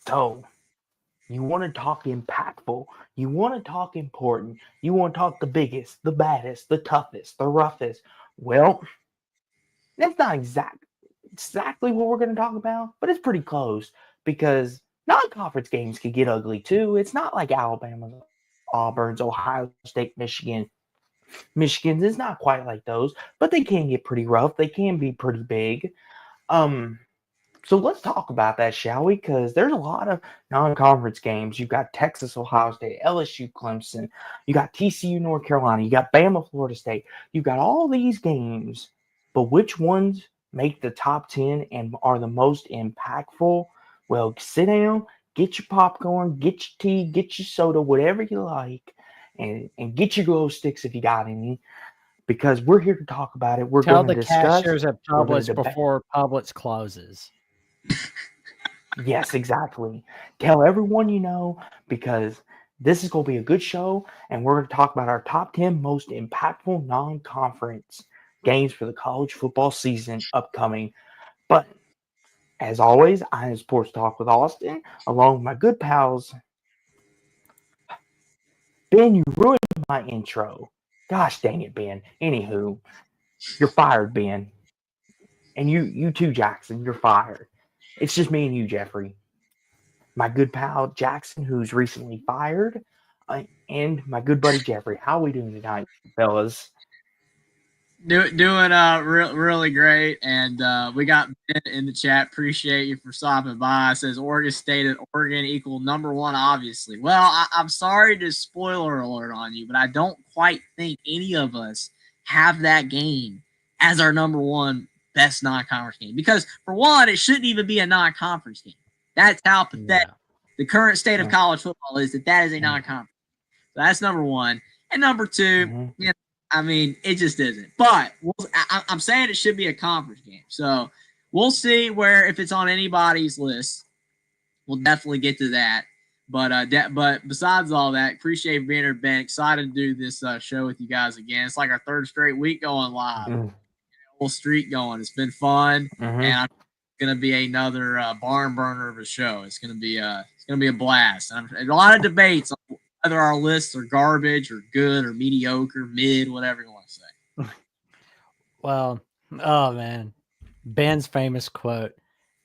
So you want to talk impactful. You want to talk important. You want to talk the biggest, the baddest, the toughest, the roughest. Well, that's not exactly what we're going to talk about, but it's pretty close because non-conference games can get ugly too. It's not like Alabama's, Auburn's, Ohio State, Michigan's. It's not quite like those, but they can get pretty rough. They can be pretty big. Um, so let's talk about that, shall we? Because there's a lot of non-conference games. You've got Texas, Ohio State, LSU, Clemson. You got TCU, North Carolina. You got Bama, Florida State. You've got all these games, but which ones make the top 10 and are the most impactful? Well, sit down, get your popcorn, get your tea, get your soda, whatever you like, and get your glow sticks if you got any, because we're here to talk about it. We're Tell going to the discuss. cashiers at We're going Publix to debate. before Publix closes. Yes, exactly. Tell everyone you know, because this is going to be a good show, and we're going to talk about our top 10 most impactful non-conference games for the college football season upcoming. But as always, I am Sports Talk with Austin, along with my good pals. Ben, you ruined my intro. Gosh dang it, Ben. Anywho, you're fired, Ben. And you too, Jackson, you're fired. It's just me and you, Jeffrey. My good pal Jackson, who's recently fired, and my good buddy Jeffrey. How are we doing tonight, fellas? Doing really great, and we got Ben in the chat. Appreciate you for stopping by. It says Oregon State and Oregon equal #1, obviously. Well, I'm sorry to spoiler alert on you, but I don't quite think any of us have that game as our #1 best non-conference game, because for one, it shouldn't even be a non-conference game. That's how pathetic the current state of college football is. That is a non-conference. So that's #1, and #2, you know, I mean, it just isn't. But I'm saying it should be a conference game. So we'll see where, if it's on anybody's list. We'll definitely get to that. But besides all that, appreciate being here, Ben. Excited to do this show with you guys again. It's like our third straight week going live. Whole streak going. It's been fun, and I'm gonna be another barn burner of a show. It's gonna be a blast. And a lot of debates on whether our lists are garbage or good or mediocre, mid, whatever you want to say. Well, oh man, Ben's famous quote: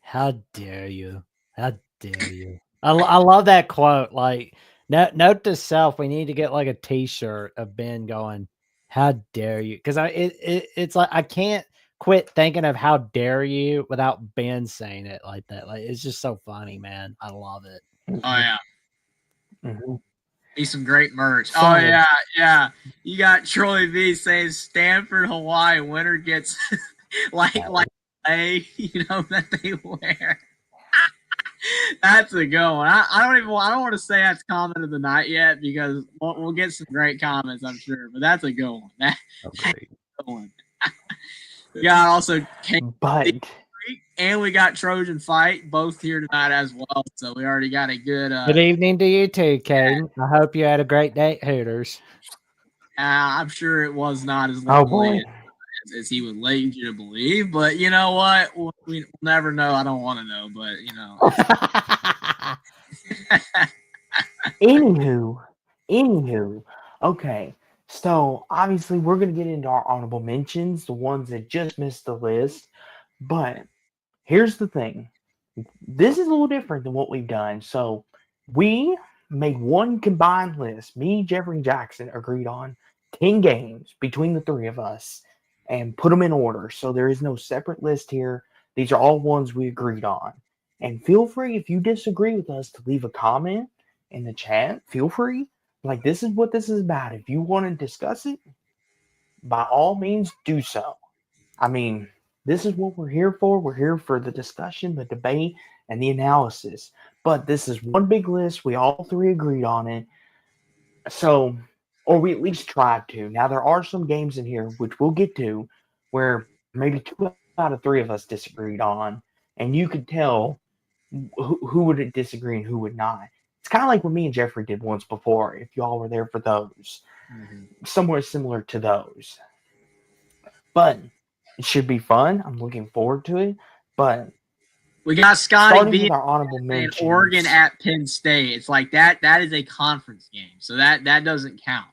"How dare you? How dare you?" I love that quote. Like, note to self: we need to get like a T-shirt of Ben going, "How dare you?" Because it's like I can't quit thinking of "How dare you" without Ben saying it like that. Like, it's just so funny, man. I love it. Oh yeah. Mm-hmm. Need some great merch. Oh yeah. You got Troy V saying Stanford, Hawaii winner gets like a that they wear. That's a good one. I don't want to say that's comment of the night yet, because we'll get some great comments, I'm sure. But that's a good one. That's a good one. We got also and we got Trojan Fight both here tonight as well. So we already got a good. Good evening to you too, Caden. I hope you had a great day at Hooters. I'm sure it was not as lovely as he would lead you to believe, but you know what? We'll never know. I don't want to know, but Anywho, okay. So obviously we're gonna get into our honorable mentions, the ones that just missed the list. But here's the thing. This is a little different than what we've done. So we made one combined list. Me, Jeffrey, and Jackson agreed on 10 games between the three of us and put them in order. So there is no separate list here. These are all ones we agreed on. And feel free, if you disagree with us, to leave a comment in the chat. Feel free. Like, this is what this is about. If you want to discuss it, by all means, do so. I mean, this is what we're here for. We're here for the discussion, the debate, and the analysis. But this is one big list. We all three agreed on it. So, or we at least tried to. Now, there are some games in here, which we'll get to, where maybe 2 out of 3 of us disagreed on. And you could tell who would disagree and who would not. It's kind of like what me and Jeffrey did once before, if y'all were there for those. Somewhere similar to those. But it should be fun. I'm looking forward to it. But We got Scotty Starting B with our honorable and mentions. Oregon at Penn State. It's like that is a conference game, so that doesn't count.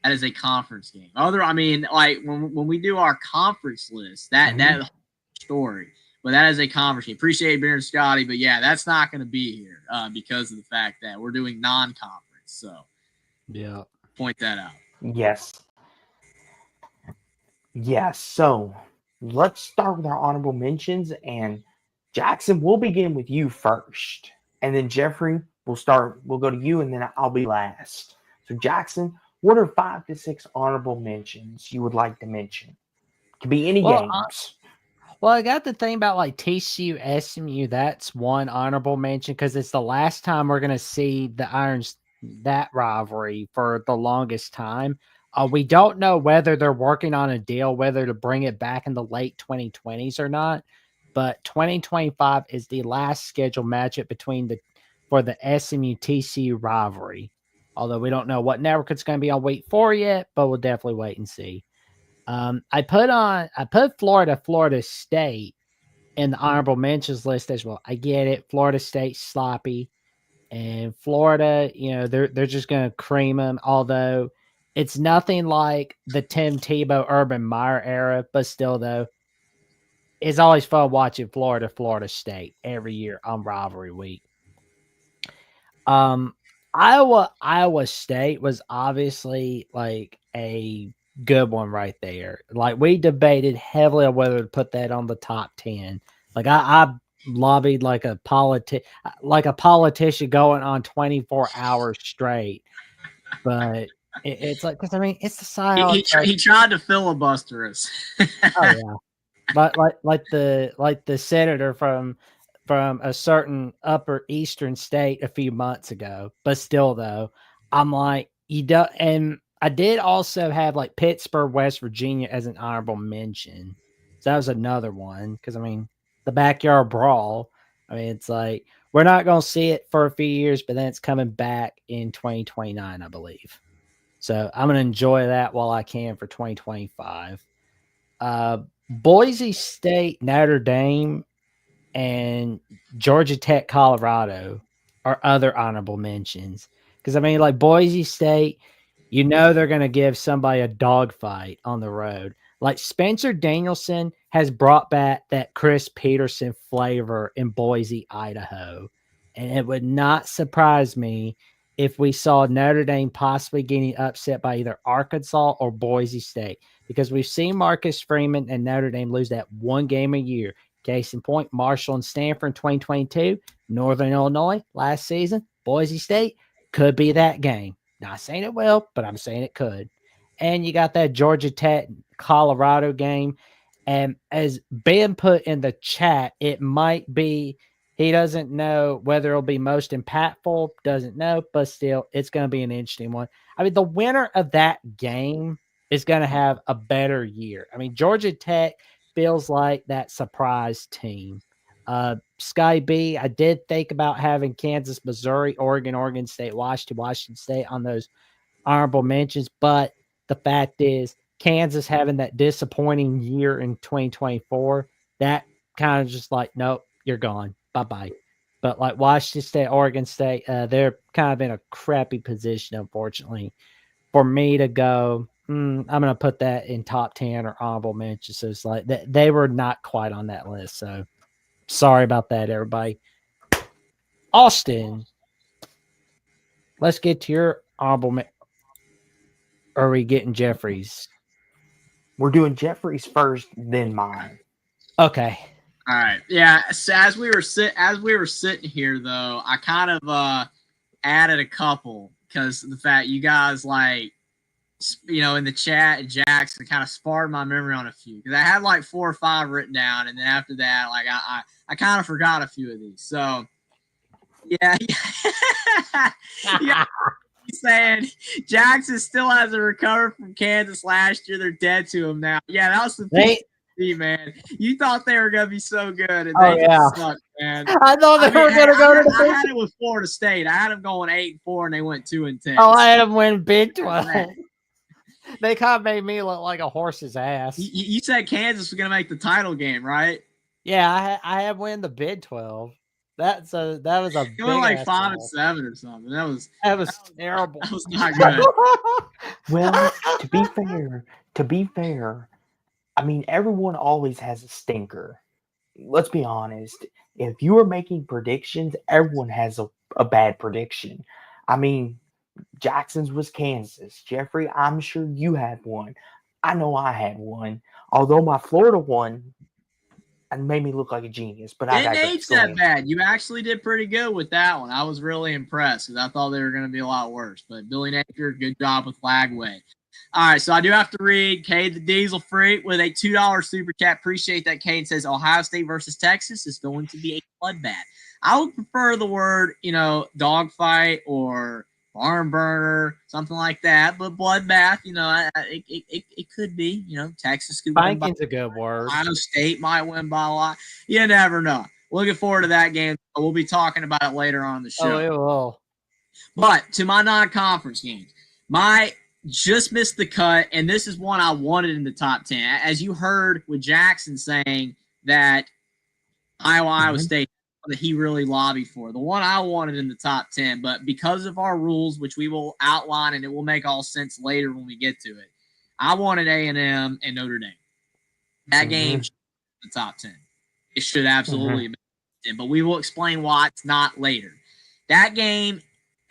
That is a conference game. I mean, like when we do our conference list, that story, but that is a conference game. Appreciate being Scotty, but yeah, that's not going to be here because of the fact that we're doing non-conference. So Yeah, point that out. Yes. Yes. So let's start with our honorable mentions. And Jackson, we'll begin with you first. And then Jeffrey, we'll go to you, and then I'll be last. So Jackson, what are 5 to 6 honorable mentions you would like to mention? Could be any Well, games. Well, I got the thing about like TCU, SMU. That's one honorable mention because it's the last time we're going to see the Irons that rivalry for the longest time. We don't know whether they're working on a deal, whether to bring it back in the late 2020s or not. But 2025 is the last scheduled matchup for the SMU TCU rivalry. Although we don't know what network it's going to be on week 4 yet, but we'll definitely wait and see. I put Florida State in the honorable mentions list as well. I get it. Florida State sloppy, and Florida, they're just gonna cream them. Although it's nothing like the Tim Tebow, Urban Meyer era, but still though, it's always fun watching Florida State every year on rivalry week. Iowa State was obviously like a good one right there. Like we debated heavily on whether to put that on the top 10. Like I lobbied like a politician going on 24 hours straight. But it's like, because I mean, it's the style. He tried to filibuster us. Oh yeah, like the senator from a certain upper eastern state a few months ago. But still, though, I'm like, you don't. And I did also have like Pittsburgh, West Virginia as an honorable mention. So that was another one because I mean, the backyard brawl. I mean, it's like we're not going to see it for a few years, but then it's coming back in 2029, I believe. So I'm going to enjoy that while I can for 2025. Boise State, Notre Dame, and Georgia Tech, Colorado are other honorable mentions. Because I mean, like Boise State, they're going to give somebody a dogfight on the road. Like Spencer Danielson has brought back that Chris Peterson flavor in Boise, Idaho. And it would not surprise me if we saw Notre Dame possibly getting upset by either Arkansas or Boise State, because we've seen Marcus Freeman and Notre Dame lose that one game a year. Case in point, Marshall and Stanford in 2022, Northern Illinois last season, Boise State could be that game. Not saying it will, but I'm saying it could. And you got that Georgia Tech Colorado game. And as Ben put in the chat, it might be, he doesn't know whether it'll be most impactful, doesn't know, but still, it's going to be an interesting one. I mean, the winner of that game is going to have a better year. I mean, Georgia Tech feels like that surprise team. Sky B, I did think about having Kansas, Missouri, Oregon State, Washington State on those honorable mentions, but the fact is Kansas having that disappointing year in 2024, that kind of just like, nope, you're gone. Bye-bye. But like Washington State, Oregon State, they're kind of in a crappy position, unfortunately. For me to go, I'm going to put that in top 10 or honorable mentions. So it's like they were not quite on that list. So sorry about that, everybody. Austin, let's get to your honorable mention. Are we getting Jeffries? We're doing Jeffrey's first, then mine. Okay. All right. Yeah. So as we were sitting here, though, I kind of added a couple because the fact you guys like, in the chat, Jackson kind of sparred my memory on a few because I had like 4 or 5 written down, and then after that, like I kind of forgot a few of these. So yeah, yeah. Saying Jackson still hasn't recovered from Kansas last year. They're dead to him now. Yeah, that was the PCC, man. You thought they were gonna be so good, and they just sucked, man. I thought they were gonna go to the. I had it with Florida State. I had them going 8-4, and they went 2-10. Oh, I had them win Big 12. They kind of made me look like a horse's ass. You said Kansas was gonna make the title game, right? Yeah, I had win the Big 12. That was a It went big like ass 5-7 loss. or something. That was That was terrible. that was not good. Well, to be fair, I mean everyone always has a stinker. Let's be honest. If you are making predictions, everyone has a bad prediction. I mean, Jackson's was Kansas. Jeffrey, I'm sure you had one. I know I had one. Although my Florida one made me look like a genius, but I Didn't digress. age Go that ahead. bad. You actually did pretty good with that one. I was really impressed because I thought they were going to be a lot worse. But Billy Napier, good job with Lagway. All right, so I do have to read Cade the Diesel Freak with a $2 super chat. Appreciate that. Cade says Ohio State versus Texas is going to be a bloodbath. I would prefer the word, dogfight or barn burner, something like that. But bloodbath, it could be. Texas could win by Spanking's a good word. Ohio State might win by a lot. You never know. Looking forward to that game. We'll be talking about it later on the Oh, show. it will. But to my non-conference games, my just missed the cut, and this is one I wanted in the top 10. As you heard with Jackson saying that Iowa State that he really lobbied for, the one I wanted in the top 10, but because of our rules, which we will outline and it will make all sense later when we get to it, I wanted A&M and Notre Dame. That game the top 10. It should absolutely have been 10, but we will explain why it's not later. That game,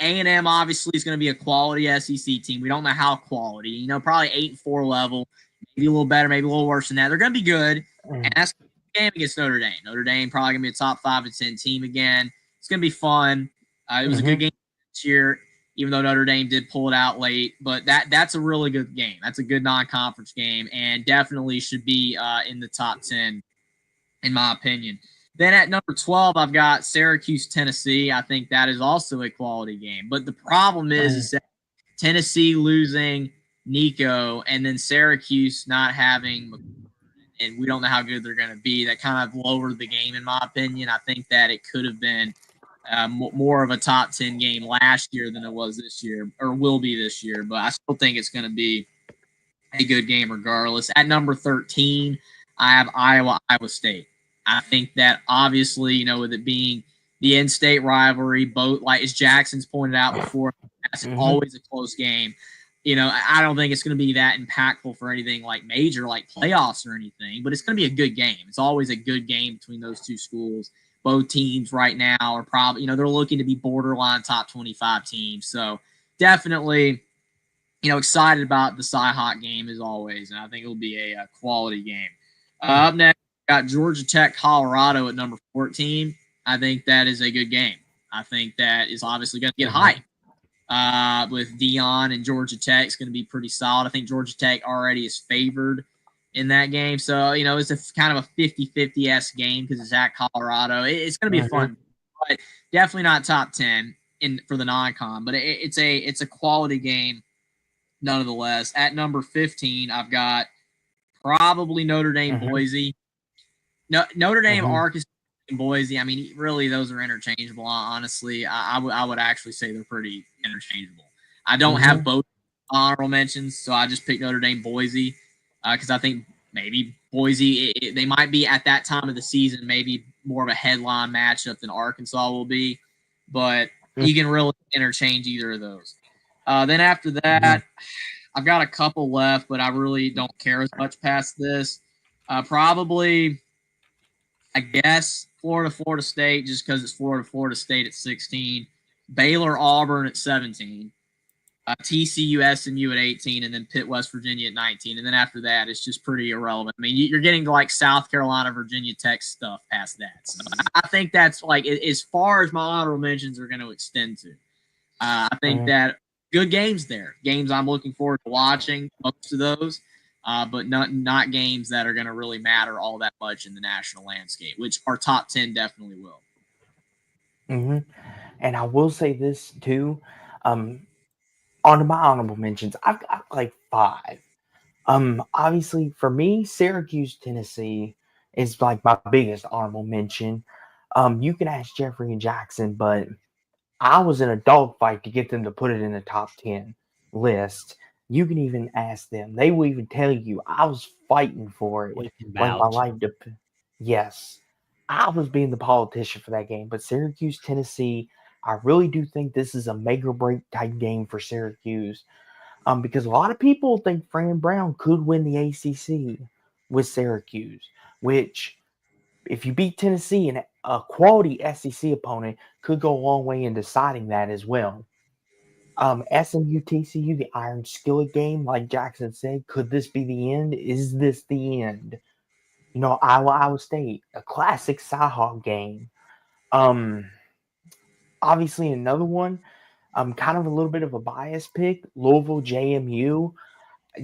A&M obviously is going to be a quality SEC team. We don't know how quality. Probably 8-4 level, maybe a little better, maybe a little worse than that. They're going to be good, and that's the game against Notre Dame. Notre Dame probably going to be a top 5 to 10 team again. It's going to be fun. It was a good game this year, even though Notre Dame did pull it out late. But that's a really good game. That's a good non-conference game, and definitely should be in the top 10, in my opinion. Then at number 12, I've got Syracuse, Tennessee. I think that is also a quality game. But the problem is that Tennessee losing Nico and then Syracuse not having, and we don't know how good they're going to be. That kind of lowered the game, in my opinion. I think that it could have been more of a top 10 game last year than it was this year, or will be this year. But I still think it's going to be a good game regardless. At number 13, I have Iowa State. I think that obviously, with it being the in-state rivalry, both like as Jackson's pointed out before, it's always a close game. I don't think it's going to be that impactful for anything like major, like playoffs or anything, but it's going to be a good game. It's always a good game between those two schools. Both teams right now are probably, they're looking to be borderline top 25 teams. So definitely, excited about the Cy-Hawk game as always, and I think it'll be a quality game. Up next, got Georgia Tech, Colorado at number 14. I think that is a good game. I think that is obviously going to get hype. With Dion and Georgia Tech, it's going to be pretty solid. I think Georgia Tech already is favored in that game. So, it's a kind of a 50-50-esque game because it's at Colorado. It's going to be fun, but definitely not top 10 for the non-con. But it's a quality game nonetheless. At number 15, I've got probably Notre Dame, Boise. No, Notre Dame, Arkansas, and Boise. I mean, really, those are interchangeable. Honestly, I would actually say they're pretty interchangeable. I don't have both honorable mentions, so I just picked Notre Dame, Boise, because I think maybe Boise, they might be at that time of the season, maybe more of a headline matchup than Arkansas will be, but you can really interchange either of those. Then after that, I've got a couple left, but I really don't care as much past this. Probably, I guess, Florida State, just because it's Florida State at 16. Baylor, Auburn at 17. TCU, SMU at 18, and then Pitt, West Virginia at 19. And then after that, it's just pretty irrelevant. I mean, you're getting to like South Carolina, Virginia Tech stuff past that. So I think that's like as far as my honorable mentions are going to extend to. I think that good games there. Games I'm looking forward to watching, most of those, but not games that are going to really matter all that much in the national landscape, which our top 10 definitely will. And I will say this too. On my honorable mentions, I've got like 5. Obviously for me, Syracuse, Tennessee is like my biggest honorable mention. You can ask Jeffrey and Jackson, but I was in a dogfight to get them to put it in the top 10 list. You can even ask them. They will even tell you I was fighting for it. We can Like my vouch. life. Yes. I was being the politician for that game, but Syracuse, Tennessee, I really do think this is a make or break type game for Syracuse. Because a lot of people think Fran Brown could win the ACC with Syracuse, which if you beat Tennessee and a quality SEC opponent could go a long way in deciding that as well. SMU TCU, the Iron Skillet game, like Jackson said, could this be the end? Is this the end? Iowa State, a classic Cyhawk game. Um, Obviously another one. Kind of a little bit of a bias pick. Louisville JMU.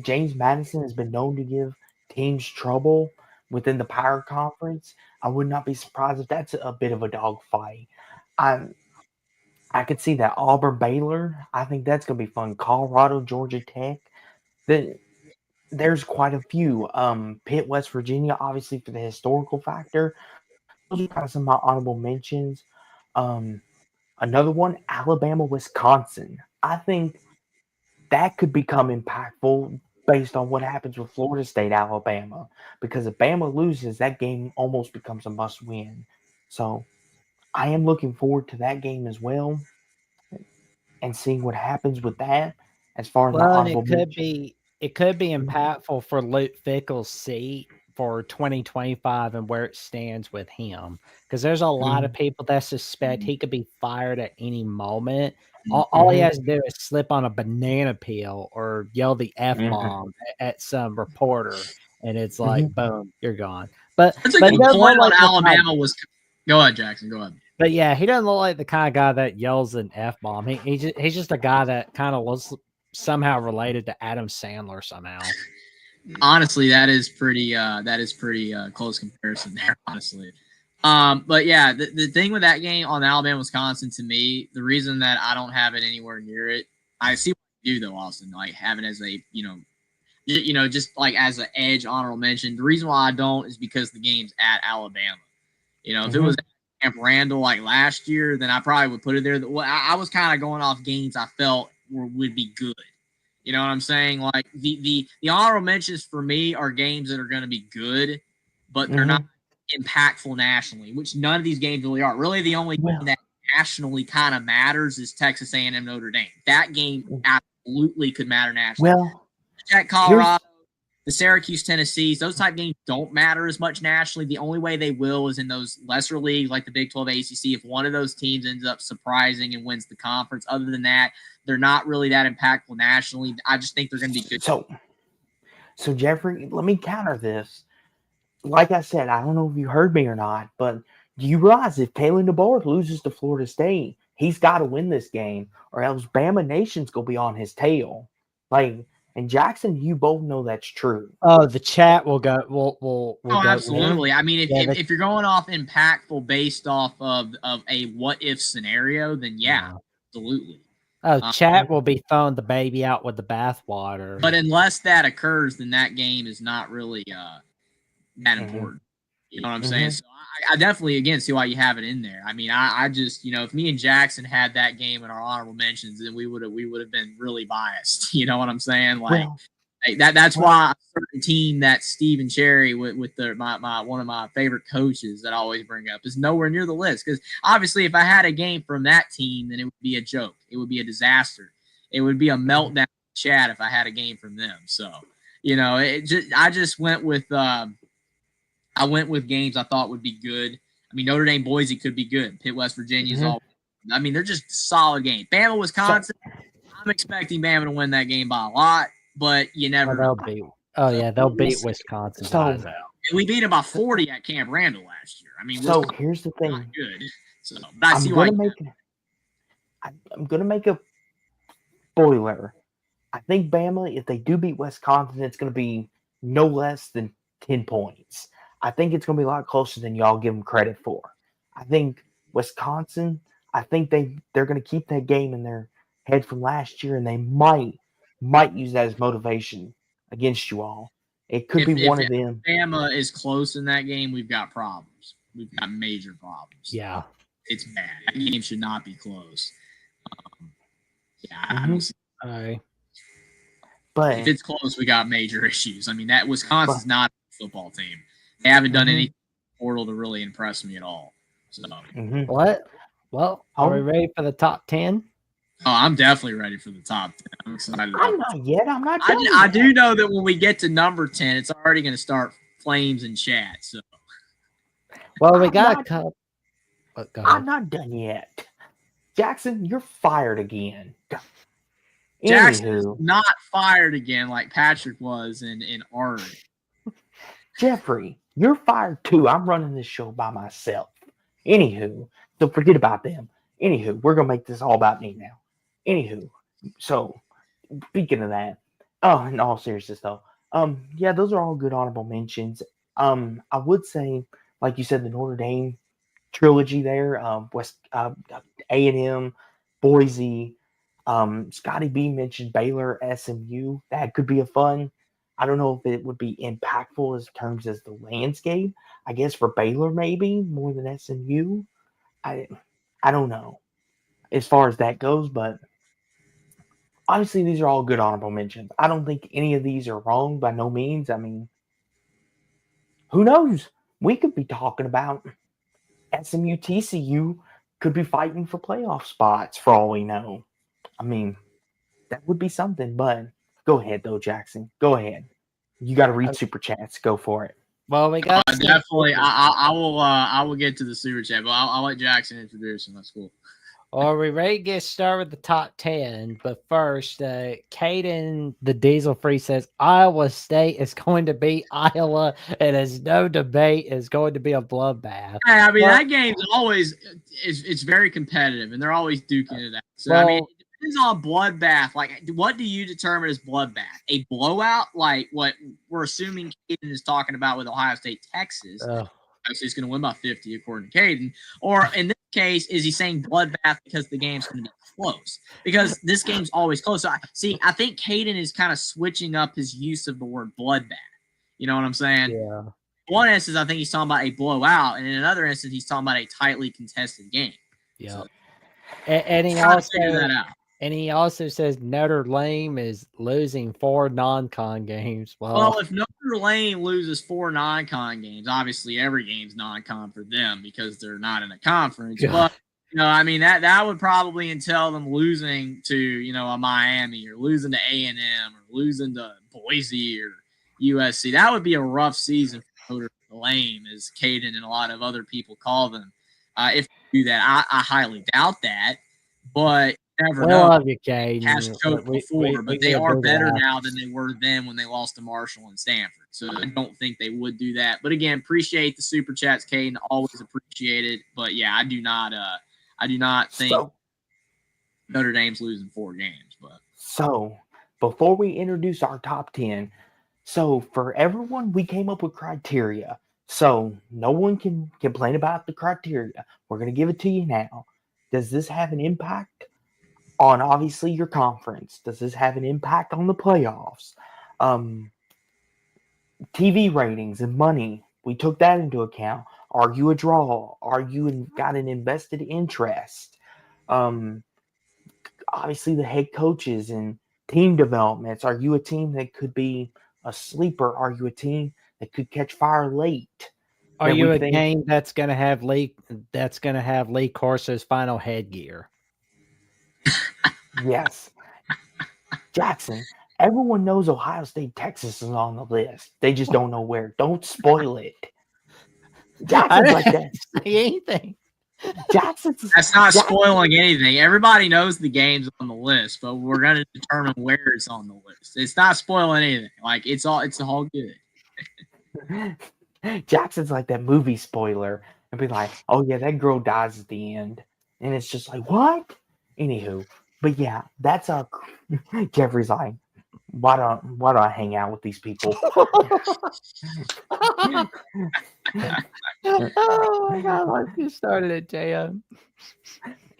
James Madison has been known to give teams trouble within the Power Conference. I would not be surprised if that's a bit of a dogfight. I I could see that Auburn Baylor. I think that's going to be fun. Colorado Georgia Tech. The, there's quite a few. Pitt West Virginia, obviously for the historical factor. Those are kind of some of my honorable mentions. Um, Another one, Alabama Wisconsin. I think that could become impactful based on what happens with Florida State Alabama. Because if Bama loses, that game almost becomes a must win. So I am looking forward to that game as well and seeing what happens with that as far as my Well, and honorable mention. it could be Mhm. impactful for Luke Fickle's seat for 2025 and where it stands with him, because there's a lot of Mhm. people that suspect he could be fired at any moment. All he Mhm. has to do is slip on a banana peel or yell the F Mhm. bomb at some reporter, and it's like, Mhm. boom, you're gone. But That's a but he good And doesn't point look on like the kind. Alabama. Go ahead, Jackson. Go ahead. But yeah, he doesn't look like the kind of guy that yells an F bomb. He's just a guy that kind of looks somehow related to Adam Sandler somehow. Honestly, that is pretty close comparison there. Honestly, but yeah, the thing with that game on Alabama Wisconsin, to me, the reason that I don't have it anywhere near it, I see what you do though, Austin, like have it as a just like as an edge honorable mention. The reason why I don't is because the game's at Alabama. If it was Mhm. Camp Randall like last year, then I probably would put it there. Well, I was kind of going off games I felt would be good. You know what I'm saying? Like the honorable mentions for me are games that are going to be good, but they're not Mhm. impactful nationally, which none of these games really are. Really, the only game Well, that nationally kind of matters is Texas A&M Notre Dame. That game absolutely could matter nationally. well, At here's Colorado, the Syracuse, Tennessees, those type games don't matter as much nationally. The only way they will is in those lesser leagues like the Big 12 ACC. If one of those teams ends up surprising and wins the conference, other than that, they're not really that impactful nationally. I just think they're going to be good. so Jeffrey, let me counter this. Like I said, I don't know if you heard me or not, but do you realize if Kalen DeBoer loses to Florida State, he's got to win this game, or else Bama Nation's gonna be on his tail. Like, and Jackson, you both know that's true. Oh, the chat will go. Will Oh, go with him. absolutely. I mean, Yeah, if you're going off impactful based off of a what if scenario, then yeah, yeah. absolutely. Oh, Um, chat will be throwing the baby out with the bathwater. but unless that occurs, then that game is not really that Mm-hmm. important. You know what I'm saying? Mm-hmm. So I definitely again see why you have it in there. I mean, I just if me and Jackson had that game in our honorable mentions, then we would have been really biased. You know what I'm saying? Well, That's well, why a certain team that Stephen Cherry with my one of my favorite coaches that I always bring up is nowhere near the list, because obviously if I had a game from that team, then it would be a joke. It would be a disaster. It would be a meltdown chat if I had a game from them. So I just went with games I thought would be good. I mean, Notre Dame Boise could be good. Pitt West Virginia is mm-hmm. all. I mean, they're just solid games. Bama So Wisconsin. I'm expecting Bama to win that game by a lot, but you Oh, never know. they'll beat. Oh So yeah, they'll beat this, Wisconsin's so eyes out. we beat them by so 40 at Camp Randall last year. I mean, so Wisconsin here's the not thing. good. So, but I I'm see why. gonna make I'm gonna make a spoiler. I think Bama, if they do beat Wisconsin, it's going to be no less than 10 points. I think it's going to be a lot closer than y'all give them credit for. I think Wisconsin, I think they're going to keep that game in their head from last year, and they might use that as motivation against you all. It could be If one of them. Bama is close in that game, we've got problems. We've got major problems. Yeah. It's bad. That game should not be close. Yeah, I Mm-hmm. don't see. All But If it's close, we got major issues. I mean, that but Wisconsin's not a football team. They haven't done mm-hmm. anything portal to really impress me at all. So, What? Well, are we Oh. ready for the top 10? oh, I'm definitely ready for the top 10. I'm excited about I'm not yet. I'm not done I yet. do know that when we get to number 10, it's already going to start flames in chat. So, Well, we I'm got a not- couple. Go I'm ahead. not done yet. Jackson, you're fired again. Jackson is Anywho, not fired again like Patrick was in Oregon. Jeffrey, you're fired too. I'm running this show by myself. Anywho, so forget about them. Anywho, we're gonna make this all about me now. Anywho, so speaking of that, oh, in all seriousness though, yeah, those are all good honorable mentions. I would say, like you said, the Notre Dame trilogy there, West A&M, Boise. Scotty B mentioned Baylor, SMU. That could be a fun. I don't know if it would be impactful as terms as the landscape. I guess for Baylor maybe more than SMU. I I don't know as far as that goes, but obviously these are all good honorable mentions. I don't think any of these are wrong by no means. I mean, who knows? We could be talking about SMU TCU could be fighting for playoff spots for all we know. I mean, that would be something, but go ahead though, Jackson. Go ahead. You got to read super chats. Go for it. Well, we got some Definitely, super- I will get to the super chat, but I'll let Jackson introduce him. That's cool. Are we ready to get started with the top 10? But first, Caden, the Diesel Free says Iowa State is going to beat Iowa, and there's no debate. It's going to be a bloodbath. Hey, I mean, Well- that game's always it's very competitive, and they're always duking it out. So Well- I mean, it depends on bloodbath. Like, what do you determine as bloodbath? A blowout, like what we're assuming Caden is talking about with Ohio State, Texas. Obviously, he's going to win by 50, according to Caden. Or in this case, is he saying bloodbath because the game's going to be close? Because this game's always close. So I think Caden is kind of switching up his use of the word bloodbath. You know what I'm saying? Yeah. One instance, I think he's talking about a blowout, and in another instance, he's talking about a tightly contested game. Yeah. So, And he trying to figure that also out. and he also says Notre Dame is losing 4 non-con games. Well, if Notre Dame loses 4 non-con games, obviously every game's non-con for them because they're not in a conference. Yeah. But I mean that would probably entail them losing to a Miami or losing to A&M or losing to Boise or USC. That would be a rough season for Notre Dame, as Caden and a lot of other people call them. If they do that, I highly doubt that, but never we know. love you, Caden. Has choked before, but they get a are big better laugh. now than they were then when they lost to Marshall and Stanford. So I don't think they would do that. But again, appreciate the super chats, Caden. Always appreciate it. But yeah, I do not think Notre Dame's losing 4 games. But So before we introduce our top 10, so for everyone, we came up with criteria. So no one can complain about the criteria. We're going to give it to you now. Does this have an impact on obviously your conference? Does this have an impact on the playoffs? TV ratings and money, we took that into account. Are you a draw? Are you got an invested interest? Obviously, the head coaches and team developments. Are you a team that could be a sleeper? Are you a team that could catch fire late? Are you a game that's going to have Lee Corso's final headgear? Yes. Jackson, everyone knows Ohio State, Texas is on the list. They just don't know where. Don't spoil it. Jackson's like that. Say anything. That's not spoiling anything. Everybody knows the game's on the list, but we're going to determine where it's on the list. It's not spoiling anything. Like it's all good. Jackson's like that movie spoiler and be like, oh yeah, that girl dies at the end. And it's just like, what? Anywho. But yeah, that's Jeffrey's like, why do I hang out with these people? Oh my god, let's get started at JM.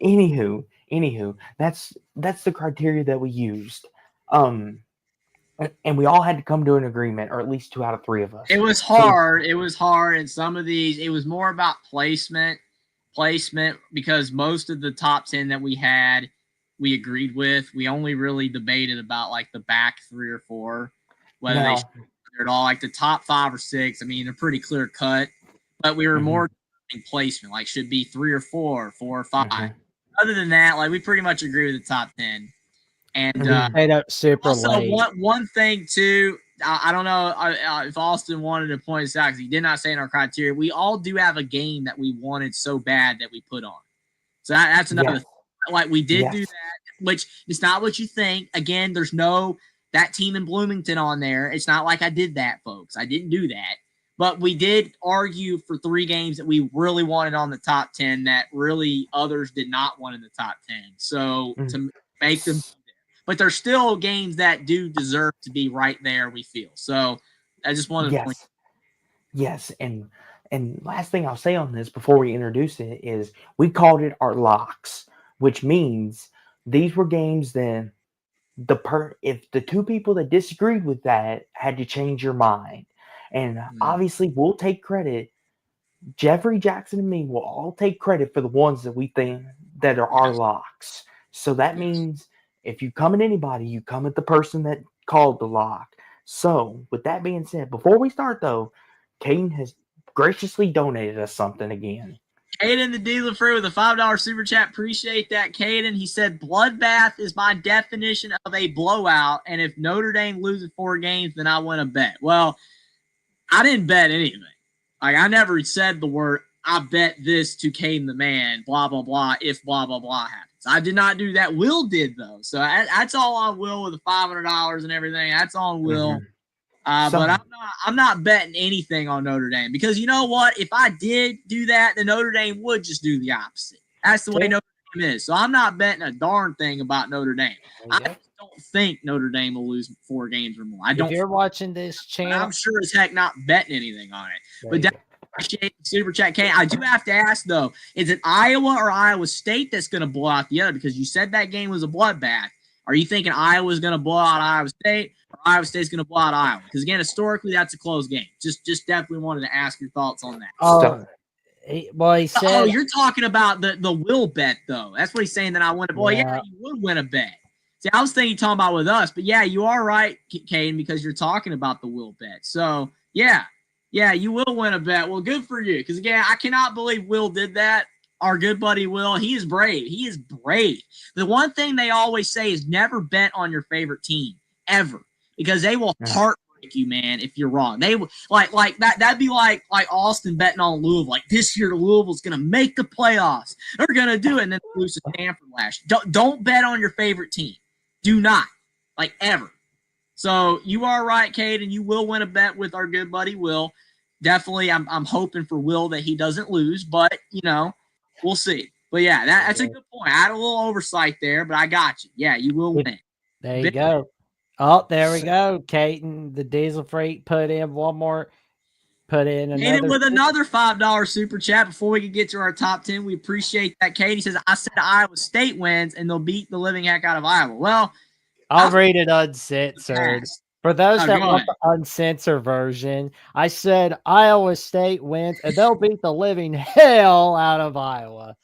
Anywho, that's the criteria that we used. And we all had to come to an agreement, or at least 2 out of 3 of us. It was hard. And some of these, it was more about placement, because most of the top 10 that we had, we agreed with. We only really debated about like the back 3 or 4, whether they at all. Like the top 5 or 6, I mean, they're pretty clear cut. but we were more in placement, like should be 3 or 4, 4 or 5. Other than that, like we pretty much agree with the top 10. And Stayed up super also, late. one thing too, I don't know if Austin wanted to point this out because he did not say in our criteria. We all do have a game that we wanted so bad that we put on. So that's another thing. Like we did do that, which is not what you think. Again, there's no that team in Bloomington on there. It's not like I did that, folks. I didn't do that. But we did argue for 3 games that we really wanted on the top 10 that really others did not want in the top 10. So to make them, but there's still games that do deserve to be right there, we feel. So I just wanted to point. Yes, and last thing I'll say on this before we introduce it is we called it our locks, which means these were games that if the 2 people that disagreed with that had to change your mind. And obviously we'll take credit. Jeffrey, Jackson, and me will all take credit for the ones that we think that are our locks. So that means if you come at anybody, you come at the person that called the lock. So with that being said, before we start though, Caden has graciously donated us something again. Caden the Dealer Free with a $5 super chat. Appreciate that, Caden. He said, bloodbath is my definition of a blowout, and if Notre Dame loses 4 games, then I win a bet. Well, I didn't bet anything. Like, I never said the word, I bet this to Caden the man, blah, blah, blah, if blah, blah, blah happens. I did not do that. Will did, though. So that's all on Will with the $500 and everything. That's on Will. But I'm not betting anything on Notre Dame because you know what? If I did do that, then Notre Dame would just do the opposite. That's the way Notre Dame is. So I'm not betting a darn thing about Notre Dame. I just don't think Notre Dame will lose 4 games or more. I don't. If you're watching this channel, I'm sure as heck not betting anything on it. But definitely appreciate the super chat. Kane, I do have to ask though: is it Iowa or Iowa State that's going to blow out the other? Because you said that game was a bloodbath. Are you thinking Iowa's going to blow out Iowa State? Iowa State's going to blow out Iowa because again, historically, that's a close game. Just definitely wanted to ask your thoughts on that. He said. Oh, you're talking about the will bet though. That's what he's saying that I win a. Well, yeah, you would win a bet. See, I was thinking you're talking about with us, but yeah, you are right, Caden, because you're talking about the will bet. So yeah, you will win a bet. Well, good for you, because again, I cannot believe Will did that. Our good buddy Will, he is brave. He is brave. The one thing they always say is never bet on your favorite team ever. Because they will heartbreak you, man, if you're wrong. They like that. That'd be like Austin betting on Louisville. Like this year, Louisville's gonna make the playoffs. They're gonna do it, and then lose to Stanford last year. Don't bet on your favorite team. Do not, like ever. So you are right, Cade, and you will win a bet with our good buddy Will. Definitely, I'm hoping for Will that he doesn't lose, but we'll see. But yeah, that's a good point. I had a little oversight there, but I got you. Yeah, you will win. There you go. Oh, there we go. Caden, the Diesel Freak, put in one more. Put in another. Caden with another $5 super chat before we can get to our top 10. We appreciate that. Katie says, I said Iowa State wins and they'll beat the living heck out of Iowa. Well, I'll read it uncensored. For those that want the uncensored version, I said Iowa State wins and they'll beat the living hell out of Iowa.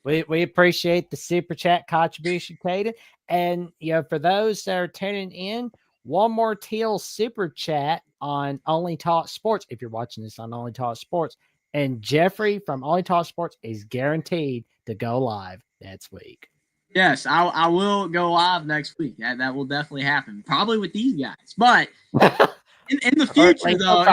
We appreciate the super chat contribution, Caden. And for those that are tuning in, one more Teal super chat on Only Talk Sports. If you're watching this on Only Talk Sports, and Jeffrey from Only Talk Sports is guaranteed to go live next week. Yes, I will go live next week. That will definitely happen, probably with these guys. But in the future, though,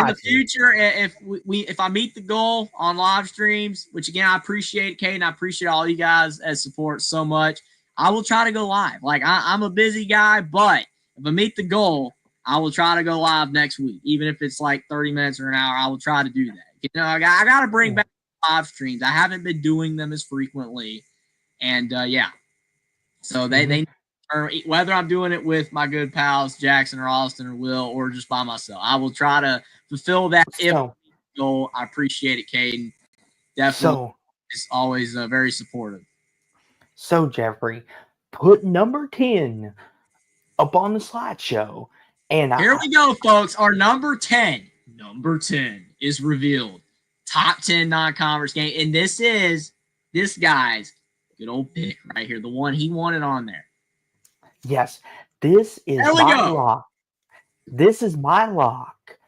if I meet the goal on live streams, which again I appreciate, Kate, and I appreciate all you guys as support so much. I will try to go live. Like I'm a busy guy, but if I meet the goal, I will try to go live next week, even if it's like 30 minutes or an hour. I will try to do that. I got to bring back live streams. I haven't been doing them as frequently, and so they whether I'm doing it with my good pals Jackson or Austin or Will or just by myself, I will try to fulfill that goal. I appreciate it, Caden. Definitely, it's always very supportive. So Jeffrey, put number 10 up on the slideshow, and here we go, folks. Our number 10 is revealed. Top 10 non-conference game, and this is this guy's good old pick right here, the one he wanted on there. Yes, this is my lock. This is my lock.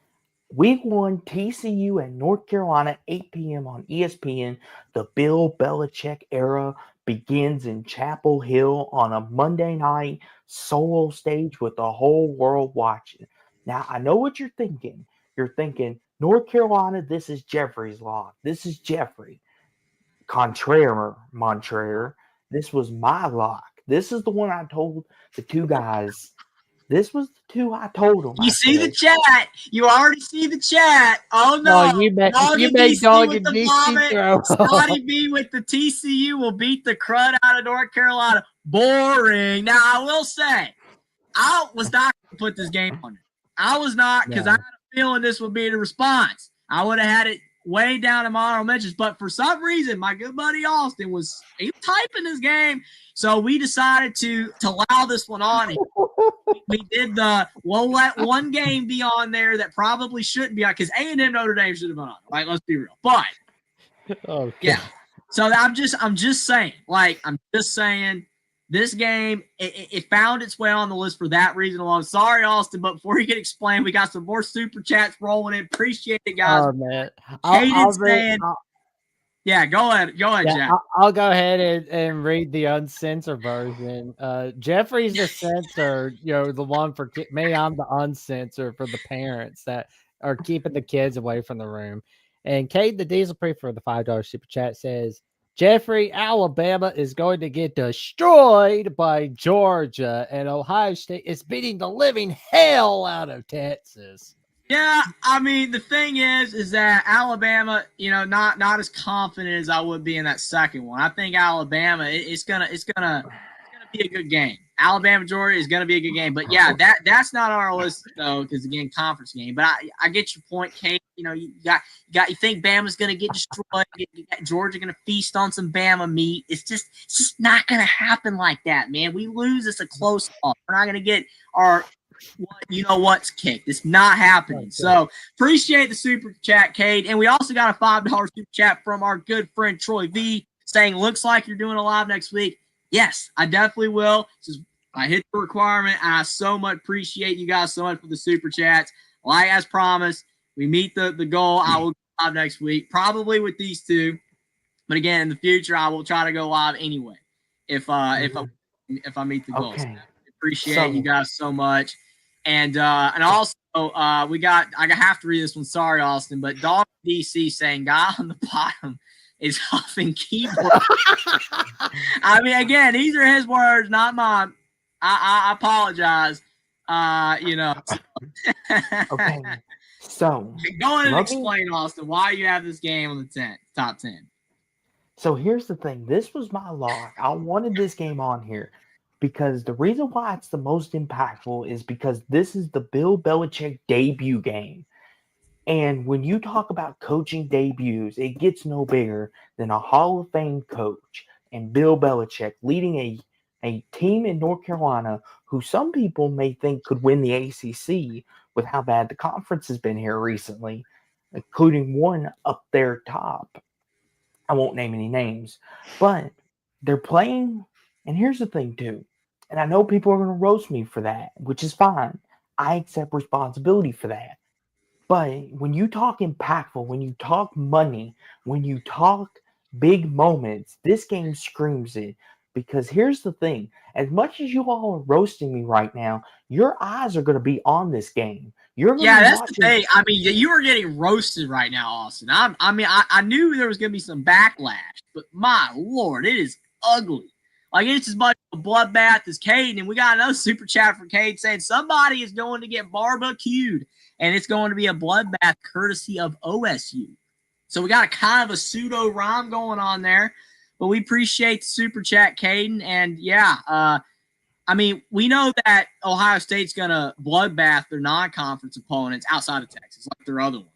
Week 1, TCU and North Carolina, 8 p.m. on ESPN. The Bill Belichick era begins in Chapel Hill on a Monday night solo stage with the whole world watching. Now, I know what you're thinking. You're thinking, North Carolina, this is Jeffrey's lock. This is Jeffrey. Contraire, this was my lock. This is the one I told the two guys. This was the two I told them. You I see the said, chat. You already see the chat. Oh Oh, no. Dog you and make DC dog with and the DC vomit. throw. Scotty B with the TCU will beat the crud out of North Carolina. Boring. Now, I will say, I was not going to put this game on there. I was not, because I had a feeling this would be the response. I would have had it way down in my honorable mentions, but for some reason, my good buddy Austin was typing this game, so we decided to allow this one on. We did we'll let one game be on there that probably shouldn't be on, because A&M Notre Dame should have been on. Like, let's be real. But Okay. yeah, so I'm just saying, this game, it found its way on the list for that reason alone. Sorry, Austin, but before you can explain, we got some more super chats rolling in. Appreciate it, guys. Oh man, yeah, go ahead, Jack. I'll go ahead and read the uncensored version. Jeffrey's the censor, the one for me. I'm the uncensored for the parents that are keeping the kids away from the room. And Kate, the Diesel Pre for the $5 super chat says, Jeffrey, Alabama is going to get destroyed by Georgia, and Ohio State is beating the living hell out of Texas. Yeah, I mean, the thing is that Alabama, not as confident as I would be in that second one. I think Alabama, it's gonna be a good game. Alabama Georgia is gonna be a good game, but yeah, that's not on our list though, because again, conference game. But I get your point, Kate. You think Bama's gonna get destroyed? You got Georgia gonna feast on some Bama meat. It's just not gonna happen like that, man. We lose. It's a close call. We're not gonna get our what's kicked. It's not happening. Okay. So appreciate the super chat, Cade. And we also got a $5 super chat from our good friend Troy V saying, looks like you're doing a live next week. Yes, I definitely will. I hit the requirement. I so much appreciate you guys so much for the super chats. Like as promised, we meet the goal. I will go live next week, probably with these two. But again, in the future, I will try to go live anyway if I meet the goals. Okay. Appreciate you guys so much. And also I have to read this one. Sorry, Austin, but Dog DC saying guy on the bottom is huffing keyboard. I mean, again, these are his words, not mine. I apologize. Okay. So go ahead and explain, Austin, why you have this game on the top 10. So here's the thing. This was my lock. I wanted this game on here because the reason why it's the most impactful is because this is the Bill Belichick debut game. And when you talk about coaching debuts, it gets no bigger than a Hall of Fame coach and Bill Belichick leading a team in North Carolina who some people may think could win the ACC with how bad the conference has been here recently, including one up there top. I won't name any names, but they're playing. And here's the thing, too. And I know people are going to roast me for that, which is fine. I accept responsibility for that. But when you talk impactful, when you talk money, when you talk big moments, this game screams it. Because here's the thing. As much as you all are roasting me right now, your eyes are going to be on this game. That's the thing. I mean, you are getting roasted right now, Austin. I knew there was going to be some backlash, but my Lord, it is ugly. Like, it's as much a bloodbath as Cade. And we got another super chat from Cade saying somebody is going to get barbecued, and it's going to be a bloodbath courtesy of OSU. So we got a kind of a pseudo rhyme going on there, but we appreciate the super chat, Caden. And we know that Ohio State's going to bloodbath their non-conference opponents outside of Texas, like their other ones.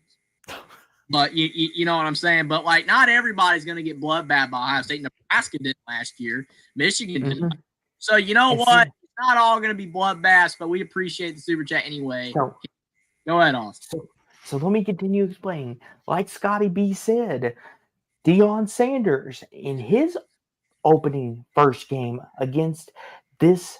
But you know what I'm saying? But, like, not everybody's going to get bloodbath by Ohio State. Nebraska did last year. Michigan did. So, you know what? It's not all going to be bloodbaths, but we appreciate the super chat anyway. So, go ahead, Austin. So let me continue explaining. Like Scotty B said, Deion Sanders, in his opening first game against this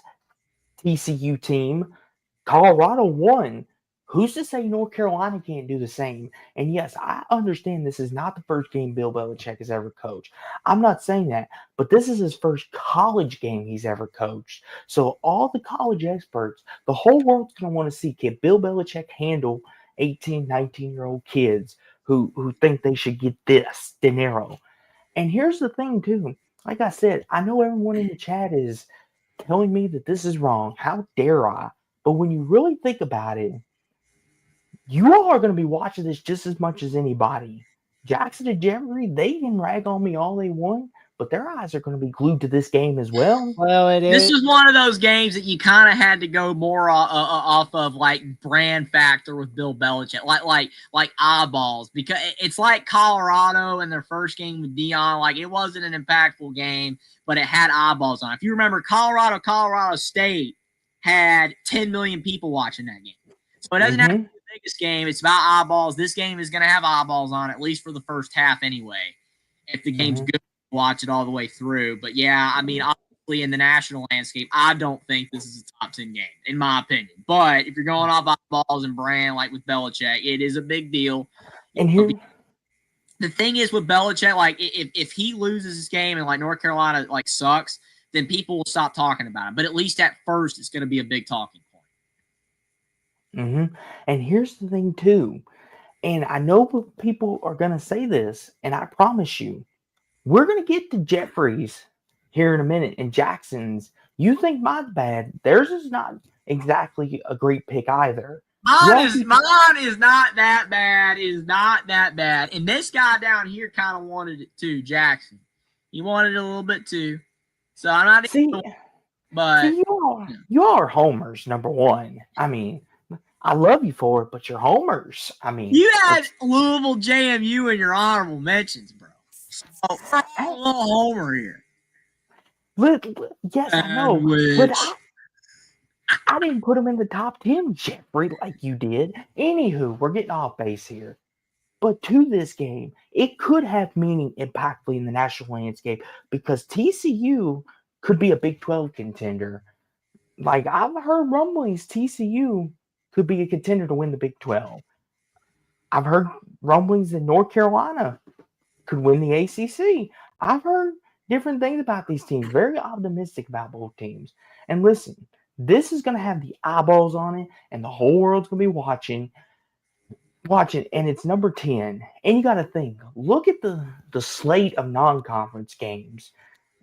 TCU team, Colorado won. Who's to say North Carolina can't do the same? And yes, I understand this is not the first game Bill Belichick has ever coached. I'm not saying that, but this is his first college game he's ever coached. So all the college experts, the whole world's going to want to see, can Bill Belichick handle 18, 19-year-old kids who think they should get this dinero? And here's the thing, too. Like I said, I know everyone in the chat is telling me that this is wrong. How dare I? But when you really think about it, you all are going to be watching this just as much as anybody. Jackson and Jeffrey, they can rag on me all they want, but their eyes are going to be glued to this game as well. Well, it This is. was one of those games that you kind of had to go more off of like brand factor with Bill Belichick, like eyeballs, because it's like Colorado in their first game with Dion. Like, it wasn't an impactful game, but it had eyeballs on it. If you remember, Colorado State had 10 million people watching that game, so it doesn't have to be the biggest game. It's about eyeballs. This game is going to have eyeballs on it, at least for the first half anyway. If the game's good, watch it all the way through. But yeah, I mean, in the national landscape, I don't think this is a top 10 game, in my opinion. But if you're going off eyeballs and brand, like with Belichick, it is a big deal. And here, the thing is with Belichick, like, if he loses this game and like North Carolina like sucks, then people will stop talking about it. But at least at first, it's going to be a big talking point. And here's the thing too, and I know people are going to say this, and I promise you, we're going to get to Jeffries here in a minute, and Jackson's. You think mine's bad. Theirs is not exactly a great pick either. Mine is not that bad. Is not that bad. And this guy down here kind of wanted it too, Jackson. He wanted it a little bit too. So I'm not but you are homers, number one. I mean, I love you for it, but you're homers. I mean, you had Louisville JMU in your honorable mentions, bro. So we're a little homer here. Yes, I know, but I didn't put him in the top 10, Jeffrey, like you did. Anywho, we're getting off base here. But to this game, it could have meaning impactfully in the national landscape because TCU could be a Big 12 contender. Like, I've heard rumblings TCU could be a contender to win the Big 12. I've heard rumblings that North Carolina could win the ACC. I've heard different things about these teams. Very optimistic about both teams. And listen, this is going to have the eyeballs on it, and the whole world's going to be watching, and it's number 10. And you got to think, look at the slate of non-conference games.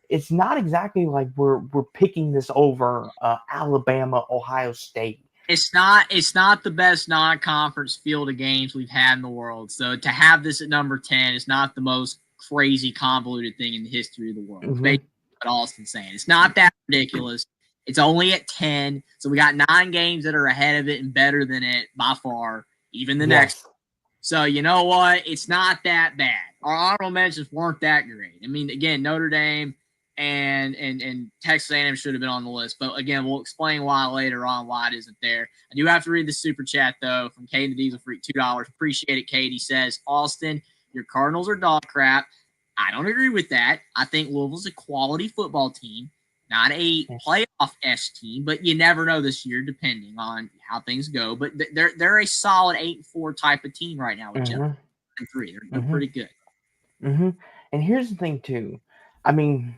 It's not exactly like we're picking this over Alabama, Ohio State. It's not the best non-conference field of games we've had in the world. So to have this at number 10 is not the most crazy convoluted thing in the history of the world. It's basically what Austin's saying. It's not that ridiculous. It's only at 10. So we got 9 games that are ahead of it and better than it by far, even the next. So you know what? It's not that bad. Our honorable mentions weren't that great. I mean, again, Notre Dame and Texas A&M should have been on the list. But again, we'll explain why later on, why it isn't there. I do have to read the super chat, though, from Katie the Diesel Freak, $2. Appreciate it, Katie. Says, Austin, your Cardinals are dog crap. I don't agree with that. I think Louisville's a quality football team, not a playoff-esque team, but you never know this year, depending on how things go. But they're a solid 8-4 type of team right now with 10-3. They're pretty good. And here's the thing, too. I mean,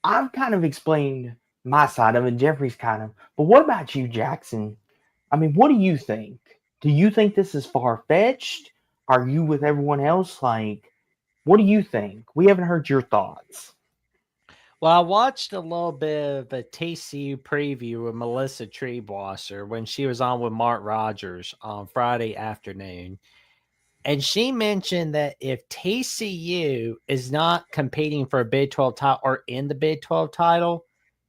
I've kind of explained my side of it. Jeffrey's kind of. But what about you, Jackson? I mean, what do you think? Do you think this is far-fetched? Are you with everyone else? Like, what do you think? We haven't heard your thoughts. Well, I watched a little bit of a TCU preview with Melissa Treebwasser when she was on with Mark Rogers on Friday afternoon. And she mentioned that if TCU is not competing for a Big 12 title or in the Big 12 title,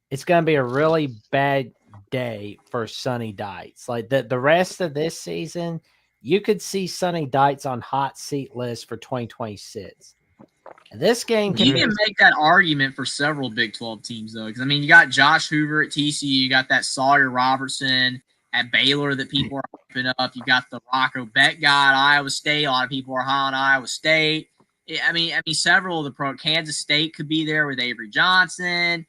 it's going to be a really bad day for Sonny Dites. Like the rest of this season, you could see Sonny Dites on hot seat list for 2026. And this game you can make that argument for several Big 12 teams, though. Because, I mean, you got Josh Hoover at TCU. You got that Sawyer Robertson at Baylor that people are hyping up. You got the Rocco Beck guy at Iowa State. A lot of people are high on Iowa State. I mean, several of the Kansas State could be there with Avery Johnson.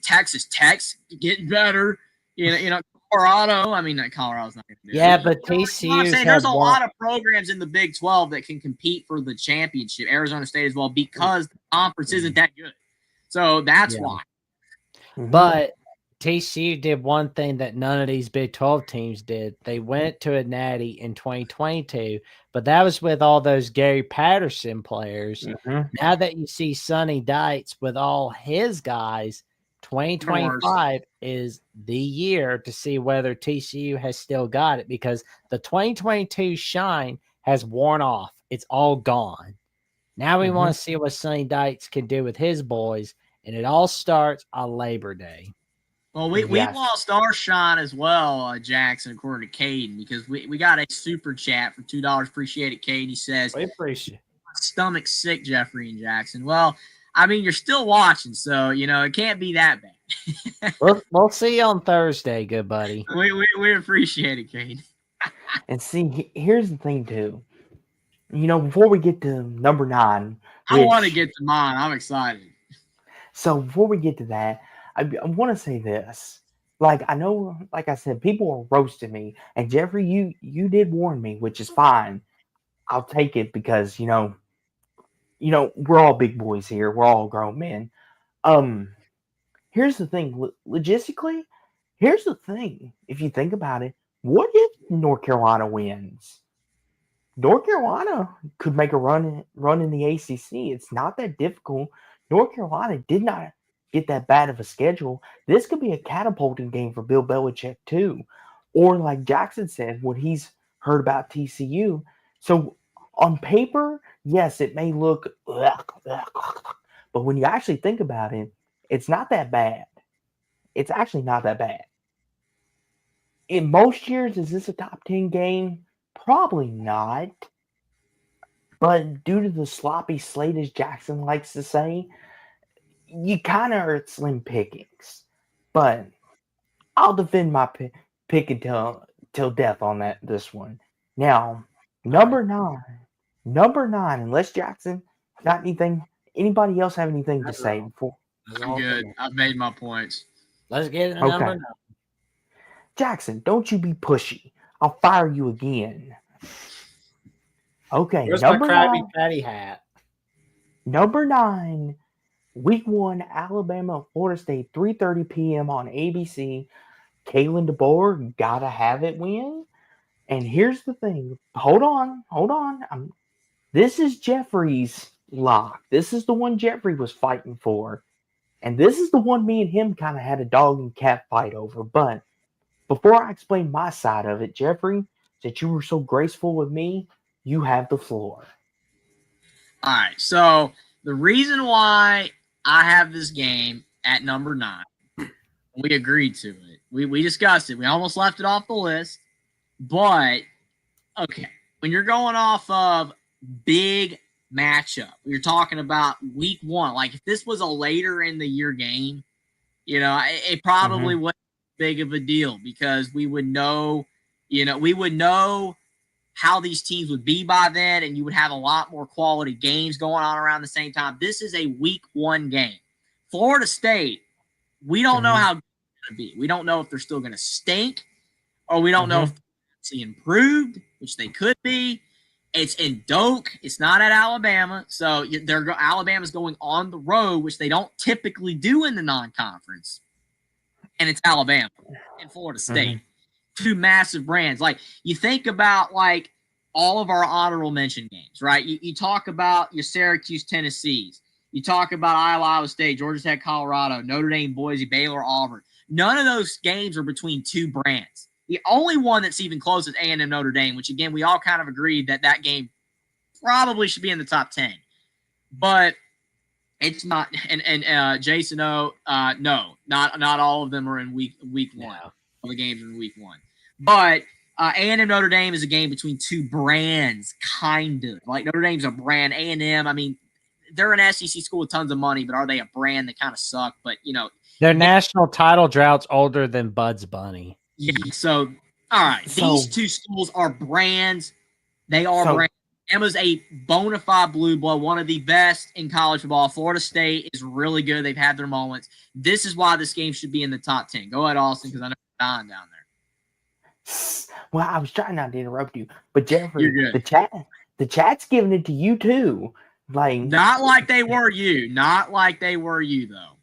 Texas Tech's getting better. You know, Colorado. I mean, Colorado's not going to do Yeah, it. but You know what I'm TCU's saying? There's had a one. lot of programs in the Big 12 that can compete for the championship. Arizona State as well, because the conference isn't that good. So that's why. But TCU did one thing that none of these Big 12 teams did. They went to a natty in 2022, but that was with all those Gary Patterson players. Now that you see Sonny Dykes with all his guys, 2025 is the year to see whether TCU has still got it, because the 2022 shine has worn off. It's all gone. Now we want to see what Sonny Dykes can do with his boys, and it all starts on Labor Day. Well, we lost our shine as well, Jackson, according to Caden, because we got a super chat for $2. Appreciate it, Caden. He says, We appreciate it. Stomach sick, Jeffrey and Jackson. Well, I mean, you're still watching, so, it can't be that bad. We'll see you on Thursday, good buddy. We appreciate it, Caden. And see, here's the thing, too. Before we get to number 9. I want to get to mine. I'm excited. So before we get to that, I want to say this. Like, I know, like I said, people are roasting me. And Jeffrey, you did warn me, which is fine. I'll take it because, we're all big boys here. We're all grown men. Here's the thing. Logistically, here's the thing. If you think about it, what if North Carolina wins? North Carolina could make a run in the ACC. It's not that difficult. North Carolina did not get that bad of a schedule. This could be a catapulting game for Bill Belichick too. Or like Jackson said, what he's heard about TCU. So on paper, yes, it may look, but when you actually think about it, it's not that bad. It's actually not that bad. In most years, is this a top 10 game? Probably not. But due to the sloppy slate, as Jackson likes to say, you kind of are at slim pickings. But I'll defend my pick until death on this one. Now, number 9. Number 9, unless Jackson got anything, anybody else have anything to say before? I'm good. I've made my points. Let's get it. Number 9. Jackson, don't you be pushy. I'll fire you again. Okay, Where's number my Krabby 9. Patty hat? Number 9, Week 1, Alabama, Florida State, 3:30 p.m. on ABC. Kalen DeBoer, gotta have it win. And here's the thing. Hold on. This is Jeffrey's lock. This is the one Jeffrey was fighting for. And this is the one me and him kind of had a dog and cat fight over. But before I explain my side of it, Jeffrey, since you were so graceful with me, you have the floor. All right. So the reason why I have this game at number 9, we agreed to it. We discussed it. We almost left it off the list. But, okay, when you're going off of big matchup, you're talking about week 1. Like, if this was a later in the year game, it probably wasn't big of a deal, because we would know how these teams would be by then, and you would have a lot more quality games going on around the same time. This is a week 1 game. Florida State, we don't know how good it's going to be. We don't know if they're still going to stink, or we don't know if they're improved, which they could be. It's in Doak. It's not at Alabama. So Alabama's going on the road, which they don't typically do in the non-conference. And it's Alabama and Florida State. 2 massive brands. Like, you think about, like, all of our honorable mention games, right? You talk about your Syracuse, Tennessees. You talk about Iowa State, Georgia Tech, Colorado, Notre Dame, Boise, Baylor, Auburn. None of those games are between 2 brands. The only one that's even close is A&M Notre Dame, which, again, we all kind of agreed that game probably should be in the top 10. But it's not. And Jason O, no, not all of them are in week 1. All the games are in week 1. But A&M Notre Dame is a game between 2 brands, kind of. Like, Notre Dame's a brand. A&M, I mean, they're an SEC school with tons of money, but are they a brand that kind of suck? But, their national title drought's older than Bud's Bunny. Yeah, so, all right. These 2 schools are brands. They are brands. Emma's a bona fide blue blood, one of the best in college football. Florida State is really good. They've had their moments. This is why this game should be in the top 10. Go ahead, Austin, because I know you're dying down there. Well, I was trying not to interrupt you, but You're Jeffrey, good. the chat's giving it to you too. Like, Not like they were you. Not like they were you, though.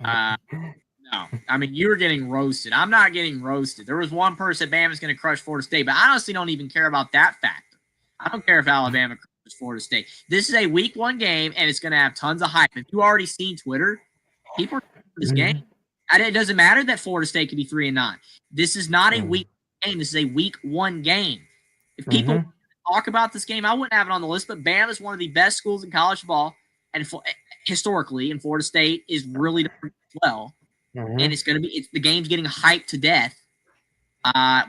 No. I mean, you were getting roasted. I'm not getting roasted. There was one person Bama's going to crush Florida State, but I honestly don't even care about that factor. I don't care if Alabama crushes Florida State. This is a week 1 game, and it's going to have tons of hype. If you already seen Twitter, people are this game. And it doesn't matter that Florida State could be 3-9. This is not a week game. This is a week 1 game. If people talk about this game, I wouldn't have it on the list, but Bama is one of the best schools in college football, and historically, and Florida State is really well. And it's going to be the game's getting hyped to death.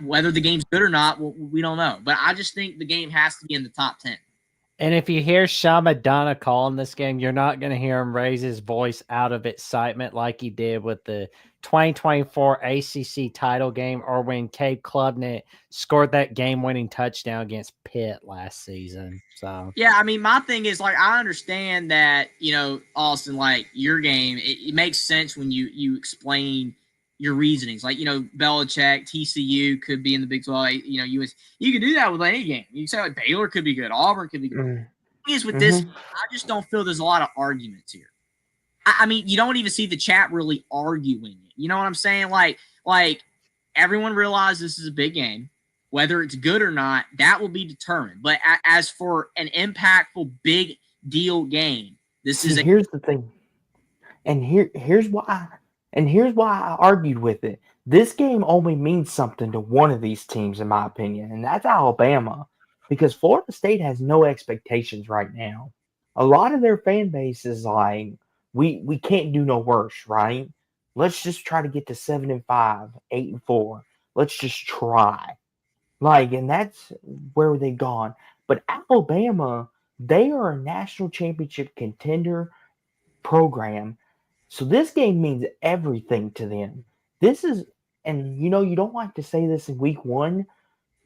Whether the game's good or not, we don't know. But I just think the game has to be in the top 10. And if you hear Shamadonna calling this game, you're not going to hear him raise his voice out of excitement like he did with the 2024 ACC title game, or when Cade Klubnik scored that game-winning touchdown against Pitt last season. So yeah, I mean, my thing is, like, I understand that, Austin, like, your game, it makes sense when you explain your reasonings. Like, Belichick, TCU could be in the Big 12, US. You could do that with any game. You can say, like, Baylor could be good, Auburn could be good. The thing is with this, I just don't feel there's a lot of arguments here. I mean, you don't even see the chat really arguing it. You know what I'm saying? Like everyone realizes this is a big game. Whether it's good or not, that will be determined. But as for an impactful, big deal game, here's the thing, and here's why I argued with it. This game only means something to one of these teams, in my opinion, and that's Alabama, because Florida State has no expectations right now. A lot of their fan base is like, we can't do no worse, right? Let's just try to get to 7-5, 8-4. Let's just try. And that's where they've gone. But Alabama, they are a national championship contender program. So this game means everything to them. This is, and you don't like to say this in week 1,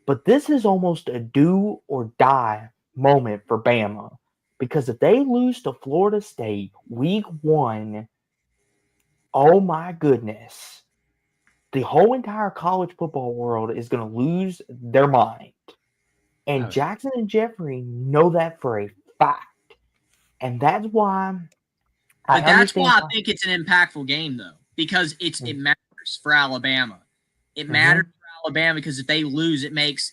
but this is almost a do or die moment for Bama. Because if they lose to Florida State week 1, oh my goodness, the whole entire college football world is going to lose their mind. And Jackson and Jeffrey know that for a fact. And that's why I think it's an impactful game, though, because it matters for Alabama. It matters for Alabama because if they lose, it makes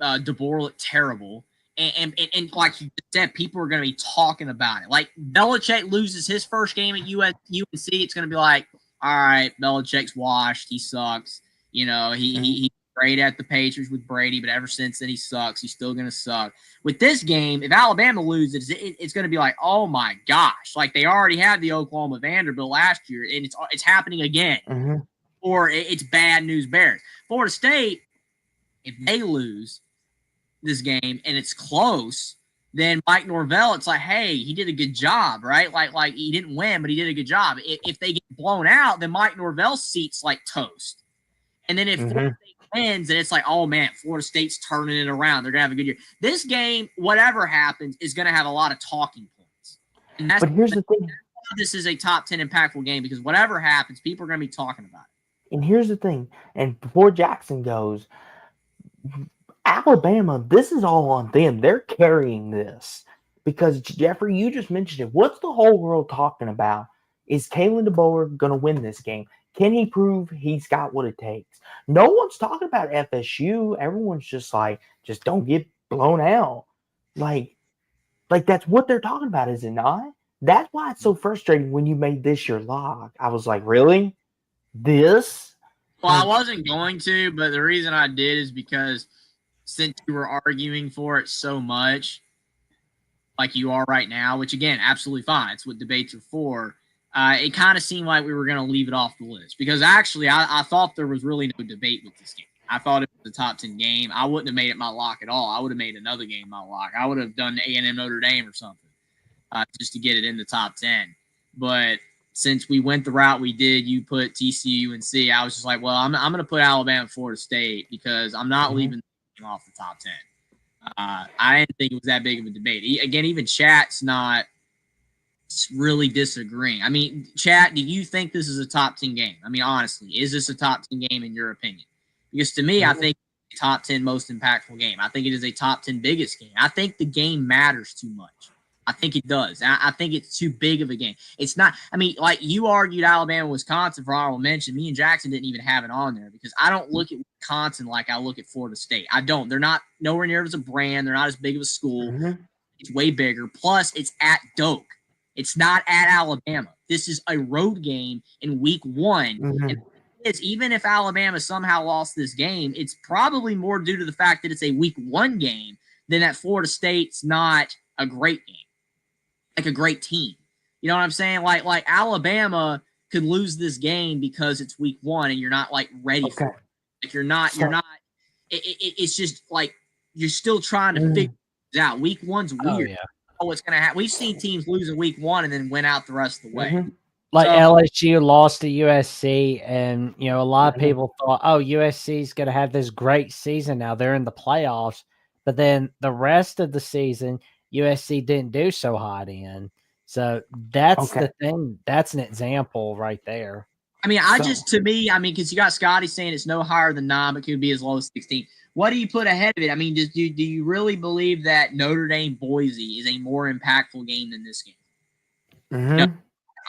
DeBoer look terrible. And like you said, people are going to be talking about it. Like, Belichick loses his first game at UNC, it's going to be like, all right, Belichick's washed. He sucks. He's great at the Patriots with Brady, but ever since then he sucks. He's still going to suck. With this game, if Alabama loses, it's going to be like, oh my gosh. Like, they already had the Oklahoma Vanderbilt last year, and it's happening again. Or it's bad news Bears. Florida State, if they lose this game and it's close, then Mike Norvell, it's like, hey, he did a good job, right? Like he didn't win, but he did a good job. If they get blown out, then Mike Norvell's seat's like toast. And then if Florida State wins, then it's like, oh man, Florida State's turning it around. They're gonna have a good year. This game, whatever happens, is gonna have a lot of talking points. And but here's the thing. This is a top 10 impactful game because whatever happens, people are gonna be talking about it. And here's the thing. And before Jackson goes, Alabama, this is all on them. They're carrying this because, Jeffrey, you just mentioned it. What's the whole world talking about? Is Kalen DeBoer going to win this game? Can he prove he's got what it takes? No one's talking about FSU. Everyone's just like, just don't get blown out. Like that's what they're talking about, is it not? That's why it's so frustrating when you made this your lock. I was like, really? This? Well, I wasn't going to, but the reason I did is because since you were arguing for it so much, like you are right now, which, again, absolutely fine. It's what debates are for. It kind of seemed like we were going to leave it off the list because actually I thought there was really no debate with this game. I thought it was a top 10 game. I wouldn't have made it my lock at all. I would have made another game my lock. I would have done A&M Notre Dame or something just to get it in the top 10. But since we went the route we did, you put TCU and C. I was just like, well, I'm going to put Alabama and Florida State because I'm not leaving the game off the top 10. I didn't think it was that big of a debate. Again, even chat's not really disagreeing. I mean, chat, do you think this is a top 10 game? I mean, honestly, is this a top 10 game in your opinion? Because to me, I think it's a top 10 most impactful game. I think it is a top 10 biggest game. I think the game matters too much. I think it does. I think it's too big of a game. It's not. I mean, like you argued Alabama, Wisconsin for honorable mention. Me and Jackson didn't even have it on there because I don't look at Wisconsin like I look at Florida State. I don't. They're not nowhere near as a brand. They're not as big of a school. It's way bigger. Plus, it's at Doak. It's not at Alabama. This is a road game in week 1. And it's, even if Alabama somehow lost this game, it's probably more due to the fact that it's a week 1 game than that Florida State's not a great game. Like a great team. You know what I'm saying? Like Alabama could lose this game because it's week 1 and you're not like ready for it. Like you're not it's just like you're still trying to figure it out. Week 1's weird. Oh, what's gonna happen? We've seen teams lose in week 1 and then win out the rest of the way. Like LSU lost to USC, and a lot of people thought, oh, USC is going to have this great season now. They're in the playoffs, but then the rest of the season, USC didn't do so hot in. So that's the thing. That's an example right there. I mean, to me, because you got Scotty saying it's no higher than 9, but could be as low as 16. What do you put ahead of it? I mean, do you really believe that Notre Dame Boise is a more impactful game than this game? No,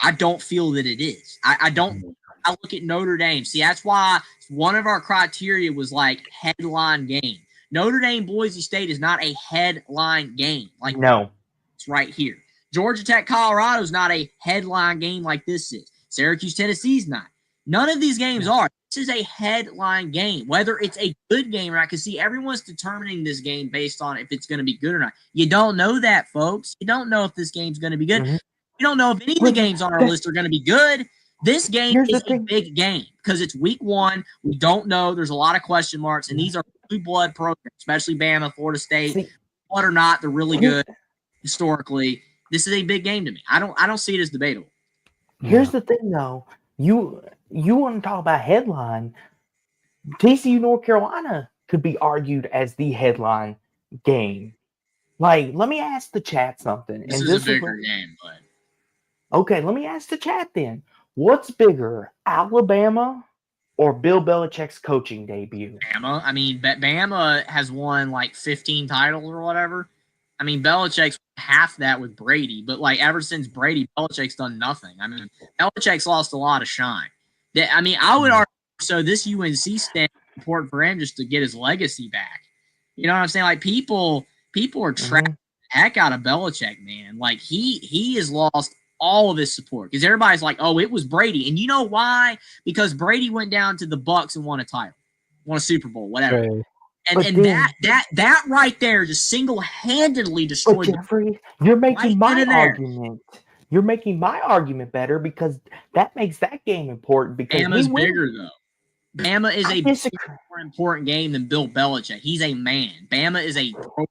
I don't feel that it is. I don't. I look at Notre Dame. See, that's why one of our criteria was like headline game. Notre Dame Boise State is not a headline game. Like no, it's right here. Georgia Tech Colorado is not a headline game like this is. Syracuse Tennessee's not. None of these games are. This is a headline game. Whether it's a good game or not, because see, everyone's determining this game based on if it's going to be good or not. You don't know that, folks. You don't know if this game's going to be good. You don't know if any of the games on our list are going to be good. This game is a big game because it's week 1. We don't know. There's a lot of question marks, and these are blue blood programs, especially Bama, Florida State. Whether or not they're really good historically, this is a big game to me. I don't see it as debatable. Here's the thing, though. You want to talk about headline? TCU North Carolina could be argued as the headline game. Like, let me ask the chat something. This is a bigger game, but okay, let me ask the chat then. What's bigger, Alabama or Bill Belichick's coaching debut? Bama. I mean, Bama has won like 15 titles or whatever. I mean, Belichick's half that with Brady, but like ever since Brady, Belichick's done nothing. I mean, Belichick's lost a lot of shine. I mean, I would argue so this UNC stand important for him just to get his legacy back. You know what I'm saying? Like people are tracking the heck out of Belichick, man. Like he has lost all of his support because everybody's like, oh, it was Brady, and you know why? Because Brady went down to the Bucs and won a title, won a Super Bowl, whatever. Right. And that right there just single-handedly destroyed. But Jeffrey, you're making my argument. You're making my argument better because that makes that game important. Because Bama's bigger though. Bama is a more important game than Bill Belichick. He's a man. Bama is a program.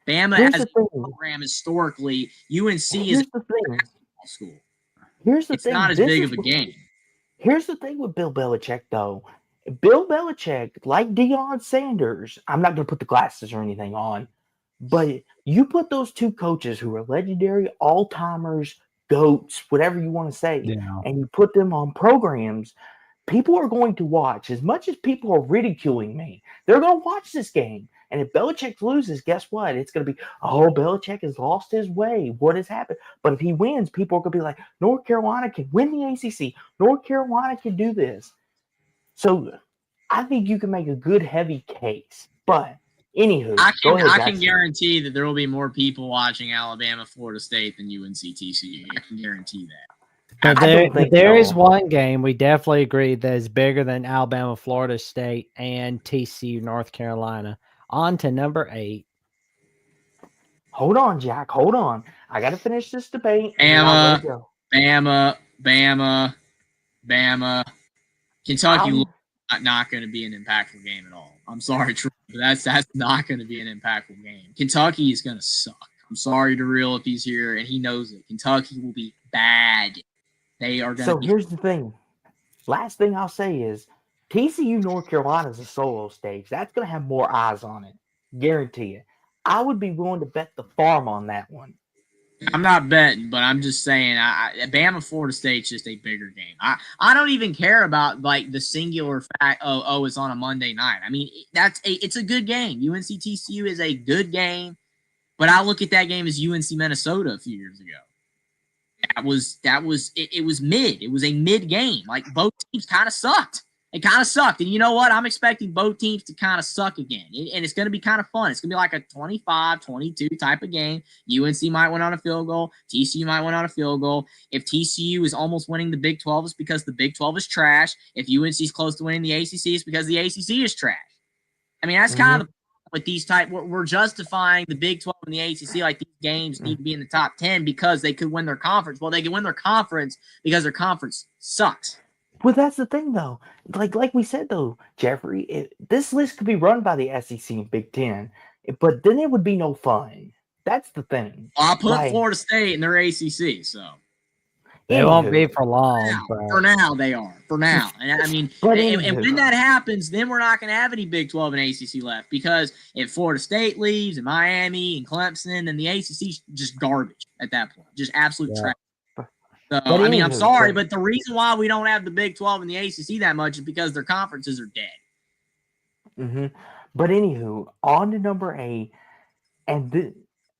Bama has a program historically. UNC is a basketball school. Here's the thing. It's thing. not as big of a game. Here's the thing with Bill Belichick, though. Bill Belichick, like Deion Sanders, I'm not going to put the glasses or anything on, but you put those two coaches who are legendary, all-timers, GOATs, whatever you want to say, and you put them on programs, people are going to watch. As much as people are ridiculing me, they're going to watch this game. And if Belichick loses, guess what? It's going to be, oh, Belichick has lost his way. What has happened? But if he wins, people are going to be like, North Carolina can win the ACC. North Carolina can do this. So I think you can make a good heavy case. But anywho, I can guarantee that there will be more people watching Alabama, Florida State than UNC TCU. I can guarantee that. But there is one game we definitely agree that is bigger than Alabama, Florida State, and TCU, North Carolina. On to number 8. Hold on, Jack. Hold on. I got to finish this debate. Bama. Kentucky not going to be an impactful game at all. I'm sorry, Troy, but that's not going to be an impactful game. Kentucky is going to suck. I'm sorry to Real if he's here, and he knows it. Kentucky will be bad. They are going to be. So here's the thing. Last thing I'll say is TCU North Carolina is a solo stage. That's going to have more eyes on it. Guarantee it. I would be willing to bet the farm on that one. I'm not betting, but I'm just saying, Bama Florida State's just a bigger game. I don't even care about like the singular fact. Oh, it's on a Monday night. I mean, it's a good game. UNC TCU is a good game, but I look at that game as UNC Minnesota a few years ago. It was mid. It was a mid game. Like both teams kind of sucked. It kind of sucked. And you know what? I'm expecting both teams to kind of suck again. And it's going to be kind of fun. It's going to be like a 25-22 type of game. UNC might win on a field goal. TCU might win on a field goal. If TCU is almost winning the Big 12, it's because the Big 12 is trash. If UNC is close to winning the ACC, it's because the ACC is trash. I mean, that's kind of the with these type. We're justifying the Big 12 and the ACC like these games need to be in the top 10 because they could win their conference. Well, they can win their conference because their conference sucks. Well, that's the thing, though. Like we said, though, Jeffrey, this list could be run by the SEC and Big Ten, but then it would be no fun. That's the thing. Well, I'll put Florida State in their ACC, so. They won't be for long. For now, they are. For now. And I mean, and when that happens, then we're not going to have any Big 12 and ACC left because if Florida State leaves and Miami and Clemson, then the ACC is just garbage at that point. Just absolute trash. So, I mean, I'm sorry, but the reason why we don't have the Big 12 and the ACC that much is because their conferences are dead. But anywho, on to number 8. And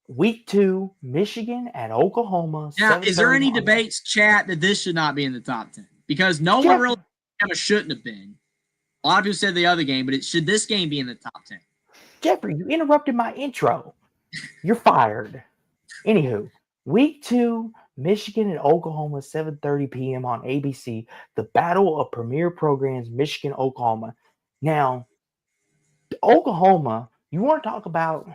Week 2, Michigan at Oklahoma. Now, is there any debates, chat, that this should not be in the top 10? Because no one really shouldn't have been. A lot of people said the other game, but should this game be in the top 10? Jeffrey, you interrupted my intro. You're fired. Anywho, Week 2, Michigan and Oklahoma, 7:30 p.m. on ABC. The battle of premier programs, Michigan, Oklahoma. Now, Oklahoma, you want to talk about,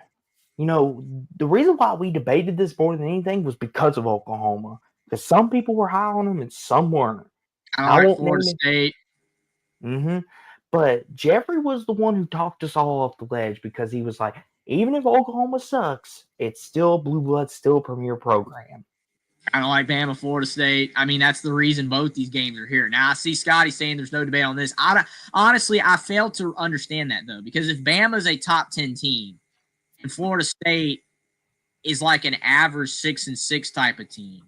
the reason why we debated this more than anything was because of Oklahoma. Because some people were high on them and some weren't. I won't Florida State. But Jeffrey was the one who talked us all off the ledge because he was like, even if Oklahoma sucks, it's still blue blood, still a premier program. I don't like Bama, Florida State. I mean, that's the reason both these games are here. Now, I see Scotty saying there's no debate on this. Honestly, I fail to understand that, though, because if Bama's a top 10 team and Florida State is like an average 6-6 type of team,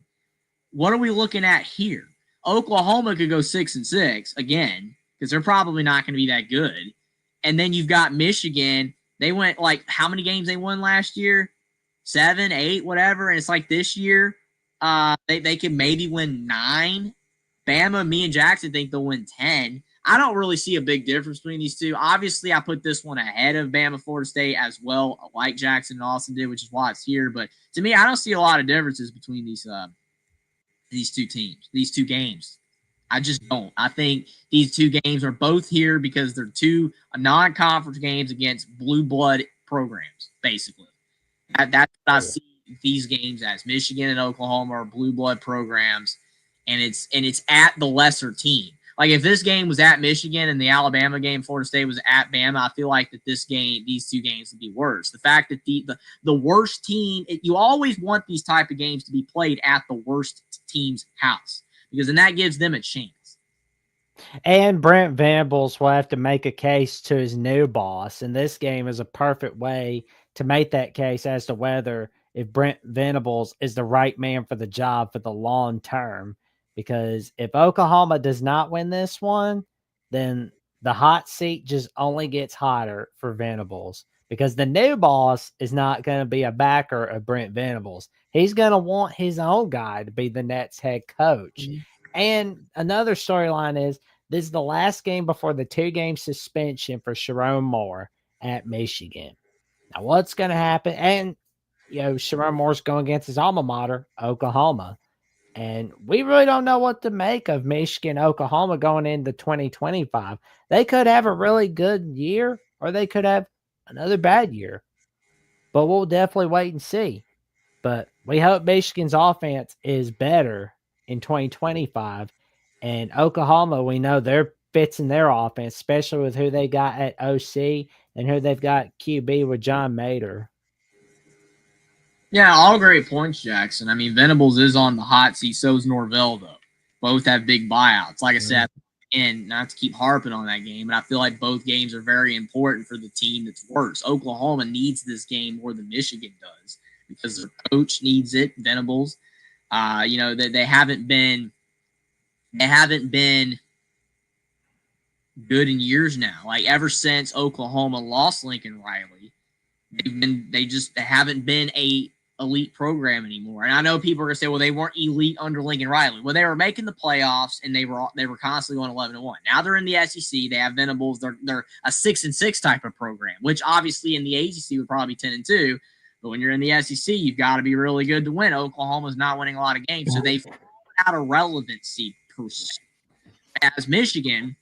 what are we looking at here? Oklahoma could go 6-6 again because they're probably not going to be that good. And then you've got Michigan. They went like how many games they won last year? 7, 8, whatever. And it's like this year, they can maybe win 9. Bama, me and Jackson think they'll win 10. I don't really see a big difference between these two. Obviously, I put this one ahead of Bama, Florida State as well, like Jackson and Austin did, which is why it's here. But to me, I don't see a lot of differences between these two teams, these two games. I just don't. I think these two games are both here because they're two non-conference games against blue blood programs, basically. That's what I see these games as. Michigan and Oklahoma are blue blood programs, and it's at the lesser team. Like if this game was at Michigan and the Alabama game, Florida State was at Bama, I feel like that these two games would be worse. The fact that the worst team, you always want these type of games to be played at the worst team's house because then that gives them a chance. And Brent Venables will have to make a case to his new boss, and this game is a perfect way to make that case as to whether if Brent Venables is the right man for the job for the long term. Because if Oklahoma does not win this one, then the hot seat just only gets hotter for Venables because the new boss is not going to be a backer of Brent Venables. He's going to want his own guy to be the Nets head coach. And another storyline is this is the last game before the 2-game suspension for Sharon Moore at Michigan. Now, what's going to happen? And, Sharon Moore's going against his alma mater, Oklahoma. And we really don't know what to make of Michigan, Oklahoma going into 2025. They could have a really good year or they could have another bad year. But we'll definitely wait and see. But we hope Michigan's offense is better in 2025. And Oklahoma, we know they're fixing their offense, especially with who they got at OC and who they've got QB with John Mater. Yeah, all great points, Jackson. I mean, Venables is on the hot seat. So is Norvell, though. Both have big buyouts. Like I said, and not to keep harping on that game, but I feel like both games are very important for the team that's worse. Oklahoma needs this game more than Michigan does. because their coach needs it. Venables, they haven't been good in years now. Like ever since Oklahoma lost Lincoln Riley, they haven't been a elite program anymore. And I know people are gonna say, well, they weren't elite under Lincoln Riley. Well, they were making the playoffs and they were constantly going 11-1. Now they're in the SEC. They have Venables. They're a 6-6 type of program, which obviously in the ACC would probably be 10-2. But when you're in the SEC, you've got to be really good to win. Oklahoma's not winning a lot of games, so they've out of relevancy per se. As Michigan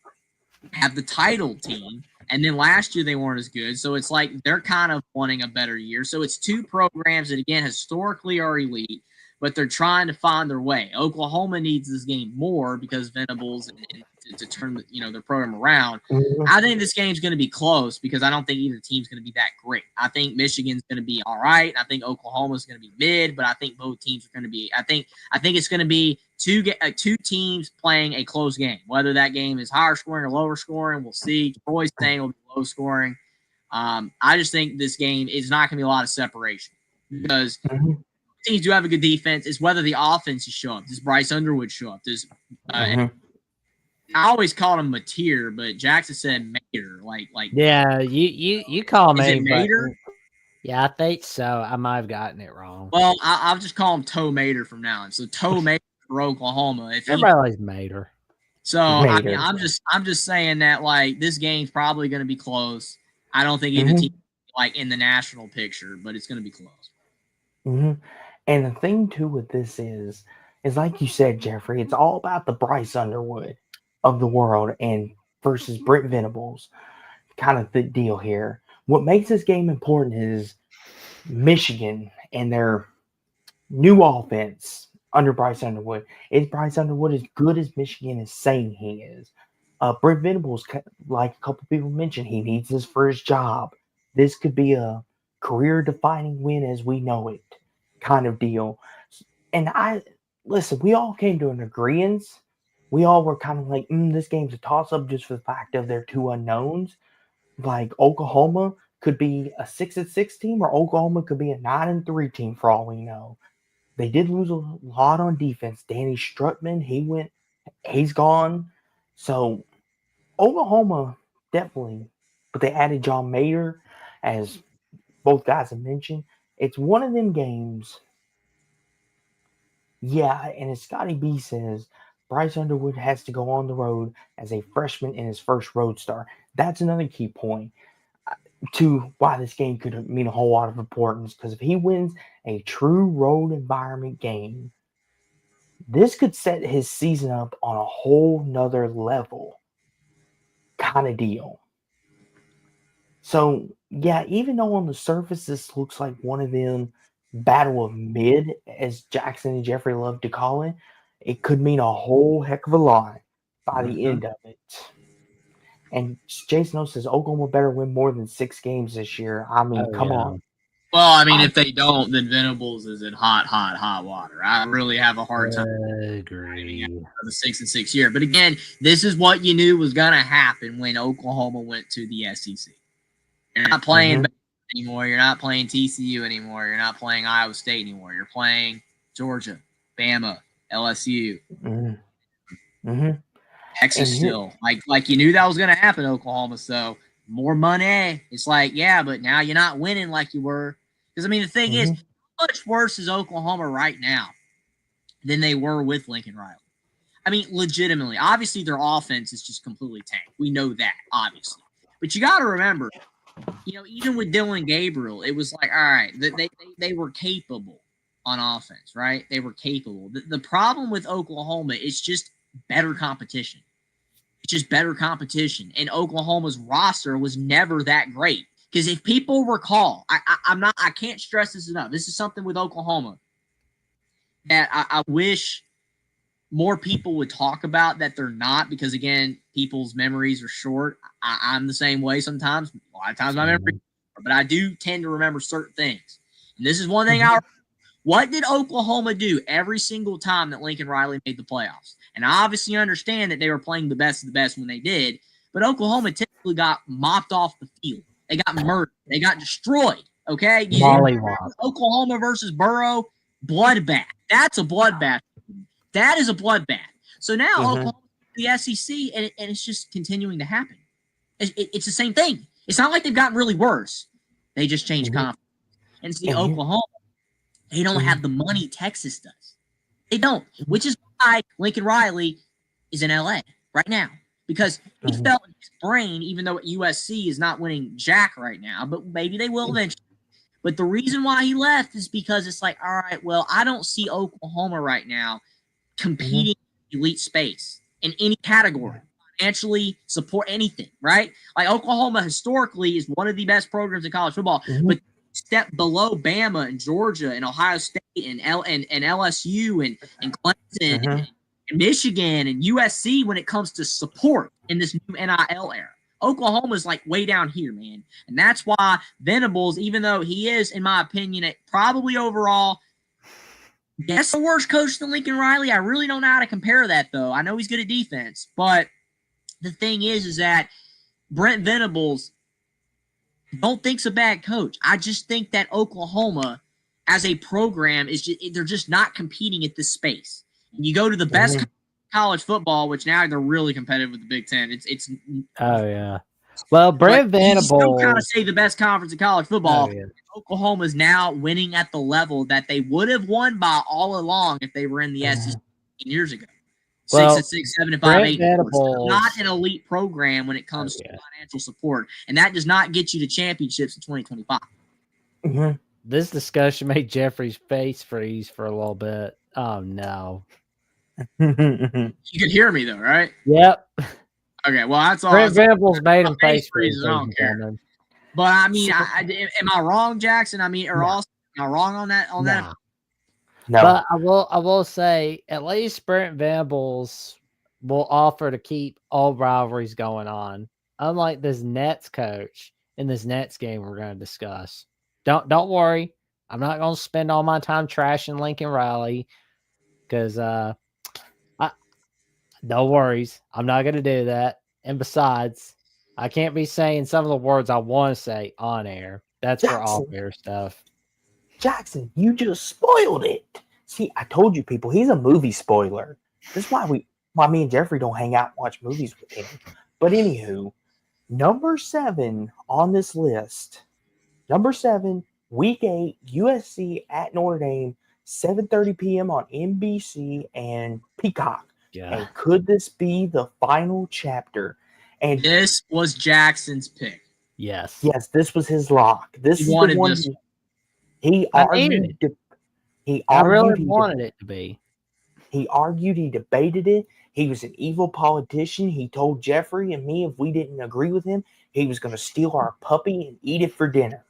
have the title team, and then last year they weren't as good. So it's like they're kind of wanting a better year. So it's two programs that, again, historically are elite, but they're trying to find their way. Oklahoma needs this game more because Venables and to turn their program around. Mhm. I think this game's going to be close because I don't think either team's going to be that great. I think Michigan's going to be all right. I think Oklahoma's going to be mid, but I think both teams are going to be. I think it's going to be two teams playing a close game. Whether that game is higher scoring or lower scoring, we'll see. Troy's saying it'll be low scoring. I just think this game is not going to be a lot of separation because teams do have a good defense. It's whether the offense is show up. Does Bryce Underwood show up? Does I always called him Mateer, but Jackson said Mater. Like Yeah, you call is me it Mater? Yeah, I think so. I might have gotten it wrong. Well, I'll just call him Toe Mater from now on. So Toe Mater for Oklahoma. Everybody likes Mater. So I mean, Mater. I'm just saying that like this game's probably going to be close. I don't think either team like in the national picture, but it's going to be close. And the thing too with this is like you said, Jeffrey, it's all about the Bryce Underwood of the world and versus Brent Venables kind of the deal here. What makes this game important is Michigan and their new offense under Bryce Underwood. Is Bryce Underwood as good as Michigan is saying he is? Brent Venables, like a couple people mentioned, he needs this for his job. This could be a career-defining win as we know it kind of deal. And listen, we all came to an agreement. We all were kind of like, this game's a toss-up just for the fact of their two unknowns. Like Oklahoma could be a 6-6 team, or Oklahoma could be a 9-3 team for all we know. They did lose a lot on defense. Danny Strutman, he's gone. So Oklahoma definitely, but they added John Mayer, as both guys have mentioned. It's one of them games. Yeah, and as Scotty B says, Bryce Underwood has to go on the road as a freshman in his first road start. That's another key point to why this game could mean a whole lot of importance, because if he wins a true road environment game, this could set his season up on a whole nother level kind of deal. So, yeah, even though on the surface this looks like one of them battle of mid, as Jackson and Jeffrey love to call it could mean a whole heck of a lot by the end of it. And Jason O says Oklahoma better win more than 6 games this year. I mean, come on. Well, I mean, if they don't, then Venables is in hot water. I really have a hard time Agree. the 6-6 year. But again, this is what you knew was going to happen when Oklahoma went to the SEC. You're not playing anymore. You're not playing TCU anymore. You're not playing Iowa State anymore. You're playing Georgia, Bama, LSU. Texas still. Like you knew that was going to happen, Oklahoma. So more money. It's like, yeah, but now you're not winning like you were. Because, I mean, the thing is, how much worse is Oklahoma right now than they were with Lincoln Riley? I mean, legitimately. Obviously, their offense is just completely tanked. We know that, obviously. But you got to remember, even with Dylan Gabriel, it was like, all right, they were capable on offense, right? They were capable. The problem with Oklahoma is just better competition. It's just better competition. And Oklahoma's roster was never that great. Because if people recall, I can't stress this enough. This is something with Oklahoma that I wish more people would talk about that they're not, because again, people's memories are short. I'm the same way sometimes. A lot of times my memory, but I do tend to remember certain things. And this is one thing what did Oklahoma do every single time that Lincoln Riley made the playoffs? And I obviously understand that they were playing the best of the best when they did, but Oklahoma typically got mopped off the field. They got murdered. They got destroyed. Okay, you Mollywop. Oklahoma versus Burrow, bloodbath. That's a bloodbath. That is a bloodbath. So now Oklahoma, the SEC, and it's just continuing to happen. It's the same thing. It's not like they've gotten really worse. They just changed conference. And see, Oklahoma, they don't have the money Texas does. They don't, which is why Lincoln Riley is in LA right now. Because he felt in his brain, even though USC is not winning jack right now, but maybe they will eventually. But the reason why he left is because it's like, all right, well, I don't see Oklahoma right now competing in elite space in any category, financially, support anything, right? Like Oklahoma historically is one of the best programs in college football, but step below Bama and Georgia and Ohio State and LSU and Clemson and Michigan and USC when it comes to support in this new NIL era. Oklahoma's like way down here, man. And that's why Venables, even though he is, in my opinion, probably overall, yes, a worse coach than Lincoln Riley. I really don't know how to compare that, though. I know he's good at defense. But the thing is that Brent Venables don't think's a bad coach. I just think that Oklahoma, as a program, they're just not competing at this space. And you go to the best college football, which now they're really competitive with the Big Ten. It's oh yeah. Well, Brent Venables, you still kind of say the best conference in college football. Oh, yeah. Oklahoma's now winning at the level that they would have won by all along if they were in the SEC years ago. 6-6, 7-5, 8. Not an elite program when it comes to financial support, and that does not get you to championships in 2025. This discussion made Jeffrey's face freeze for a little bit. Oh no. You could hear me though, right? Yep. Okay, well that's all. Brent Venables made him face freeze. I don't care. But I mean, am I wrong, Jackson? I mean, or also am I wrong on that? That? No. But I will say at least Brent Venables will offer to keep all rivalries going on. Unlike this Nets coach in this Nets game we're going to discuss. Don't worry. I'm not going to spend all my time trashing Lincoln Riley because no worries. I'm not going to do that. And besides, I can't be saying some of the words I want to say on air. That's Jackson, for off-air stuff. Jackson, you just spoiled it. See, I told you people, he's a movie spoiler. This is why me and Jeffrey don't hang out and watch movies with him. But anywho, number 7 on this list. Number 7, Week 8, USC at Notre Dame, 7:30 p.m. on NBC and Peacock. Yeah. And could this be the final chapter? And this was Jackson's pick. Yes. Yes, this was his lock. This is the one he argued. I really wanted it to be. He argued, he debated it. He was an evil politician. He told Jeffrey and me if we didn't agree with him, he was going to steal our puppy and eat it for dinner.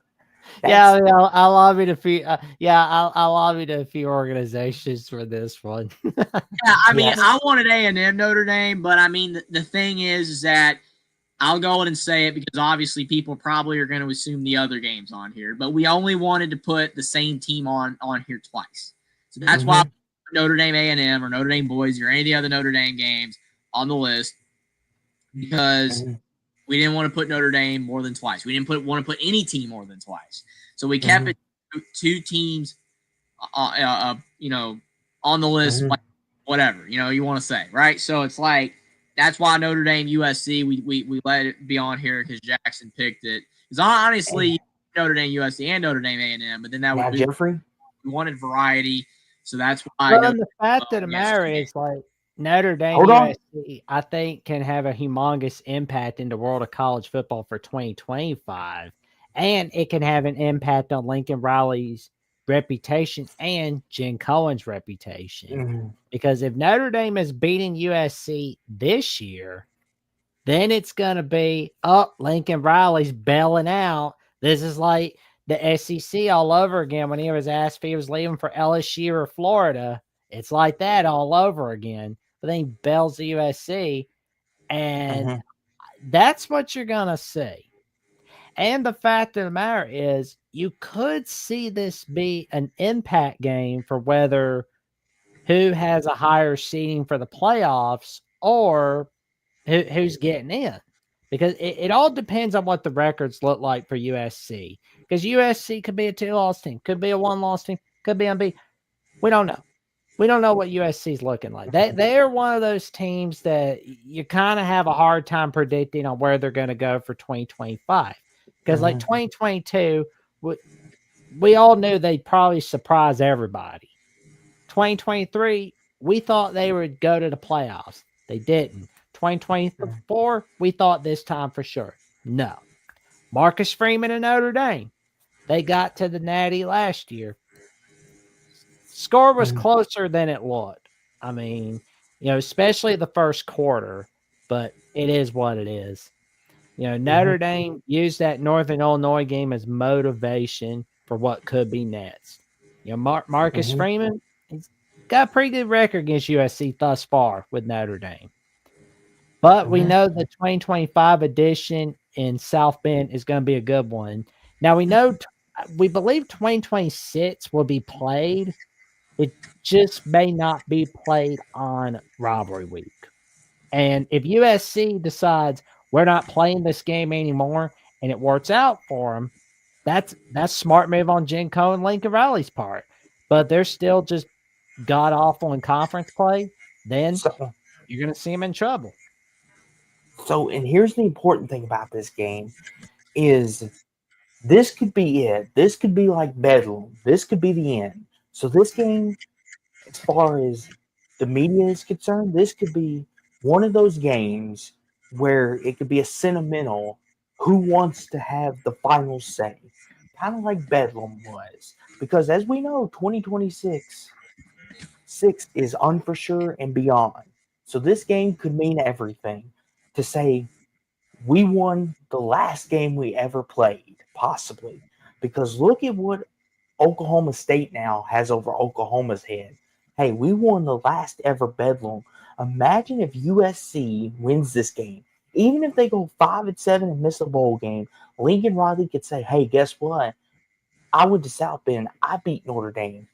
I'll lobby to few. I'll lobby to a few organizations for this one. I mean, I wanted A&M Notre Dame, but I mean, the thing is that I'll go ahead and say it because obviously people probably are going to assume the other games on here, but we only wanted to put the same team on here twice, so that's why Notre Dame A&M or Notre Dame Boise or any of the other Notre Dame games on the list because. We didn't want to put Notre Dame more than twice. We didn't want to put any team more than twice. So we kept it 2 teams, on the list, like whatever, you want to say, right? So it's like, that's why Notre Dame USC, we let it be on here because Jackson picked it. Because honestly, Notre Dame USC and Notre Dame A&M, but then that would be, Jeffrey? We wanted variety. So that's why. Well, the fact of the matter is, like, Notre Dame USC, I think, can have a humongous impact in the world of college football for 2025. And it can have an impact on Lincoln Riley's reputation and Jen Cohen's reputation. Because if Notre Dame is beating USC this year, then it's going to be, Lincoln Riley's bailing out. This is like the SEC all over again when he was asked if he was leaving for LSU or Florida. It's like that all over again. But then he bails the USC, and that's what you're going to see. And the fact of the matter is, you could see this be an impact game for whether who has a higher seeding for the playoffs or who's getting in. Because it all depends on what the records look like for USC. Because USC could be a 2-loss team, could be a 1-loss team, could be unbeaten. We don't know. We don't know what USC is looking like. They're one of those teams that you kind of have a hard time predicting on where they're going to go for 2025. Because like 2022, we all knew they'd probably surprise everybody. 2023, we thought they would go to the playoffs. They didn't. 2024, we thought this time for sure. No. Marcus Freeman and Notre Dame, they got to the Natty last year. Score was closer than it looked. I mean, especially the first quarter, but it is what it is. Notre Dame used that Northern Illinois game as motivation for what could be next. Marcus Freeman, he's got a pretty good record against USC thus far with Notre Dame. But we know the 2025 edition in South Bend is going to be a good one. Now, we believe 2026 will be played. It just may not be played on rivalry week. And if USC decides we're not playing this game anymore and it works out for them, that's smart move on Jen Cohen and Lincoln Riley's part. But they're still just god awful in conference play, then you're going to see them in trouble. So, and here's the important thing about this game is this could be it. This could be like Bedlam. This could be the end. So this game, as far as the media is concerned, this could be one of those games where it could be a sentimental who wants to have the final say, kind of like Bedlam was. Because as we know, 2026 is on for sure and beyond. So this game could mean everything to say we won the last game we ever played, possibly. Because look at what Oklahoma State now has over Oklahoma's head. Hey, we won the last ever Bedlam. Imagine if USC wins this game. Even if they go 5-7 and miss a bowl game, Lincoln Riley could say, hey, guess what? I went to South Bend. I beat Notre Dame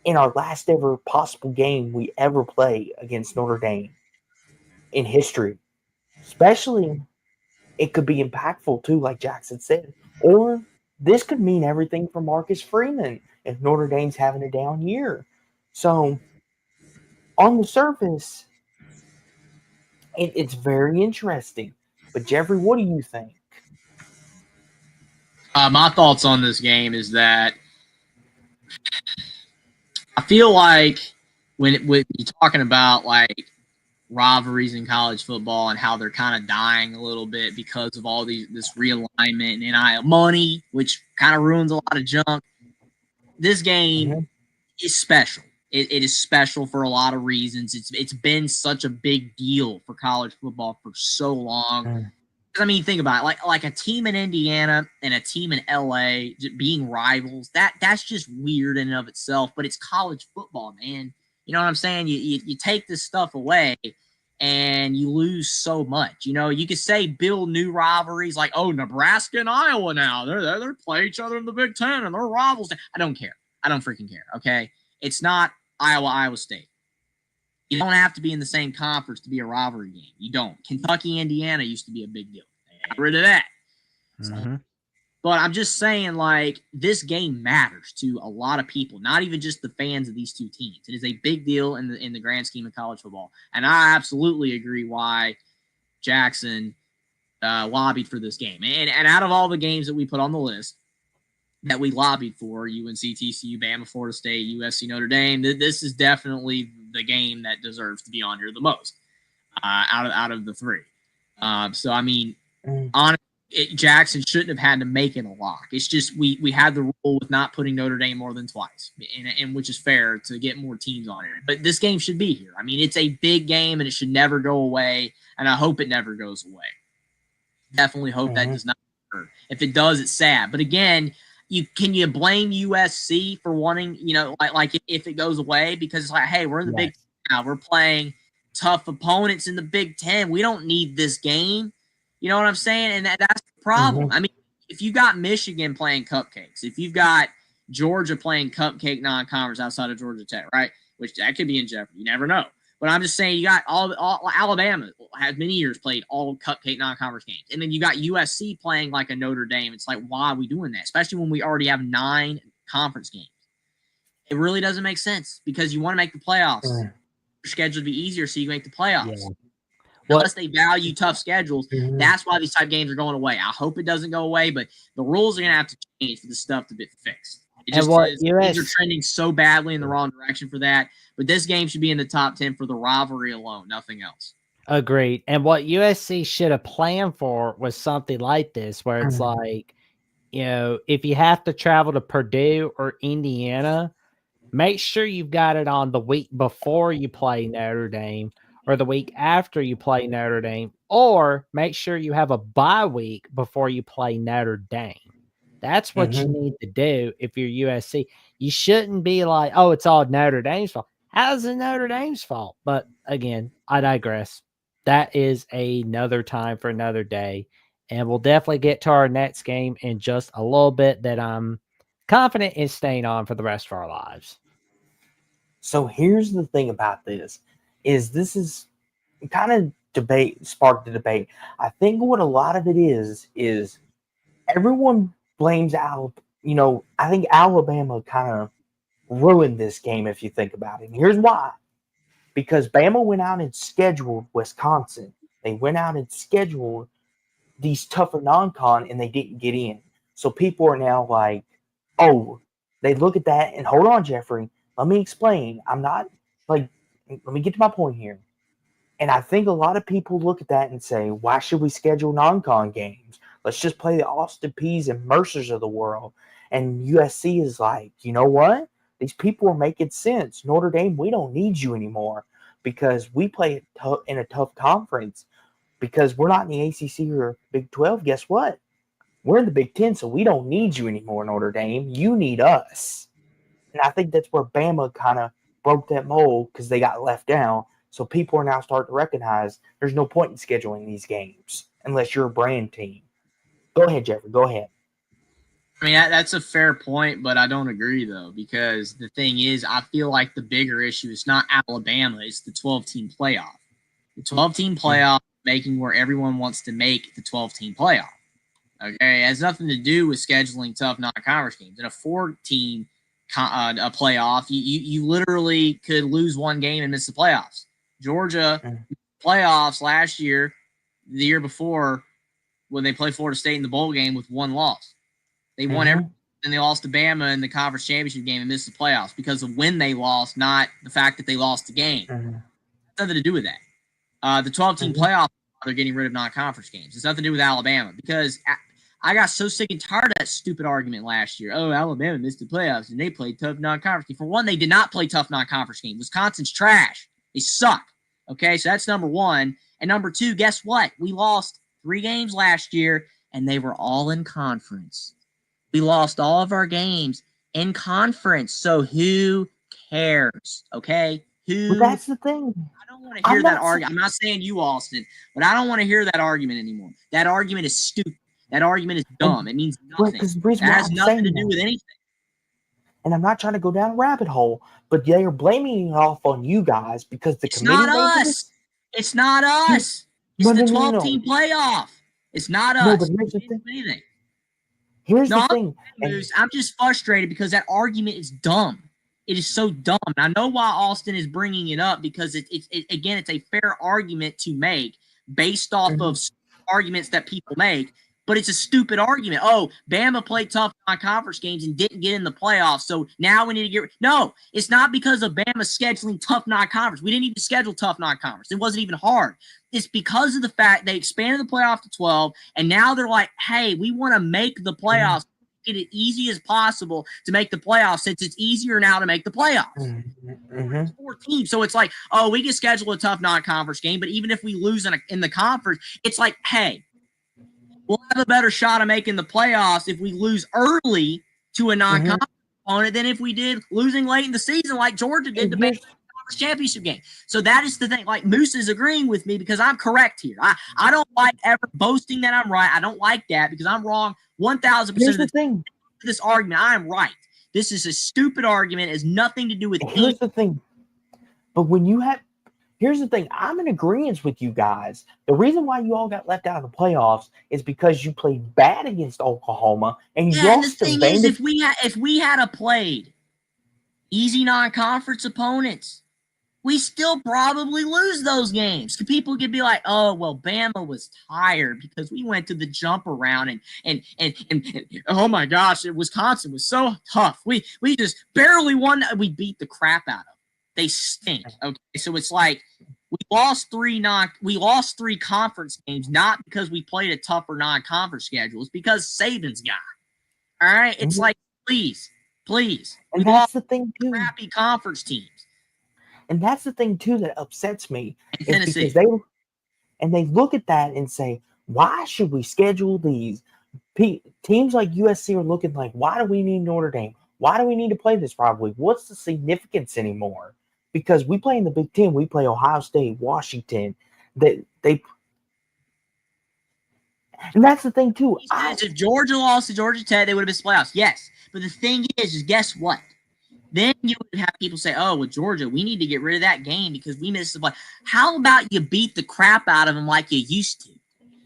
in our last ever possible game we ever play against Notre Dame in history. Especially, it could be impactful too, like Jackson said. Or this could mean everything for Marcus Freeman if Notre Dame's having a down year. So, on the surface, it's very interesting. But, Jeffrey, what do you think? My thoughts on this game is that I feel like when you're talking about like rivalries in college football and how they're kind of dying a little bit because of all this realignment and NIL money, which kind of ruins a lot of junk. This game is special. It is special for a lot of reasons. It's been such a big deal for college football for so long. I mean, think about it. Like a team in Indiana and a team in LA being rivals. That's just weird in and of itself. But it's college football, man. You know what I'm saying? You take this stuff away and you lose so much. You could say build new rivalries like, oh, Nebraska and Iowa now. They're play each other in the Big Ten and they're rivals. I don't care. I don't freaking care, okay? It's not Iowa State. You don't have to be in the same conference to be a rivalry game. You don't. Kentucky, Indiana used to be a big deal. They got rid of that. So, but I'm just saying, like, this game matters to a lot of people, not even just the fans of these two teams. It is a big deal in the grand scheme of college football. And I absolutely agree why Jackson lobbied for this game. And out of all the games that we put on the list that we lobbied for, UNC, TCU, Bama, Florida State, USC, Notre Dame, this is definitely the game that deserves to be on here the most out of the three. So, I mean, honestly, Jackson shouldn't have had to make it a lock. It's just we had the rule with not putting Notre Dame more than twice, and which is fair to get more teams on here. But this game should be here. I mean, it's a big game, and it should never go away, and I hope it never goes away. Definitely hope that does not occur. If it does, it's sad. But again, can you blame USC for wanting, like if it goes away? Because it's like, hey, we're in the Big Ten now. We're playing tough opponents in the Big Ten. We don't need this game. You know what I'm saying? And that's the problem. I mean, if you got Michigan playing cupcakes, if you've got Georgia playing cupcake non-conference outside of Georgia Tech, right? Which that could be in jeopardy. You never know. But I'm just saying you got all Alabama has many years played all cupcake non-conference games. And then you got USC playing like a Notre Dame. It's like, why are we doing that? Especially when we already have 9 conference games. It really doesn't make sense because you want to make the playoffs. Your schedule to be easier so you can make the playoffs. Yeah. Unless they value tough schedules, Mhm. that's why these type games are going away. I hope it doesn't go away, but the rules are going to have to change for this stuff to be fixed. It just is. Things are trending so badly in the wrong direction for that. But this game should be in the top 10 for the rivalry alone, nothing else. Agreed. And what USC should have planned for was something like this, where it's like, you know, if you have to travel to Purdue or Indiana, make sure you've got it on the week before you play Notre Dame or the week after you play Notre Dame, or make sure you have a bye week before you play Notre Dame. That's what you need to do if you're USC. You shouldn't be like, oh, it's all Notre Dame's fault. How's it Notre Dame's fault? But again, I digress. That is another time for another day. And we'll definitely get to our next game in just a little bit that I'm confident in staying on for the rest of our lives. So here's the thing about this is kind of sparked the debate. I think what a lot of it is everyone blames Alabama. I think Alabama kind of ruined this game if you think about it. And here's why. Because Bama went out and scheduled Wisconsin. They went out and scheduled these tougher non-con and they didn't get in. So people are now like, oh, they look at that and hold on, Jeffrey. Let me explain. I'm not like, let me get to my point here. And I think a lot of people look at that and say, why should we schedule non-con games? Let's just play the Austin Peays and Mercers of the world. And USC is like, you know what? These people are making sense. Notre Dame, we don't need you anymore because we play in a tough conference. Because we're not in the ACC or Big 12. Guess what? We're in the Big 10, so we don't need you anymore, Notre Dame. You need us. And I think that's where Bama kind of broke that mold because they got left down. So people are now starting to recognize there's no point in scheduling these games unless you're a brand team. Go ahead, Jeffrey. Go ahead. I mean, that's a fair point, but I don't agree, though, because the thing is, I feel like the bigger issue is not Alabama, it's the 12-team playoff. The 12-team playoff making where everyone wants to make the 12-team playoff. Okay, it has nothing to do with scheduling tough non-conference games. In a 4-team a playoff, you literally could lose one game and miss the playoffs. Georgia playoffs last year, the year before, when they played Florida State in the bowl game with one loss. They won everything, and they lost to Bama in the conference championship game and missed the playoffs because of when they lost, not the fact that they lost the game. Nothing to do with that. The 12-team playoff, they're getting rid of non-conference games. It's nothing to do with Alabama because I got so sick and tired of that stupid argument last year. Oh, Alabama missed the playoffs and they played tough non-conference games. For one, they did not play tough non-conference games. Wisconsin's trash. They suck. Okay, so that's number one. And number two, guess what? We lost 3 games last year, and they were all in conference. We lost all of our games in conference. So who cares? Okay? But that's the thing. I don't want to hear that argument. I'm not saying you, Austin, but I don't want to hear that argument anymore. That argument is stupid. That argument is dumb. It means nothing. It has nothing to do with anything. And I'm not trying to go down a rabbit hole, but they are blaming it off on you guys because the committee. It's not us. It's not us. It's the 12-team playoff. It's not us. No, but here's the thing. Here's the thing. I'm just frustrated because that argument is dumb. It is so dumb. And I know why Austin is bringing it up because it's a fair argument to make based off of arguments that people make. But it's a stupid argument. Oh, Bama played tough non-conference games and didn't get in the playoffs, so now we need to get – no, it's not because of Bama scheduling tough non-conference. We didn't even schedule tough non-conference. It wasn't even hard. It's because of the fact they expanded the playoff to 12, and now they're like, hey, we want to make the playoffs, get it easy as possible to make the playoffs since it's easier now to make the playoffs. It's 4 teams, so it's like, oh, we can schedule a tough non-conference game, but even if we lose in the conference, it's like, hey, we'll have a better shot of making the playoffs if we lose early to a non-conference opponent than if we did losing late in the season like Georgia did to make the conference championship game. So that is the thing. Like Moose is agreeing with me because I'm correct here. I don't like ever boasting that I'm right. I don't like that because I'm wrong 1,000% of the thing. This argument. I am right. This is a stupid argument. It has nothing to do with Here's the thing. But when you have Here's the thing. I'm in agreement with you guys. The reason why you all got left out of the playoffs is because you played bad against Oklahoma and you Yeah, and the lost to thing is, Vanderbilt. if we had a played easy non-conference opponents, we still probably lose those games. People could be like, "Oh, well, Bama was tired because we went to the jump around and oh my gosh, Wisconsin was so tough. We just barely won. We beat the crap out of them. They stink." Okay, so it's like we lost three conference games not because we played a tougher non-conference schedule. It's because Saban's guy. All right, it's like please, And we that's lost the thing too. crappy conference teams. And that's the thing too that upsets me In is Tennessee. because they look at that and say, why should we schedule these? Teams like USC are looking like, why do we need Notre Dame? Why do we need to play this rivalry? What's the significance anymore? Because we play in the Big Ten, we play Ohio State, Washington. They and that's the thing too. If Georgia lost to Georgia Tech, they would have missed playoffs. Yes, but the thing is guess what? Then you would have people say, "Oh, with Georgia, we need to get rid of that game because we missed the play." How about you beat the crap out of them like you used to?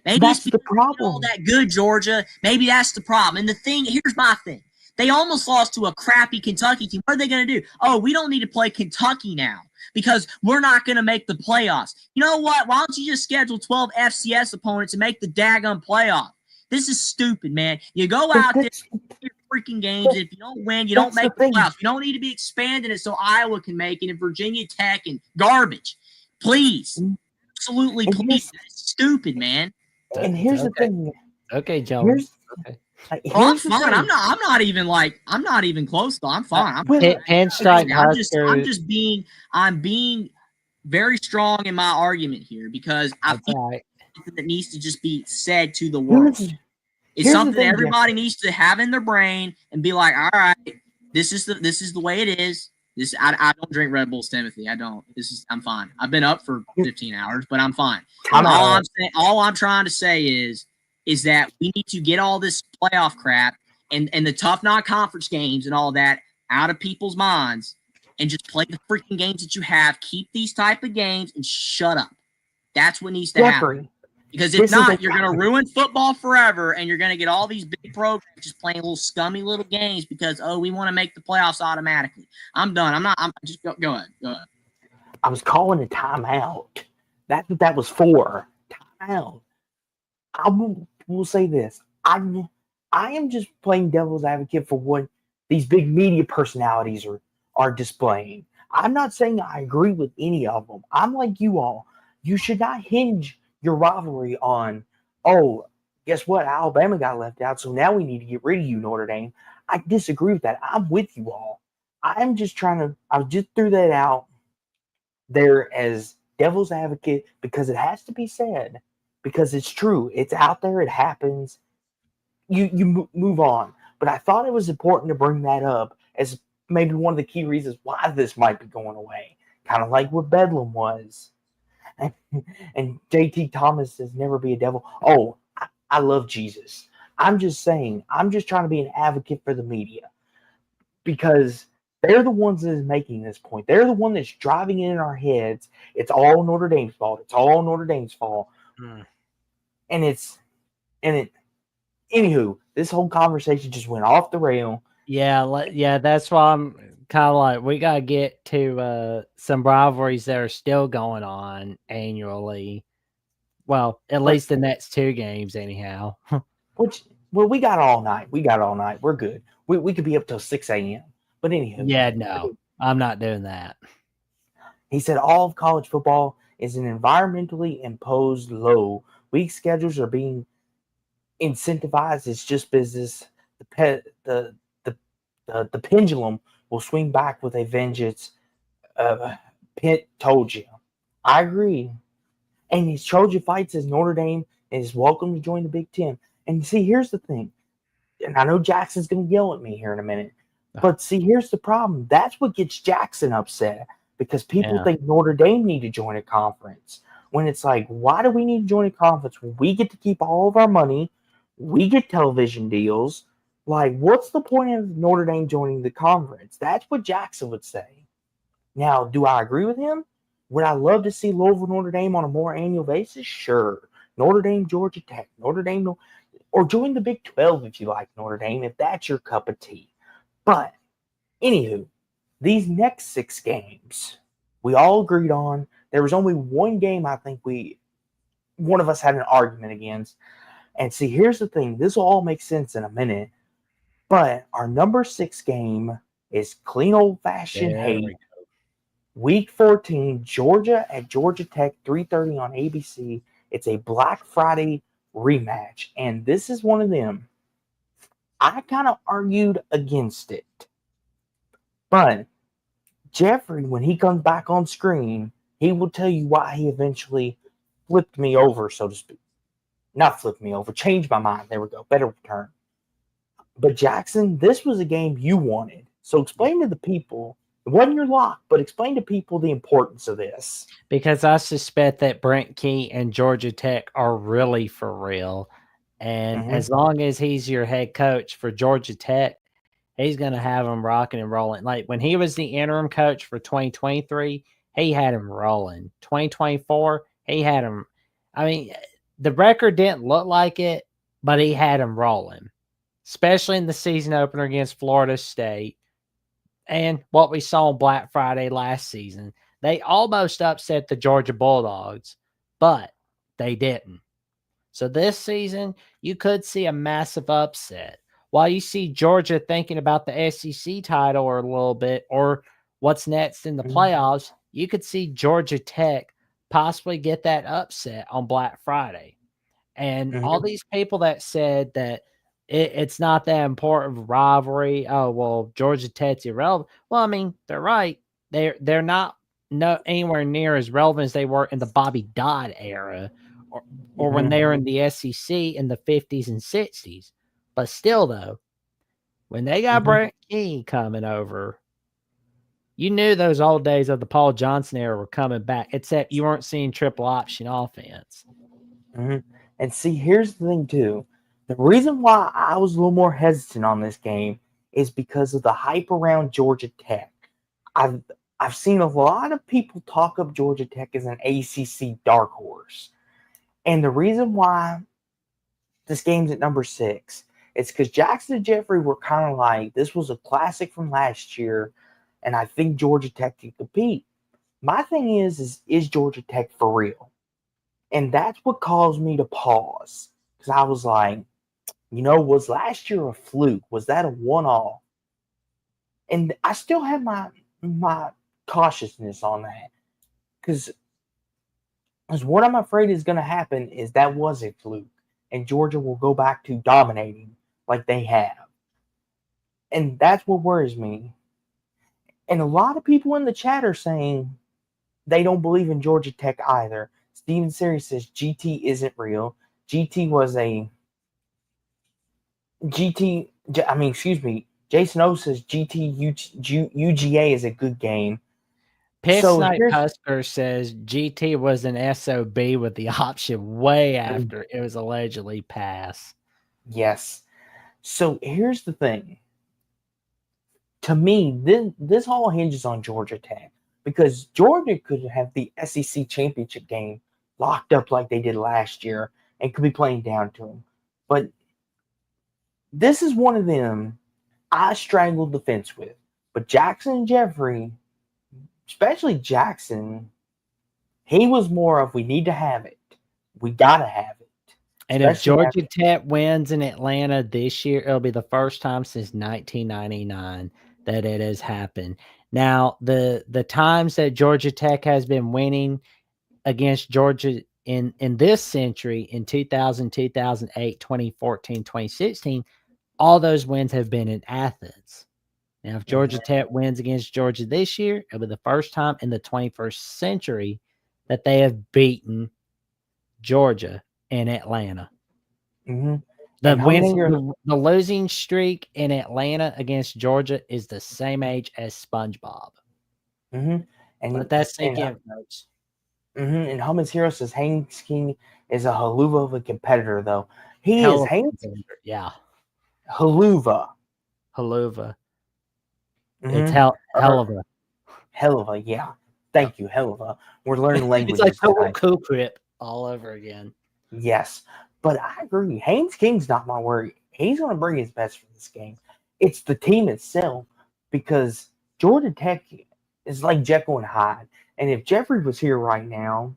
Maybe that's it's the all problem. that good, Georgia. Maybe that's the problem. And the thing, here's my thing. They almost lost to a crappy Kentucky team. What are they going to do? Oh, we don't need to play Kentucky now because we're not going to make the playoffs. You know what? Why don't you just schedule 12 FCS opponents and make the daggone playoff? This is stupid, man. You go out there, your freaking games. If you don't win, you don't make the playoffs. You don't need to be expanding it so Iowa can make it and Virginia Tech and garbage. Please. Absolutely, please. That's stupid, man. And here's the thing. Okay, Joe. I'm fine. I'm not even close though. I'm fine. I'm being very strong in my argument here because I feel something that needs to just be said to the world. It's something that everybody needs to have in their brain and be like, all right, this is the way it is. I don't drink Red Bulls, Timothy. I don't. I'm fine. I've been up for 15 hours, but I'm fine. All I'm trying to say is that we need to get all this playoff crap and the tough non-conference games and all that out of people's minds and just play the freaking games that you have. Keep these type of games and shut up. That's what needs to happen. Because if not, you're going to ruin football forever and you're going to get all these big programs just playing little scummy little games because, we want to make the playoffs automatically. I'm done. I'm just go ahead. Go ahead. I was calling a timeout. That's what that was for. Timeout. I will say this. I am just playing devil's advocate for what these big media personalities are displaying. I'm not saying I agree with any of them. I'm like you all. You should not hinge your rivalry on, guess what? Alabama got left out, so now we need to get rid of you, Notre Dame. I disagree with that. I'm with you all. I just threw that out there as devil's advocate because it has to be said. Because it's true. It's out there. It happens. You move on. But I thought it was important to bring that up as maybe one of the key reasons why this might be going away. Kind of like what Bedlam was. And JT Thomas says never be a devil. Oh, I love Jesus. I'm just saying. I'm just trying to be an advocate for the media. Because they're the ones that is making this point. They're the one that's driving it in our heads. It's all Notre Dame's fault. It's all Notre Dame's fault. Anywho, this whole conversation just went off the rail. Yeah, that's why I'm kind of like, we got to get to some rivalries that are still going on annually. Well, at least the next two games, anyhow. We got all night. We're good. We could be up till 6 a.m. But anywho. Yeah, no, I'm not doing that. He said all of college football is an environmentally imposed low. Week schedules are being incentivized. It's just business. The pendulum will swing back with a vengeance. Pitt told you. I agree. And his Trojan fight says Notre Dame is welcome to join the Big Ten. And see, here's the thing. And I know Jackson's going to yell at me here in a minute. But see, here's the problem. That's what gets Jackson upset. Because people think Notre Dame need to join a conference. When it's like, why do we need to join a conference when we get to keep all of our money? We get television deals. Like, what's the point of Notre Dame joining the conference? That's what Jackson would say. Now, do I agree with him? Would I love to see Louisville Notre Dame on a more annual basis? Sure. Notre Dame, Georgia Tech, Notre Dame, or join the Big 12 if you like Notre Dame, if that's your cup of tea. But, anywho, these next 6 games, we all agreed on. There was only one game I think one of us had an argument against. And see, here's the thing. This will all make sense in a minute. But our number 6 game is clean old-fashioned There we hate. Week 14, Georgia at Georgia Tech, 3:30 on ABC. It's a Black Friday rematch. And this is one of them. I kind of argued against it. But Jeffrey, when he comes back on screen, he will tell you why he eventually flipped me over, so to speak. Not flipped me over, changed my mind. There we go. Better term. But Jackson, this was a game you wanted. So explain to the people, it wasn't your lock, but explain to people the importance of this. Because I suspect that Brent Key and Georgia Tech are really for real. And as long as he's your head coach for Georgia Tech, he's going to have them rocking and rolling. Like when he was the interim coach for 2023, he had him rolling. 2024, he had him. I mean, the record didn't look like it, but he had him rolling, especially in the season opener against Florida State. And what we saw on Black Friday last season, they almost upset the Georgia Bulldogs, but they didn't. So this season, you could see a massive upset. While you see Georgia thinking about the SEC title or a little bit, or what's next in the playoffs, you could see Georgia Tech possibly get that upset on Black Friday. And all these people that said that it's not that important of a rivalry. Oh, well, Georgia Tech's irrelevant. Well, I mean, they're right. They're not anywhere near as relevant as they were in the Bobby Dodd era or when they were in the SEC in the 50s and 60s. But still, though, when they got Brent Key coming over, you knew those old days of the Paul Johnson era were coming back, except you weren't seeing triple option offense. And see, here's the thing, too. The reason why I was a little more hesitant on this game is because of the hype around Georgia Tech. I've seen a lot of people talk up Georgia Tech as an ACC dark horse. And the reason why this game's at number 6 is because Jackson and Jeffrey were kind of like, this was a classic from last year, and I think Georgia Tech can compete. My thing is Georgia Tech for real? And that's what caused me to pause. Because I was like, was last year a fluke? Was that a one-off? And I still have my cautiousness on that. Because what I'm afraid is going to happen is that was a fluke. And Georgia will go back to dominating like they have. And that's what worries me. And a lot of people in the chat are saying they don't believe in Georgia Tech either. Steven Siri says GT isn't real. Jason O says UGA is a good game. Piss Snipe Husker says GT was an SOB with the option way after it was allegedly passed. Yes. So here's the thing. To me, this all hinges on Georgia Tech because Georgia could have the SEC championship game locked up like they did last year and could be playing down to them. But this is one of them I strangled the fence with. But Jackson and Jeffrey, especially Jackson, he was more of, we need to have it. We got to have it. And if Georgia Tech wins in Atlanta this year, it'll be the first time since 1999 that it has happened. Now, the times that Georgia Tech has been winning against Georgia in this century, in 2000, 2008, 2014, 2016, all those wins have been in Athens. Now, if Georgia Tech wins against Georgia this year, it'll be the first time in the 21st century that they have beaten Georgia in Atlanta. The losing streak in Atlanta against Georgia is the same age as SpongeBob. And let that sink in, folks. And Hummus Hero says Haynes King is a haluva of a competitor, though. He is Haynes. Yeah. Haluva. It's hell of a. Hell of a, yeah. Thank you, Helva. We're learning It's like languages total tonight. coup grip all over again. Yes, but I agree. Haynes King's not my worry. He's going to bring his best for this game. It's the team itself because Georgia Tech is like Jekyll and Hyde. And if Jeffrey was here right now,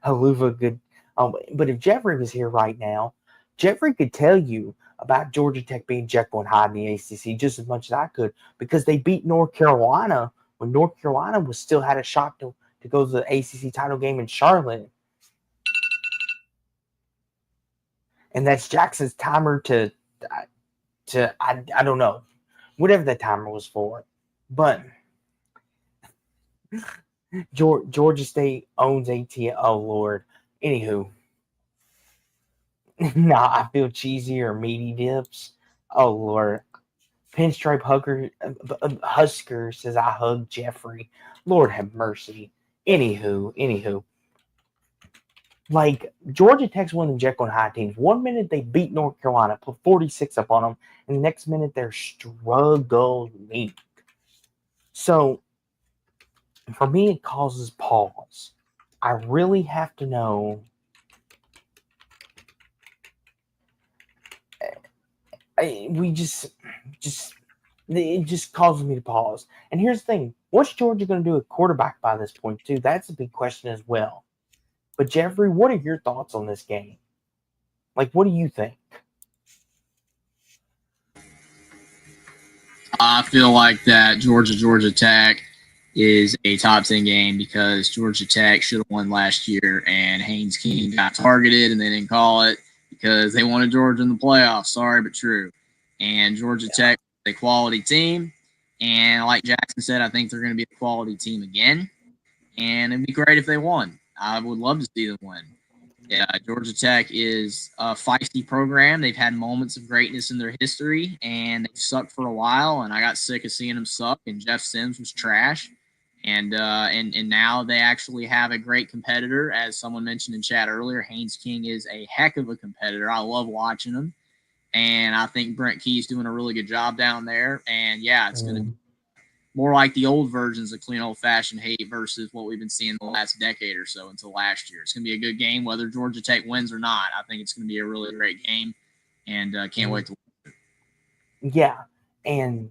Haluva could. But if Jeffrey was here right now, Jeffrey could tell you about Georgia Tech being Jekyll and Hyde in the ACC just as much as I could because they beat North Carolina when North Carolina was still had a shot to go to the ACC title game in Charlotte. And that's Jackson's timer to I don't know, whatever that timer was for. But Georgia State owns ATL. Oh Lord. Anywho, nah, I feel cheesy or meaty dips. Oh Lord. Pinstripe Husker says I hug Jeffrey. Lord have mercy. Anywho. Like Georgia Tech's one of the Jekyll and Hyde teams. 1 minute they beat North Carolina, put 46 up on them, and the next minute they're struggling. So for me, it causes pause. I really have to know. It just causes me to pause. And here's the thing: what's Georgia going to do at quarterback by this point too? That's a big question as well. But Jeffrey, what are your thoughts on this game? Like, what do you think? I feel like that Georgia Tech is a top 10 game because Georgia Tech should have won last year and Haynes King got targeted and they didn't call it because they wanted Georgia in the playoffs. Sorry, but true. And Georgia Tech is a quality team. And like Jackson said, I think they're going to be a quality team again. And it'd be great if they won. I would love to see them win. Yeah, Georgia Tech is a feisty program. They've had moments of greatness in their history, and they've sucked for a while. And I got sick of seeing them suck. And Jeff Sims was trash. And now they actually have a great competitor, as someone mentioned in chat earlier. Haynes King is a heck of a competitor. I love watching him, and I think Brent Key's doing a really good job down there. And yeah, it's going to be more like the old versions of clean old-fashioned hate versus what we've been seeing the last decade or so until last year. It's going to be a good game, whether Georgia Tech wins or not. I think it's going to be a really great game, and can't wait to watch it. Yeah, and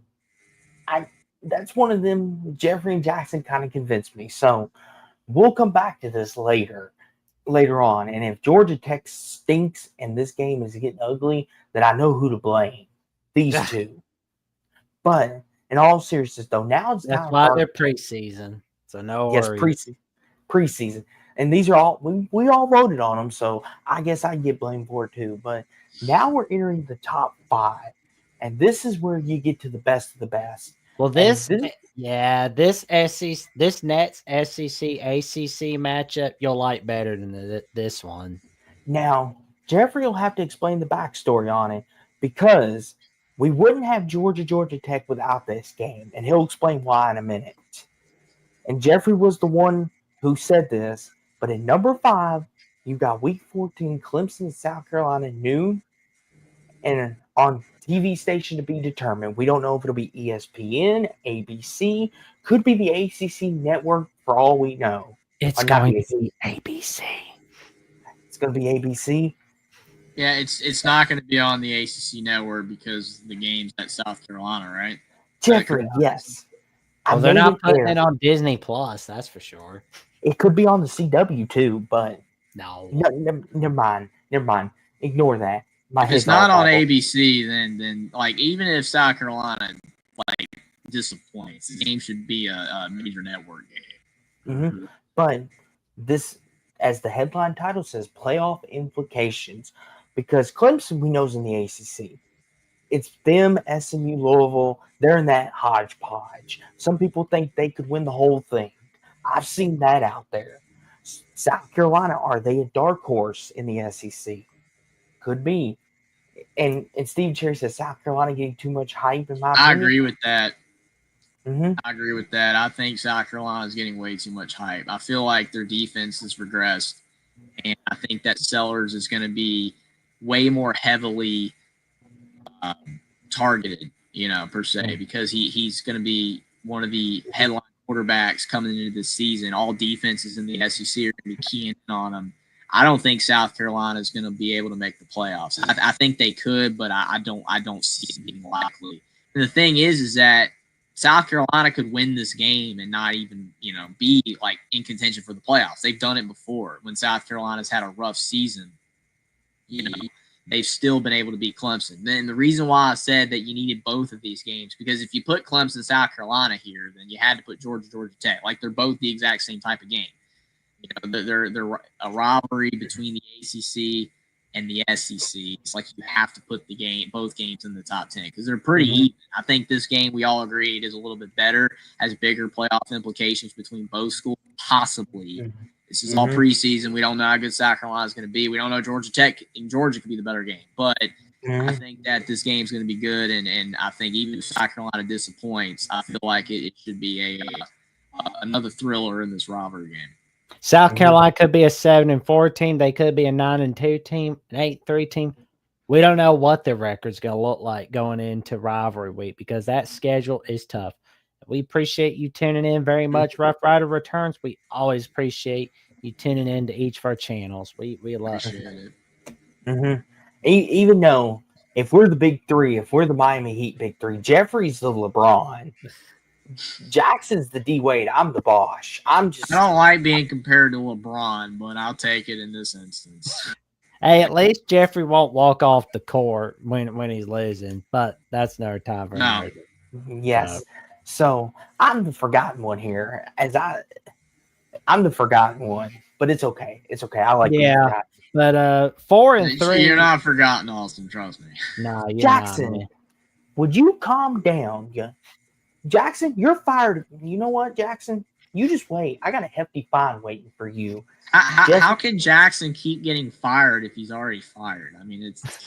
that's one of them. Jeffrey and Jackson kind of convinced me. So we'll come back to this later on. And if Georgia Tech stinks and this game is getting ugly, then I know who to blame. These two. But in all seriousness, though, now it's That's time why for they're preseason. So no yes, worries. preseason. And these are all we all voted on them, so I guess I get blamed for it too. But now we're entering the top 5, and this is where you get to the best of the best. Well, this SEC, this Nets SEC ACC matchup you'll like better than this one. Now Jeffrey will have to explain the backstory on it because we wouldn't have Georgia Tech without this game, and he'll explain why in a minute. And Jeffrey was the one who said this. But in number 5, you got Week 14, Clemson, South Carolina, noon, and on TV station to be determined. We don't know if it'll be ESPN, ABC, could be the ACC network for all we know. It's going to be ABC. It's going to be ABC. Yeah, it's not going to be on the ACC network because the game's at South Carolina, right? Jeffrey, yes. Well, they're not putting it on Disney Plus, that's for sure. It could be on the CW too, but no never mind. Ignore that. If it's not on ABC, then like even if South Carolina like disappoints, the game should be a major network game. Mm-hmm. But this, as the headline title says, playoff implications, because Clemson we know is in the ACC. It's them, SMU, Louisville. They're in that hodgepodge. Some people think they could win the whole thing. I've seen that out there. South Carolina, are they a dark horse in the SEC? Could be. And Steve Cherry says South Carolina getting too much hype in my opinion. I agree with that. Mm-hmm. I agree with that. I think South Carolina is getting way too much hype. I feel like their defense has regressed, and I think that Sellers is going to be way more heavily targeted, per se, because he's going to be one of the headline quarterbacks coming into this season. All defenses in the SEC are going to be keying in on them. I don't think South Carolina is going to be able to make the playoffs. I think they could, but I don't see it being likely. And the thing is that South Carolina could win this game and not even, be like in contention for the playoffs. They've done it before when South Carolina's had a rough season. They've still been able to beat Clemson. Then the reason why I said that you needed both of these games, because if you put Clemson, South Carolina here, then you had to put Georgia Tech. Like, they're both the exact same type of game. They're a rivalry between the ACC and the SEC. It's like you have to put both games in the top 10 because they're pretty even. I think this game, we all agreed, is a little bit better, has bigger playoff implications between both schools, possibly. This is all preseason. We don't know how good South Carolina is going to be. We don't know Georgia Tech. And Georgia could be the better game. But I think that this game's going to be good. And I think even if South Carolina disappoints, I feel like it should be another thriller in this rivalry game. South Carolina could be a 7-4 team. They could be a 9-2 team, an 8-3 team. We don't know what the record's going to look like going into rivalry week because that schedule is tough. We appreciate you tuning in very much. Rough Rider Returns. We always appreciate you tuning in to each of our channels. We love it. Even though if we're the big three, if we're the Miami Heat big three, Jeffrey's the LeBron. Jackson's the D Wade. I'm the Bosh. I don't like being compared to LeBron, but I'll take it in this instance. Hey, at least Jeffrey won't walk off the court when he's losing, but that's no time for him. Yes. So I'm the forgotten one here. I'm the forgotten one, but it's okay. It's okay. I like being forgotten. But 4-3. You're not forgotten, Austin. Trust me. No, you're Jackson, not, would you calm down? Jackson, you're fired. You know what, Jackson? You just wait. I got a hefty fine waiting for you. How can Jackson keep getting fired if he's already fired? I mean, it's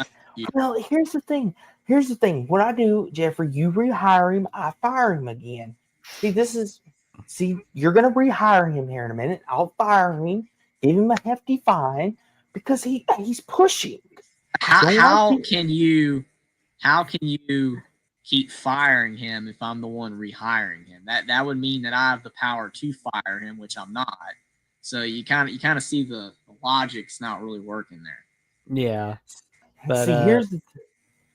well. Here's the thing. What I do, Jeffrey, you rehire him, I fire him again. See, you're gonna rehire him here in a minute. I'll fire him, give him a hefty fine because he's pushing. How can you keep firing him if I'm the one rehiring him? That would mean that I have the power to fire him, which I'm not. So you kind of see the logic's not really working there. Yeah. But see, here's the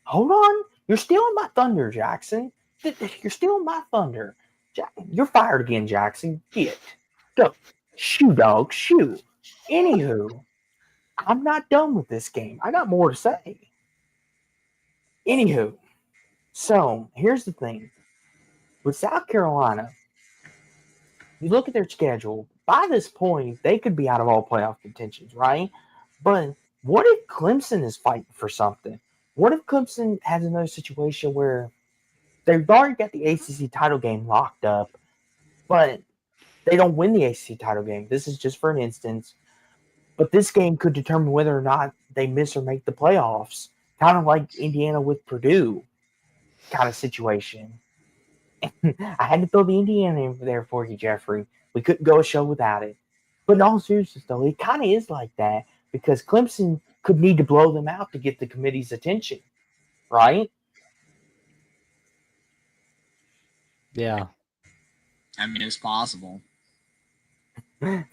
hold on. You're stealing my thunder, Jackson. You're stealing my thunder. You're fired again, Jackson. Get. Go. Shoo, dog. Shoo. Anywho, I'm not done with this game. I got more to say. Anywho, so here's the thing. With South Carolina, you look at their schedule. By this point, they could be out of all playoff contentions, right? But what if Clemson is fighting for something? What if Clemson has another situation where they've already got the ACC title game locked up, but they don't win the ACC title game? This is just for an instance. But this game could determine whether or not they miss or make the playoffs. Kind of like Indiana with Purdue kind of situation. I had to throw the Indiana in there for you, Jeffrey. We couldn't go a show without it. But in all seriousness, though, it kind of is like that because Clemson could need to blow them out to get the committee's attention, right? Yeah. I mean, it's possible. I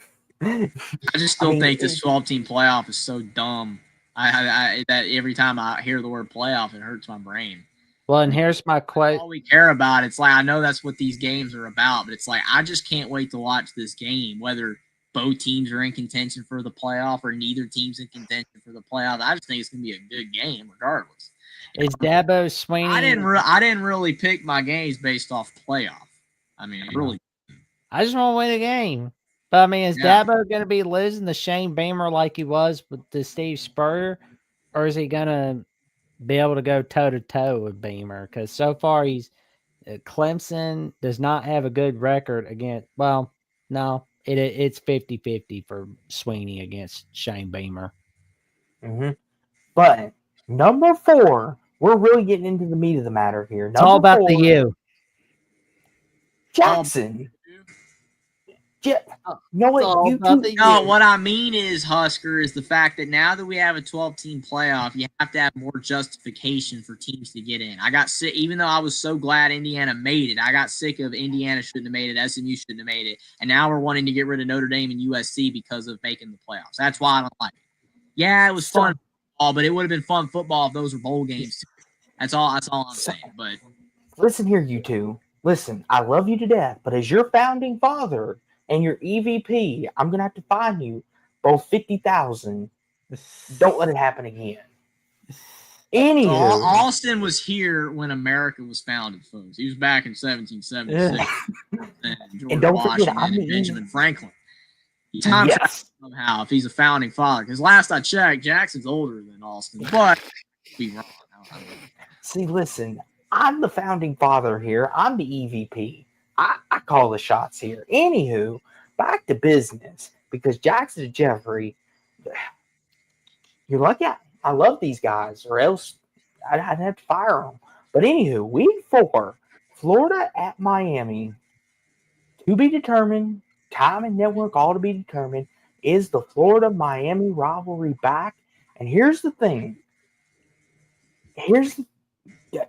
just still think this 12-team playoff is so dumb. I that every time I hear the word playoff, it hurts my brain. Well, and here's my question. All we care about, it's like, I know that's what these games are about, but it's like, I just can't wait to watch this game, whether both teams are in contention for the playoff or neither team's in contention for the playoff. I just think it's going to be a good game regardless. Is Dabo Swinney? I didn't really pick my games based off playoff. I mean, really. I just want to win a game. But, I mean, is Dabo going to be losing to Shane Beamer like he was with the Steve Spurrier? Or is he going to be able to go toe-to-toe with Beamer? Because so far, Clemson does not have a good record against – well, no, it's 50-50 for Swinney against Shane Beamer. Mm-hmm. But number 4, we're really getting into the meat of the matter here. It's all about the U. Jackson. You know what? all You about two. the No, youth. what I mean is, Husker, is the fact that now that we have a 12-team playoff, you have to have more justification for teams to get in. I got sick, even though I was so glad Indiana made it, I got sick of Indiana shouldn't have made it, SMU shouldn't have made it, and now we're wanting to get rid of Notre Dame and USC because of making the playoffs. That's why I don't like it. Yeah, it was fun football, but it would have been fun football if those were bowl games too. That's all I'm saying. But Listen here, you two. Listen, I love you to death, but as your founding father and your EVP, I'm gonna have to fine you both 50,000. Don't let it happen again. so Anywho, Austin was here when America was founded, folks. He was back in 1776. And George don't forget, Washington I'm and the Benjamin Franklin. He time yes. somehow if he's a founding father. Because last I checked, Jackson's older than Austin, but be wrong. I don't know. See, listen, I'm the founding father here. I'm the EVP. I call the shots here. Anywho, back to business because Jackson and Jeffrey, you're lucky I love these guys, or else I'd have to fire them. But anywho, week 4, Florida at Miami, to be determined. Time and network all to be determined. Is the Florida Miami rivalry back? And here's the thing.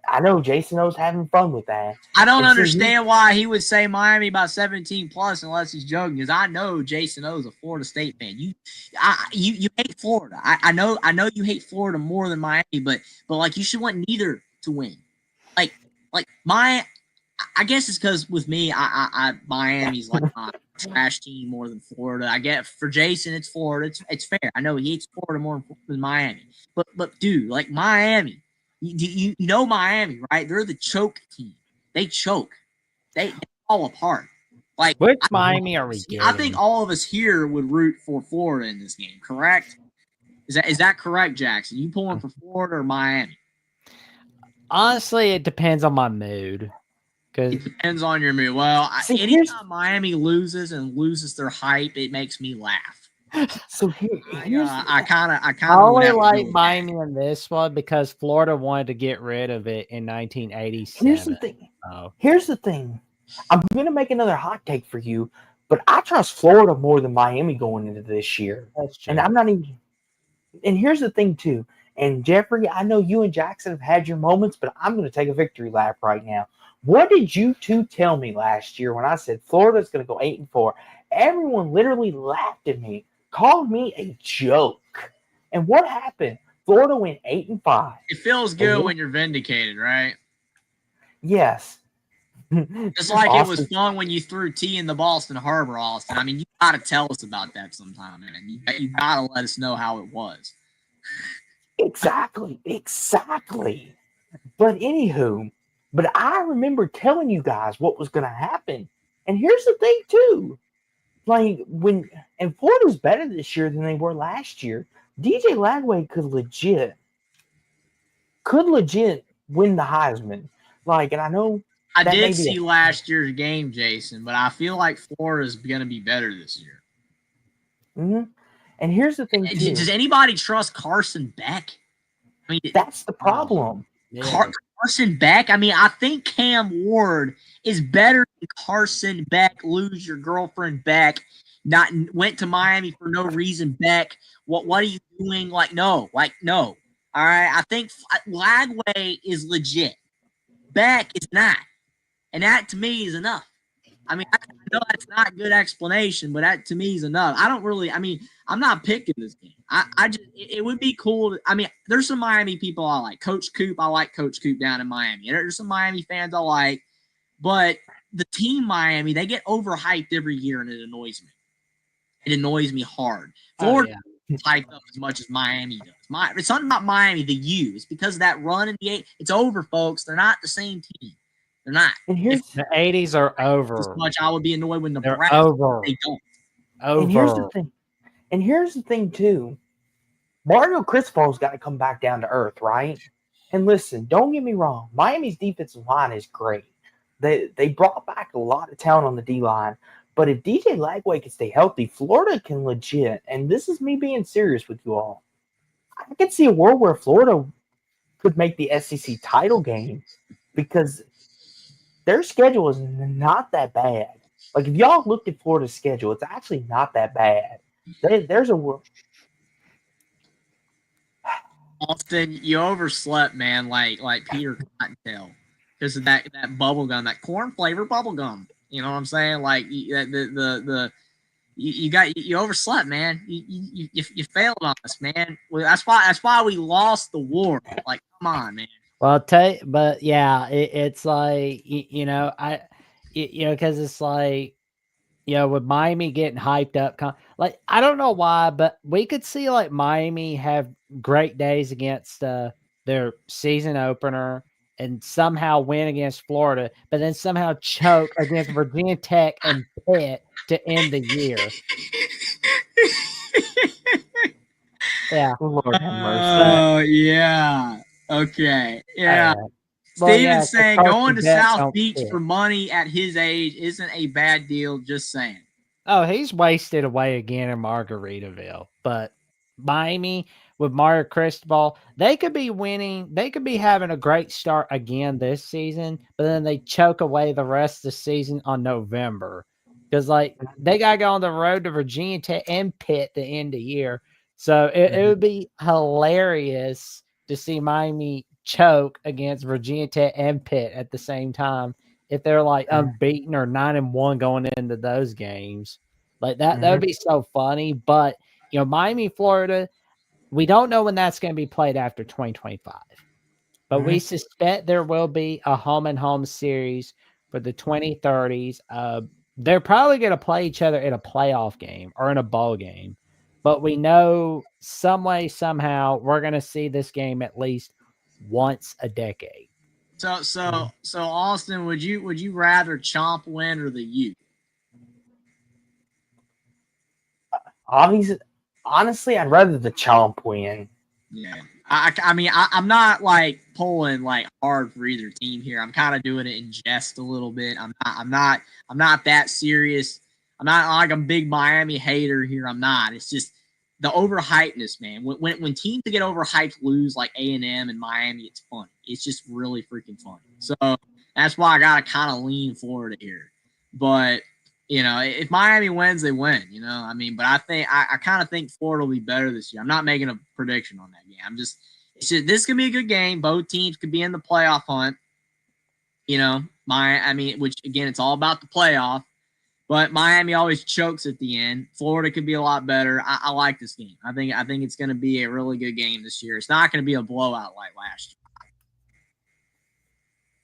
I know Jason O's having fun with that. I don't And see, understand why he would say Miami by 17 plus unless he's joking. Because I know Jason O's a Florida State fan. You hate Florida. I know you hate Florida more than Miami, but like you should want neither to win. Like I guess it's because with me, I Miami's like my trash team more than Florida. I get for Jason, it's Florida. It's fair. I know he hates Florida more than Miami, but dude, like Miami, you know Miami, right? They're the choke team. They choke. They fall apart. Like Which Miami are we I getting? think all of us here would root for Florida in this game. Correct? Is that correct, Jackson? You pulling for Florida or Miami? Honestly, it depends on my mood. It depends on your mood. Well, See, anytime Miami loses their hype, it makes me laugh. So here's I kind of I only like Miami in this one because Florida wanted to get rid of it in 1987. here's the thing. Here's the thing. I'm gonna make another hot take for you, but I trust Florida more than Miami going into this year. That's true. And I'm not even. And here's the thing too. And Jeffrey, I know you and Jackson have had your moments, but I'm gonna take a victory lap right now. What did you two tell me last year when I said Florida's gonna go 8-4? Everyone literally laughed at me, called me a joke. And what happened? Florida went 8-5. It feels good when you're vindicated, right? Yes. Just like Austin. It was fun when you threw tea in the Boston Harbor, Austin. I mean, you gotta tell us about that sometime, man. You gotta let us know how it was. Exactly. But anywho, but I remember telling you guys what was gonna happen. And here's the thing too. Like and Florida's better this year than they were last year. DJ Lagway could legit win the Heisman. Like, and I know I did see last year's game, Jason, but I feel like Florida's going to be better this year. Mm-hmm. And here's the thing, too. Does anybody trust Carson Beck? I mean, that's the problem. Carson Beck? I mean, I think Cam Ward is better than Carson Beck. Lose your girlfriend, Beck. Not went to Miami for no reason, Beck. What are you doing? No. All right, I think Lagway is legit. Beck is not. And that to me is enough. I mean, I know that's not a good explanation, but that to me is enough. I'm not picking this game. It would be cool. There's some Miami people I like. Coach Coop, I like Coach Coop down in Miami. There's some Miami fans I like, but the team Miami, they get overhyped every year, and it annoys me. It annoys me hard. Florida hyped up as much as Miami does. It's something about Miami, the U. It's because of that run in the 8. It's over, folks. They're not the same team. They're not. And the 80s are over. As much I would be annoyed when Nebraska they don't. Over. And here's the thing too. Mario Cristobal's got to come back down to earth, right? And listen, don't get me wrong. Miami's defensive line is great. They brought back a lot of talent on the D line. But if DJ Lagway can stay healthy, Florida can legit. And this is me being serious with you all. I could see a world where Florida could make the SEC title game because their schedule is not that bad. Like if y'all looked at Florida's schedule, it's actually not that bad. There's a Austin, you overslept, man, like Peter Cottontail, because of that bubble gum, that corn flavored bubble gum. You know what I'm saying? Like you overslept, man. You failed on us, man. Well, that's why we lost the war. Like, come on, man. Well, I'll tell you, but yeah, it's like because it's like with Miami getting hyped up, like I don't know why, but we could see like Miami have great days against their season opener and somehow win against Florida, but then somehow choke against Virginia Tech and Pitt to end the year. Yeah. Lord have mercy. Oh yeah. Okay. Yeah. Steven's saying going to South Beach for money at his age isn't a bad deal. Just saying. Oh, he's wasted away again in Margaritaville. But Miami with Mario Cristobal, they could be winning. They could be having a great start again this season, but then they choke away the rest of the season on November. Because, like, they got to go on the road to Virginia Tech and Pitt the end of the year. So it would be hilarious to see Miami choke against Virginia Tech and Pitt at the same time if they're like unbeaten or 9-1 going into those games. Like that would be so funny. But Miami, Florida, we don't know when that's going to be played after 2025. But we suspect there will be a home and home series for the 2030s. They're probably going to play each other in a playoff game or in a bowl game. But we know some way, somehow, we're going to see this game at least once a decade. So Austin, would you rather Chomp win or the U? Obviously, honestly, I'd rather the Chomp win. Yeah, I mean, I'm not like pulling like hard for either team here. I'm kind of doing it in jest a little bit. I'm not that serious. I'm not like a big Miami hater here. I'm not. It's just the overhypeness, man. When teams that get overhyped lose like A&M and Miami, it's fun. It's just really freaking fun. So that's why I gotta kind of lean Florida here. But if Miami wins, they win. I mean, but I kind of think Florida will be better this year. I'm not making a prediction on that game. It's just this could be a good game. Both teams could be in the playoff hunt. Which again, it's all about the playoff. But Miami always chokes at the end. Florida could be a lot better. I like this game. I think it's going to be a really good game this year. It's not going to be a blowout like last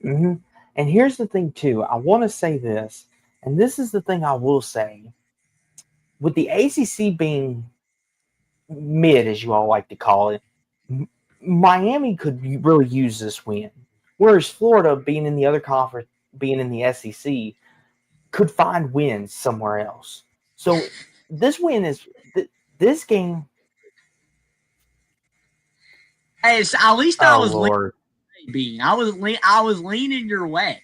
year. And here's the thing, too. I want to say this, and this is the thing I will say. With the ACC being mid, as you all like to call it, Miami could really use this win. Whereas Florida, being in the other conference, being in the SEC, could find wins somewhere else. So this win is this game. Hey, at least I was leaning. I was leaning your way.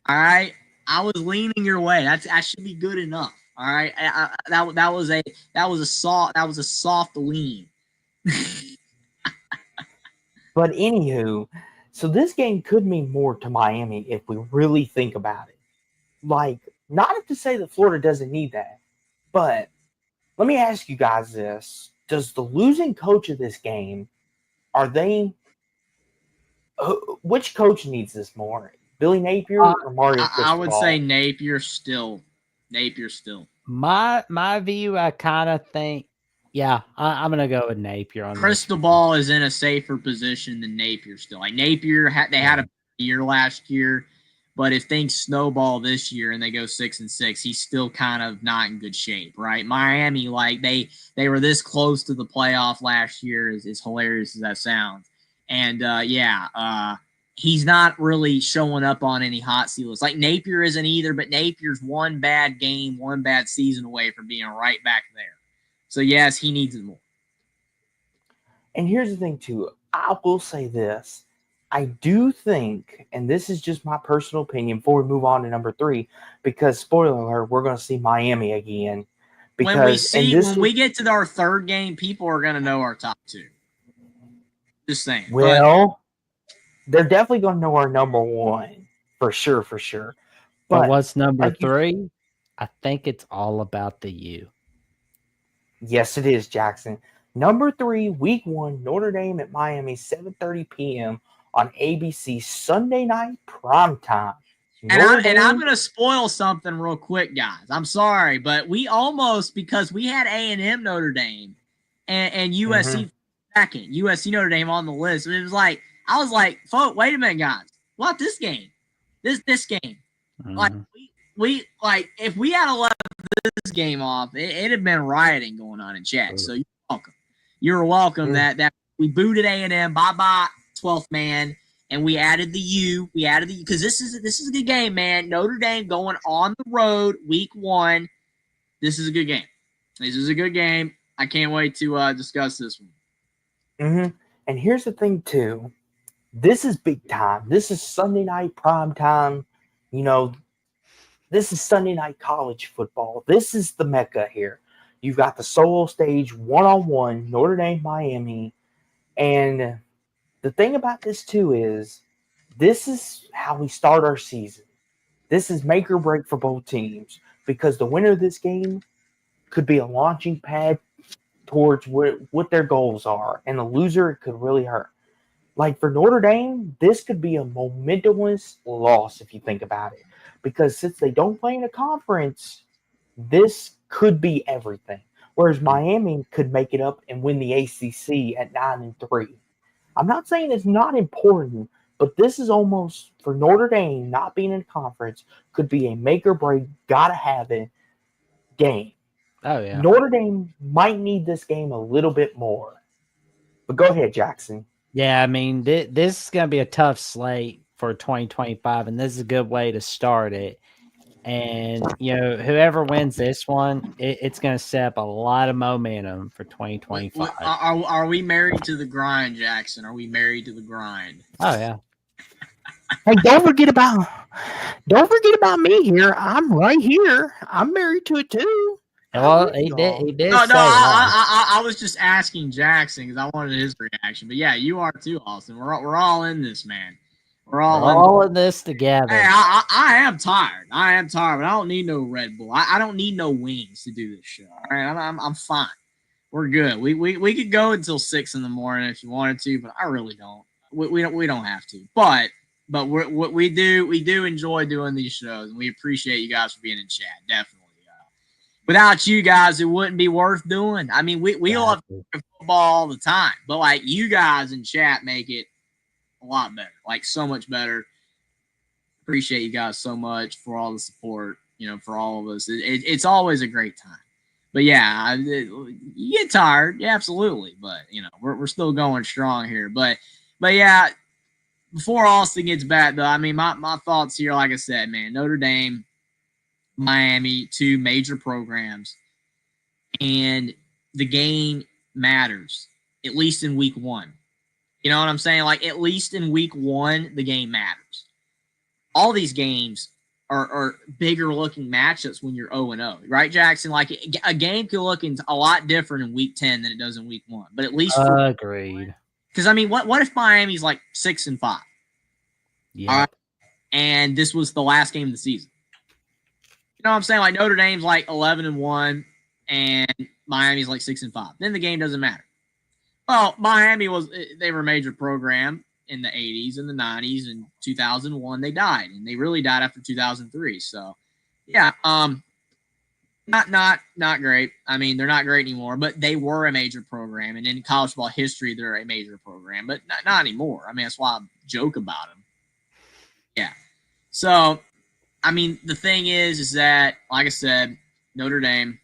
All right, I was leaning your way. That should be good enough. All right, that was a soft lean. But anywho, so this game could mean more to Miami if we really think about it. Like, not to say that Florida doesn't need that, but let me ask you guys this. Does the losing coach of this game, which coach needs this more? Billy Napier or Mario Cristobal? I would say Napier still. My view, I kind of think, I'm going to go with Napier on Cristobal is in a safer position than Napier still. Like Napier, they had a year last year, but if things snowball this year and they go 6-6, he's still kind of not in good shape, right? Miami, like they were this close to the playoff last year, as hilarious as that sounds. And he's not really showing up on any hot seat lists. Like Napier isn't either, but Napier's one bad game, one bad season away from being right back there. So yes, he needs it more. And here's the thing too. I will say this. I do think, and this is just my personal opinion before we move on to number 3, because spoiler alert, we're going to see Miami again. Because when we get to our third game, people are going to know our top 2. Just saying. Well, they're definitely going to know our number 1 for sure. But what's number 3? I think it's all about the U. Yes, it is, Jackson. Number 3, Week 1, Notre Dame at Miami, 7:30 p.m. on ABC Sunday night primetime. I'm gonna spoil something real quick, guys. I'm sorry, but we almost, because we had A&M Notre Dame and USC second, USC Notre Dame on the list. It was like, I was like, folks, wait a minute, guys. What this game? This game. Like we like, if we had left this game off, it'd have been rioting going on in chat. So you're welcome. You're welcome that we booted A&M. Bye 12th man. And we added the U. We added the U because this is a good game, man. Notre Dame going on the road, Week 1. This is a good game. This is a good game. I can't wait to discuss this one. And here's the thing, too. This is big time. This is Sunday night prime time. You know, this is Sunday night college football. This is the mecca here. You've got the solo stage, one-on-one, Notre Dame, Miami. And the thing about this, too, is this is how we start our season. This is make or break for both teams because the winner of this game could be a launching pad towards what their goals are, and the loser, it could really hurt. Like for Notre Dame, this could be a momentous loss if you think about it, because since they don't play in a conference, this could be everything. Whereas Miami could make it up and win the ACC at 9-3. I'm not saying it's not important, but this is almost, for Notre Dame not being in a conference, could be a make or break, gotta have it game. Oh, yeah. Notre Dame might need this game a little bit more. But go ahead, Jackson. Yeah, I mean, this is going to be a tough slate for 2025, and this is a good way to start it. And, you know, whoever wins this one, it's going to set up a lot of momentum for 2025. Are we married to the grind, Jackson? Are we married to the grind? Oh, yeah. Hey, don't forget about me here. I'm right here. I'm married to it too. Well, he did. No, I was just asking Jackson because I wanted his reaction. But yeah, you are too, Austin. We're all in this, man. We're all in this together. Hey, I am tired. But I don't need no Red Bull. I don't need no wings to do this show. All right, I'm fine. We're good. We could go until 6 in the morning if you wanted to, but I really don't. We don't have to. But we do enjoy doing these shows, and we appreciate you guys for being in chat. Definitely. Without you guys, it wouldn't be worth doing. I mean, we love football all the time, but like you guys in chat make it a lot better, like so much better. Appreciate you guys so much for all the support, you know, for all of us. It's always a great time. But yeah, you get tired, yeah, absolutely. But you know, we're still going strong here. But yeah, before Austin gets back though, I mean, my thoughts here, like I said, man, Notre Dame, Miami, 2 major programs, and the game matters, at least in week 1. You know what I'm saying? Like, at least in week 1, the game matters. All these games are bigger looking matchups when you're 0-0, right, Jackson? Like, a game can look a lot different in week 10 than it does in week 1. But at least agreed. Because I mean, what if Miami's like 6-5? Yeah. All right, and this was the last game of the season. You know what I'm saying? Like Notre Dame's like 11-1 and Miami's like 6-5. Then the game doesn't matter. Well, Miami they were a major program in the 80s and the 90s, and 2001 they died, and they really died after 2003. So, yeah, not great. I mean, they're not great anymore, but they were a major program, and in college football history, they're a major program, but not anymore. I mean, that's why I joke about them. Yeah. So, I mean, the thing is that, like I said, Notre Dame,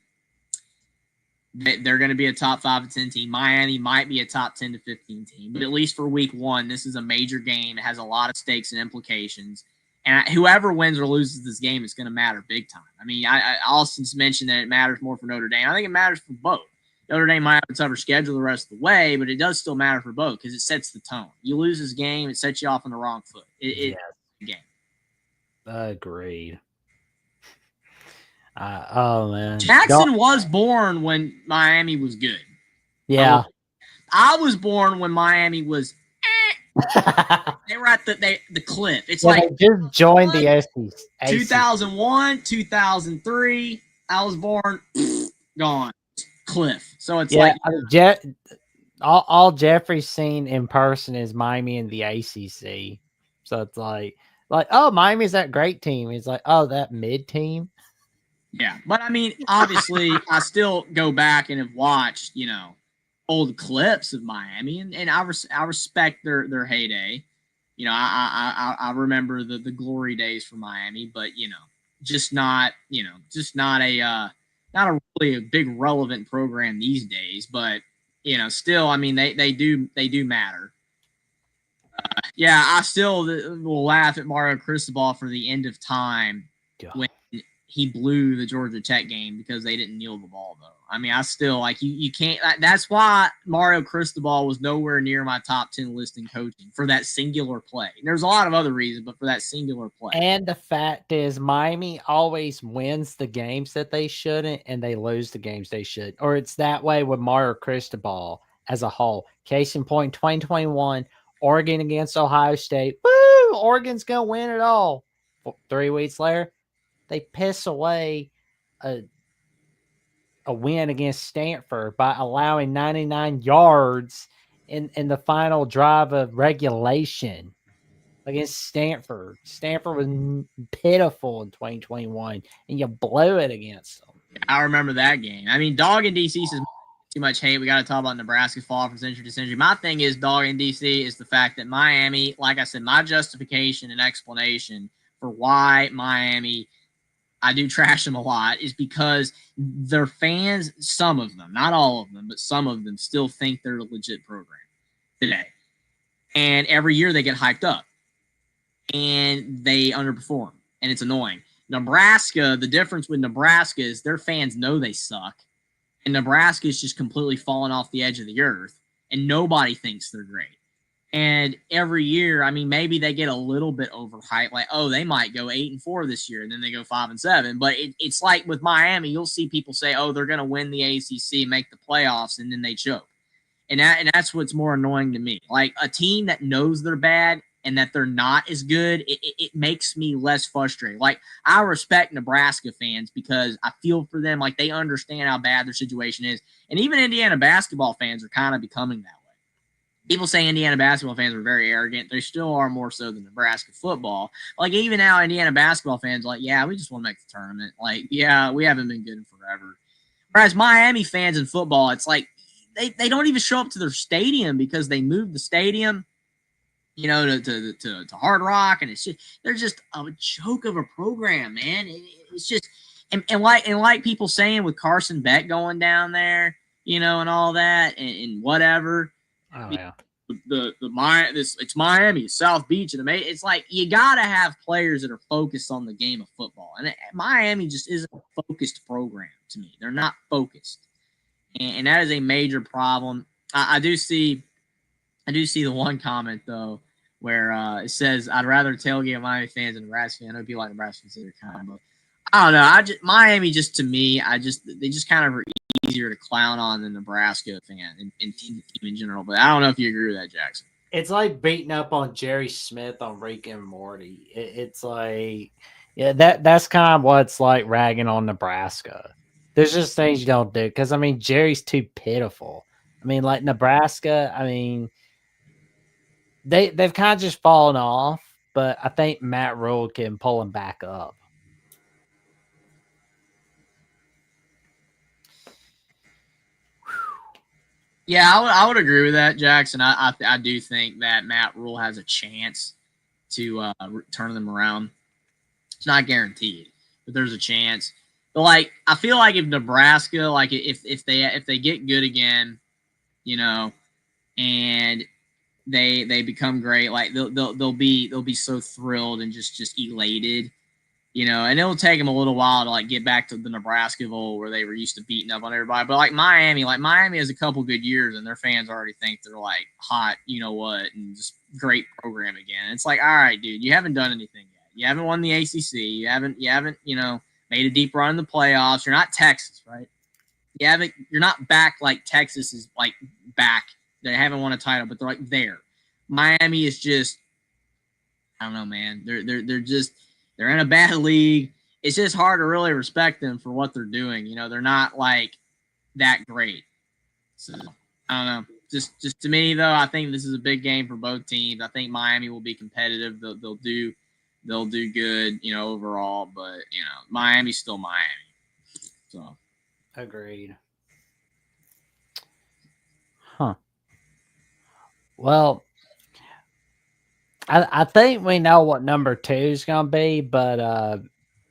they're going to be a top 5 to 10 team. Miami might be a top 10 to 15 team, but at least for week 1, this is a major game. It has a lot of stakes and implications. And whoever wins or loses this game is going to matter big time. I mean, Austin's mentioned that it matters more for Notre Dame. I think it matters for both. Notre Dame might have a tougher schedule the rest of the way, but it does still matter for both because it sets the tone. You lose this game, it sets you off on the wrong foot. It's a game. Agreed. Oh man, Jackson was born when Miami was good. Yeah, I was born when Miami was They were at the cliff. It's Yeah, like they just joined the ACC. 2001, 2003. I was born, gone, cliff. So it's Yeah, like, I mean, all Jeffrey's seen in person is Miami and the ACC. So it's like, oh, Miami's that great team. He's like, oh, that mid team. yeah. But I mean, obviously, I still go back and have watched, old clips of Miami, and I respect their heyday. I remember the glory days for Miami, but just not not a really a big relevant program these days. But still, I mean, they do matter. Yeah, I still will laugh at Mario Cristobal for the end of time when he blew the Georgia Tech game because they didn't kneel the ball, though. I mean, I still like you can't. That's why Mario Cristobal was nowhere near my top 10 list in coaching for that singular play. And there's a lot of other reasons, but for that singular play. And the fact is, Miami always wins the games that they shouldn't, and they lose the games they should. Or it's that way with Mario Cristobal as a whole. Case in point, 2021, Oregon against Ohio State. Woo! Oregon's gonna win it all. 3 weeks later, they piss away a win against Stanford by allowing 99 yards in the final drive of regulation against Stanford. Stanford was pitiful in 2021, and you blew it against them. I remember that game. I mean, dog in DC says too much hate. We got to talk about Nebraska's fall from century to century. My thing is, dog in DC is the fact that Miami, like I said, my justification and explanation for why Miami, I do trash them a lot, is because their fans, some of them, not all of them, but some of them still think they're a legit program today. And every year they get hyped up and they underperform, and it's annoying. Nebraska, the difference with Nebraska is their fans know they suck, and Nebraska is just completely falling off the edge of the earth, and nobody thinks they're great. And every year, I mean, maybe they get a little bit overhyped, like, oh, they might go 8-4 this year, and then they go 5-7. But it's like with Miami, you'll see people say, oh, they're going to win the ACC, make the playoffs, and then they choke. And that's what's more annoying to me. Like a team that knows they're bad and that they're not as good, it makes me less frustrated. Like, I respect Nebraska fans because I feel for them. Like, they understand how bad their situation is. And even Indiana basketball fans are kind of becoming that way. People say Indiana basketball fans are very arrogant. They still are more so than Nebraska football. Like, even now, Indiana basketball fans are like, yeah, we just want to make the tournament. Like, yeah, we haven't been good in forever. Whereas Miami fans in football, it's like they don't even show up to their stadium because they moved the stadium, to Hard Rock, and they're just a joke of a program, man. It's just and like people saying with Carson Beck going down there, and all that, and whatever. Oh yeah. It's Miami, South Beach, and it's like you gotta have players that are focused on the game of football, and Miami just isn't a focused program to me. They're not focused, and that is a major problem. I do see the one comment though where it says, "I'd rather tailgate Miami fans than Nebraska fans." I know people like Nebraska fans are kind, but I don't know. Miami just to me, they just kind of are easier to clown on than Nebraska fan and team in general. But I don't know if you agree with that, Jackson. It's like beating up on Jerry Smith on Rick and Morty. It's like, yeah, that's kind of what it's like ragging on Nebraska. There's just things you don't do because I mean Jerry's too pitiful. I mean, like Nebraska, I mean, they've kind of just fallen off, but I think Matt Rule can pull them back up. Yeah, I would agree with that, Jackson. I do think that Matt Rule has a chance to turn them around. It's not guaranteed, but there's a chance. But like, I feel like if Nebraska, like if they get good again, and they become great, like they'll be so thrilled and just elated. And it'll take them a little while to like get back to the Nebraska Bowl where they were used to beating up on everybody. But like Miami has a couple good years and their fans already think they're like hot, and just great program again. It's like, all right, dude, you haven't done anything yet. You haven't won the ACC. You haven't, made a deep run in the playoffs. You're not Texas, right? You're not back like Texas is like back. They haven't won a title, but they're like there. Miami is just, I don't know, man. They're in a bad league. It's just hard to really respect them for what they're doing. They're not like that great. So I don't know. Just to me though, I think this is a big game for both teams. I think Miami will be competitive. They'll do good, overall. But Miami's still Miami. So Agreed. Huh. Well, I think we know what number 2 is going to be, but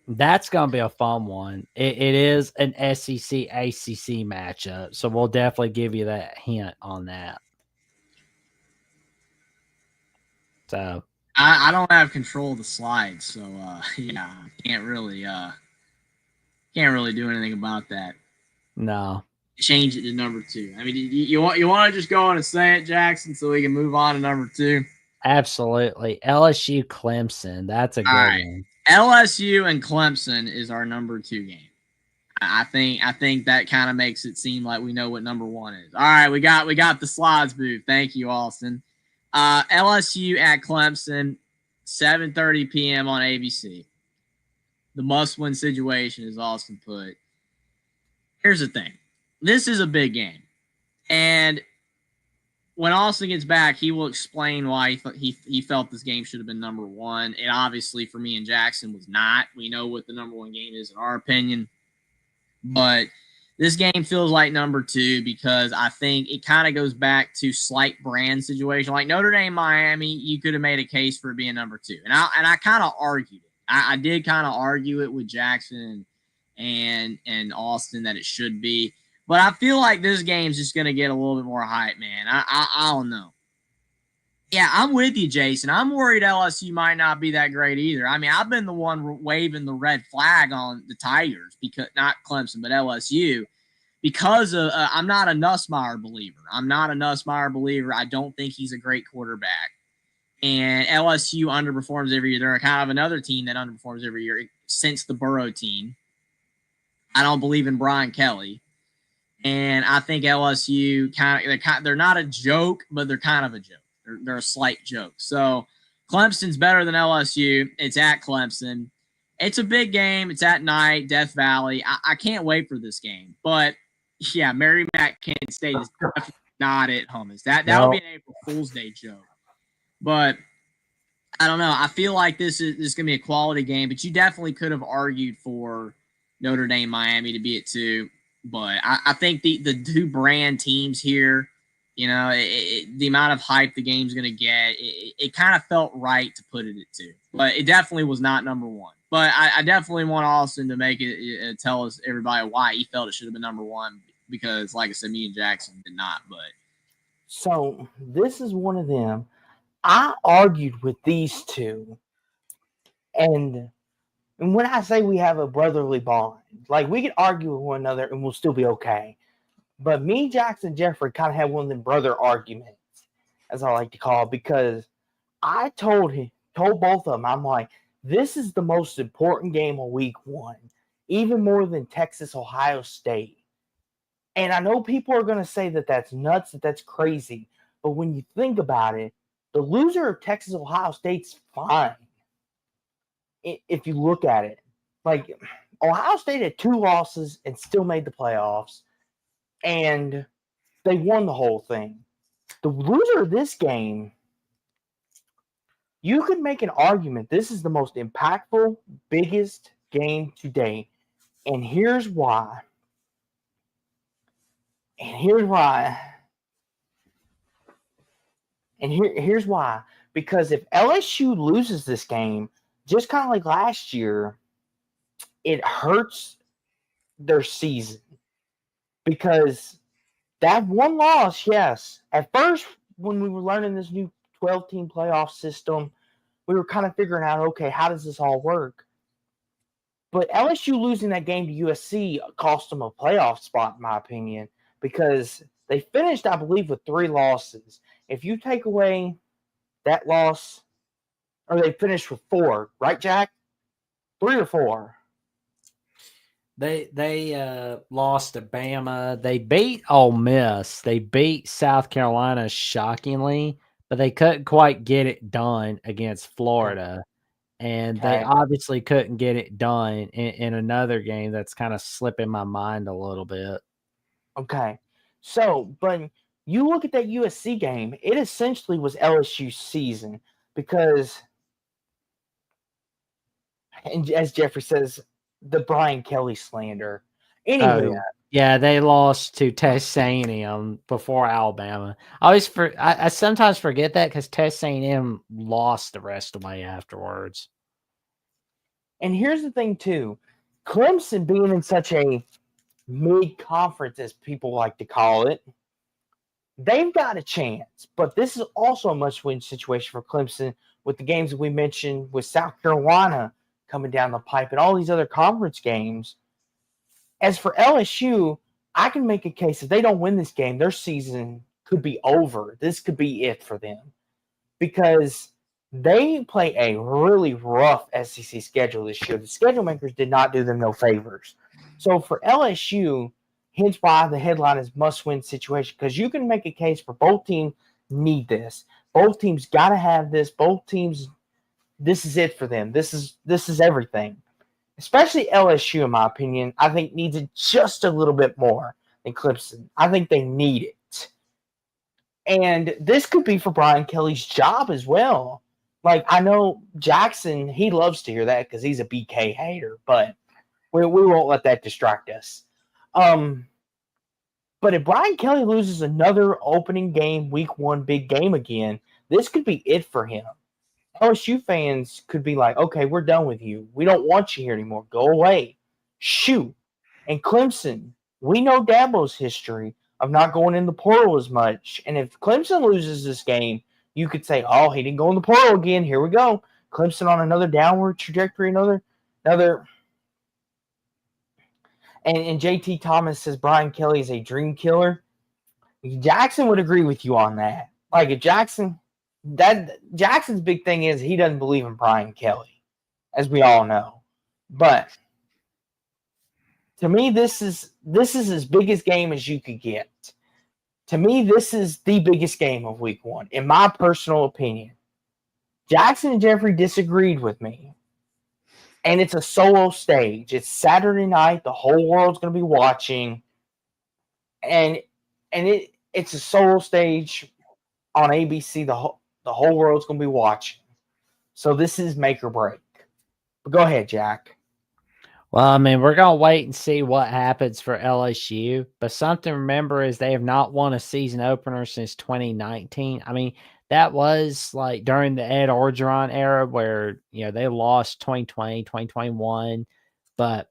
that's going to be a fun one. It is an SEC ACC matchup, so we'll definitely give you that hint on that. So I don't have control of the slides, so yeah, can't really do anything about that. no. Change it to number 2. I mean, you want to just go on and say it, Jackson, so we can move on to number 2. Absolutely. LSU Clemson. That's a good one. LSU and Clemson is our number 2 game. I think that kind of makes it seem like we know what number 1 is. All right, we got the slides booth. Thank you, Austin. LSU at Clemson, 7:30 p.m. on ABC. The must-win situation, as Austin put. Here's the thing. This is a big game. And when Austin gets back, he will explain why he felt this game should have been number 1. It obviously, for me and Jackson, was not. We know what the number 1 game is in our opinion. But this game feels like number 2 because I think it kind of goes back to slight brand situation. Like Notre Dame, Miami, you could have made a case for it being number 2. And I kind of argued it. I did kind of argue it with Jackson and Austin that it should be. But I feel like this game's just going to get a little bit more hype, man. I don't know. Yeah, I'm with you, Jason. I'm worried LSU might not be that great either. I mean, I've been the one waving the red flag on the Tigers, because not Clemson, but LSU, because of I'm not a Nussmeier believer. I don't think he's a great quarterback. And LSU underperforms every year. They're kind of another team that underperforms every year since the Burrow team. I don't believe in Brian Kelly. And I think LSU they're not a joke, but they're kind of a joke. They're a slight joke. So Clemson's better than LSU. It's at Clemson. It's a big game. It's at night, Death Valley. I can't wait for this game. But yeah, Mary Mac Kent State is definitely not at Hummus. That would be an April Fool's Day joke. But I don't know. I feel like this is going to be a quality game. But you definitely could have argued for Notre Dame, Miami to be at 2. But I think the 2 brand teams here, the amount of hype the game's going to get, it kind of felt right to put it at 2. But it definitely was not number 1. But I definitely want Austin to make it tell us, everybody, why he felt it should have been number 1. Because, like I said, me and Jackson did not. But so this is one of them. I argued with these 2. And when I say we have a brotherly bond, like we can argue with one another and we'll still be okay. But me, Jackson, Jeffrey kind of had one of them brother arguments, as I like to call it, because I told both of them, I'm like, this is the most important game of week 1, even more than Texas, Ohio State. And I know people are going to say that that's nuts, that's crazy. But when you think about it, the loser of Texas, Ohio State's fine. If you look at it, like Ohio State had 2 losses and still made the playoffs, and they won the whole thing. The loser of this game, you could make an argument this is the most impactful, biggest game to date. And here's why. Here's why. Because if LSU loses this game, just kind of like last year, it hurts their season. Because that one loss, yes. At first, when we were learning this new 12-team playoff system, we were kind of figuring out, okay, how does this all work? But LSU losing that game to USC cost them a playoff spot, in my opinion, because they finished, I believe, with 3 losses. If you take away that loss, or they finished with 4, right, Jack? 3 or 4? They lost to Bama. They beat Ole Miss. They beat South Carolina shockingly, but they couldn't quite get it done against Florida. And they Okay. obviously couldn't get it done in another game that's kind of slipping my mind a little bit. Okay. So, but you look at that USC game, it essentially was LSU's season because, and as Jeffrey says, the Brian Kelly slander. Oh Anywho, yeah, yeah. They lost to Texas A&M before Alabama. I sometimes forget that because Texas A&M lost the rest of the way afterwards. and here's the thing too, Clemson being in such a mid-conference, as people like to call it, they've got a chance. But this is also a must-win situation for Clemson with the games that we mentioned with South Carolina coming down the pipe and all these other conference games. As for LSU, I can make a case if they don't win this game, their season could be over. This could be it for them because they play a really rough SEC schedule this year. The schedule makers did not do them no favors. So for LSU, hence why the headline is must-win situation, because you can make a case for both teams need this. Both teams got to have this. Both teams, this is it for them. This is everything. Especially LSU, in my opinion, I think needs it just a little bit more than Clemson. I think they need it. And this could be for Brian Kelly's job as well. Like, I know Jackson, he loves to hear that because he's a BK hater, but we won't let that distract us. But if Brian Kelly loses another opening game, week one big game again, this could be it for him. LSU fans could be like, okay, we're done with you. We don't want you here anymore. Go away. Shoot. And Clemson, we know Dabo's history of not going in the portal as much. And if Clemson loses this game, you could say, oh, he didn't go in the portal again. Here we go. Clemson on another downward trajectory, another. And JT Thomas says Brian Kelly is a dream killer. Jackson would agree with you on that. Like, if Jackson's big thing is he doesn't believe in Brian Kelly, as we all know. But to me, this is as big a game as you could get. To me, this is the biggest game of week one, in my personal opinion. Jackson and Jeffrey disagreed with me. And it's a solo stage. It's Saturday night. The whole world's going to be watching. And it's a solo stage on ABC. The whole world's going to be watching. So this is make or break. But go ahead, Jack. Well, I mean, we're going to wait and see what happens for LSU. But something to remember is they have not won a season opener since 2019. I mean, that was like during the Ed Orgeron era where, they lost 2020, 2021. But,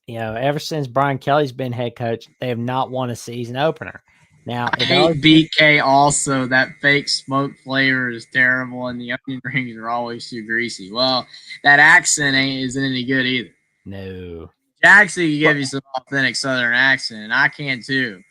ever since Brian Kelly's been head coach, they have not won a season opener. Now, I hate BK also. That fake smoke flavor is terrible, and the onion rings are always too greasy. Well, that accent isn't any good either. No. Jackson can give you some authentic Southern accent, and I can too,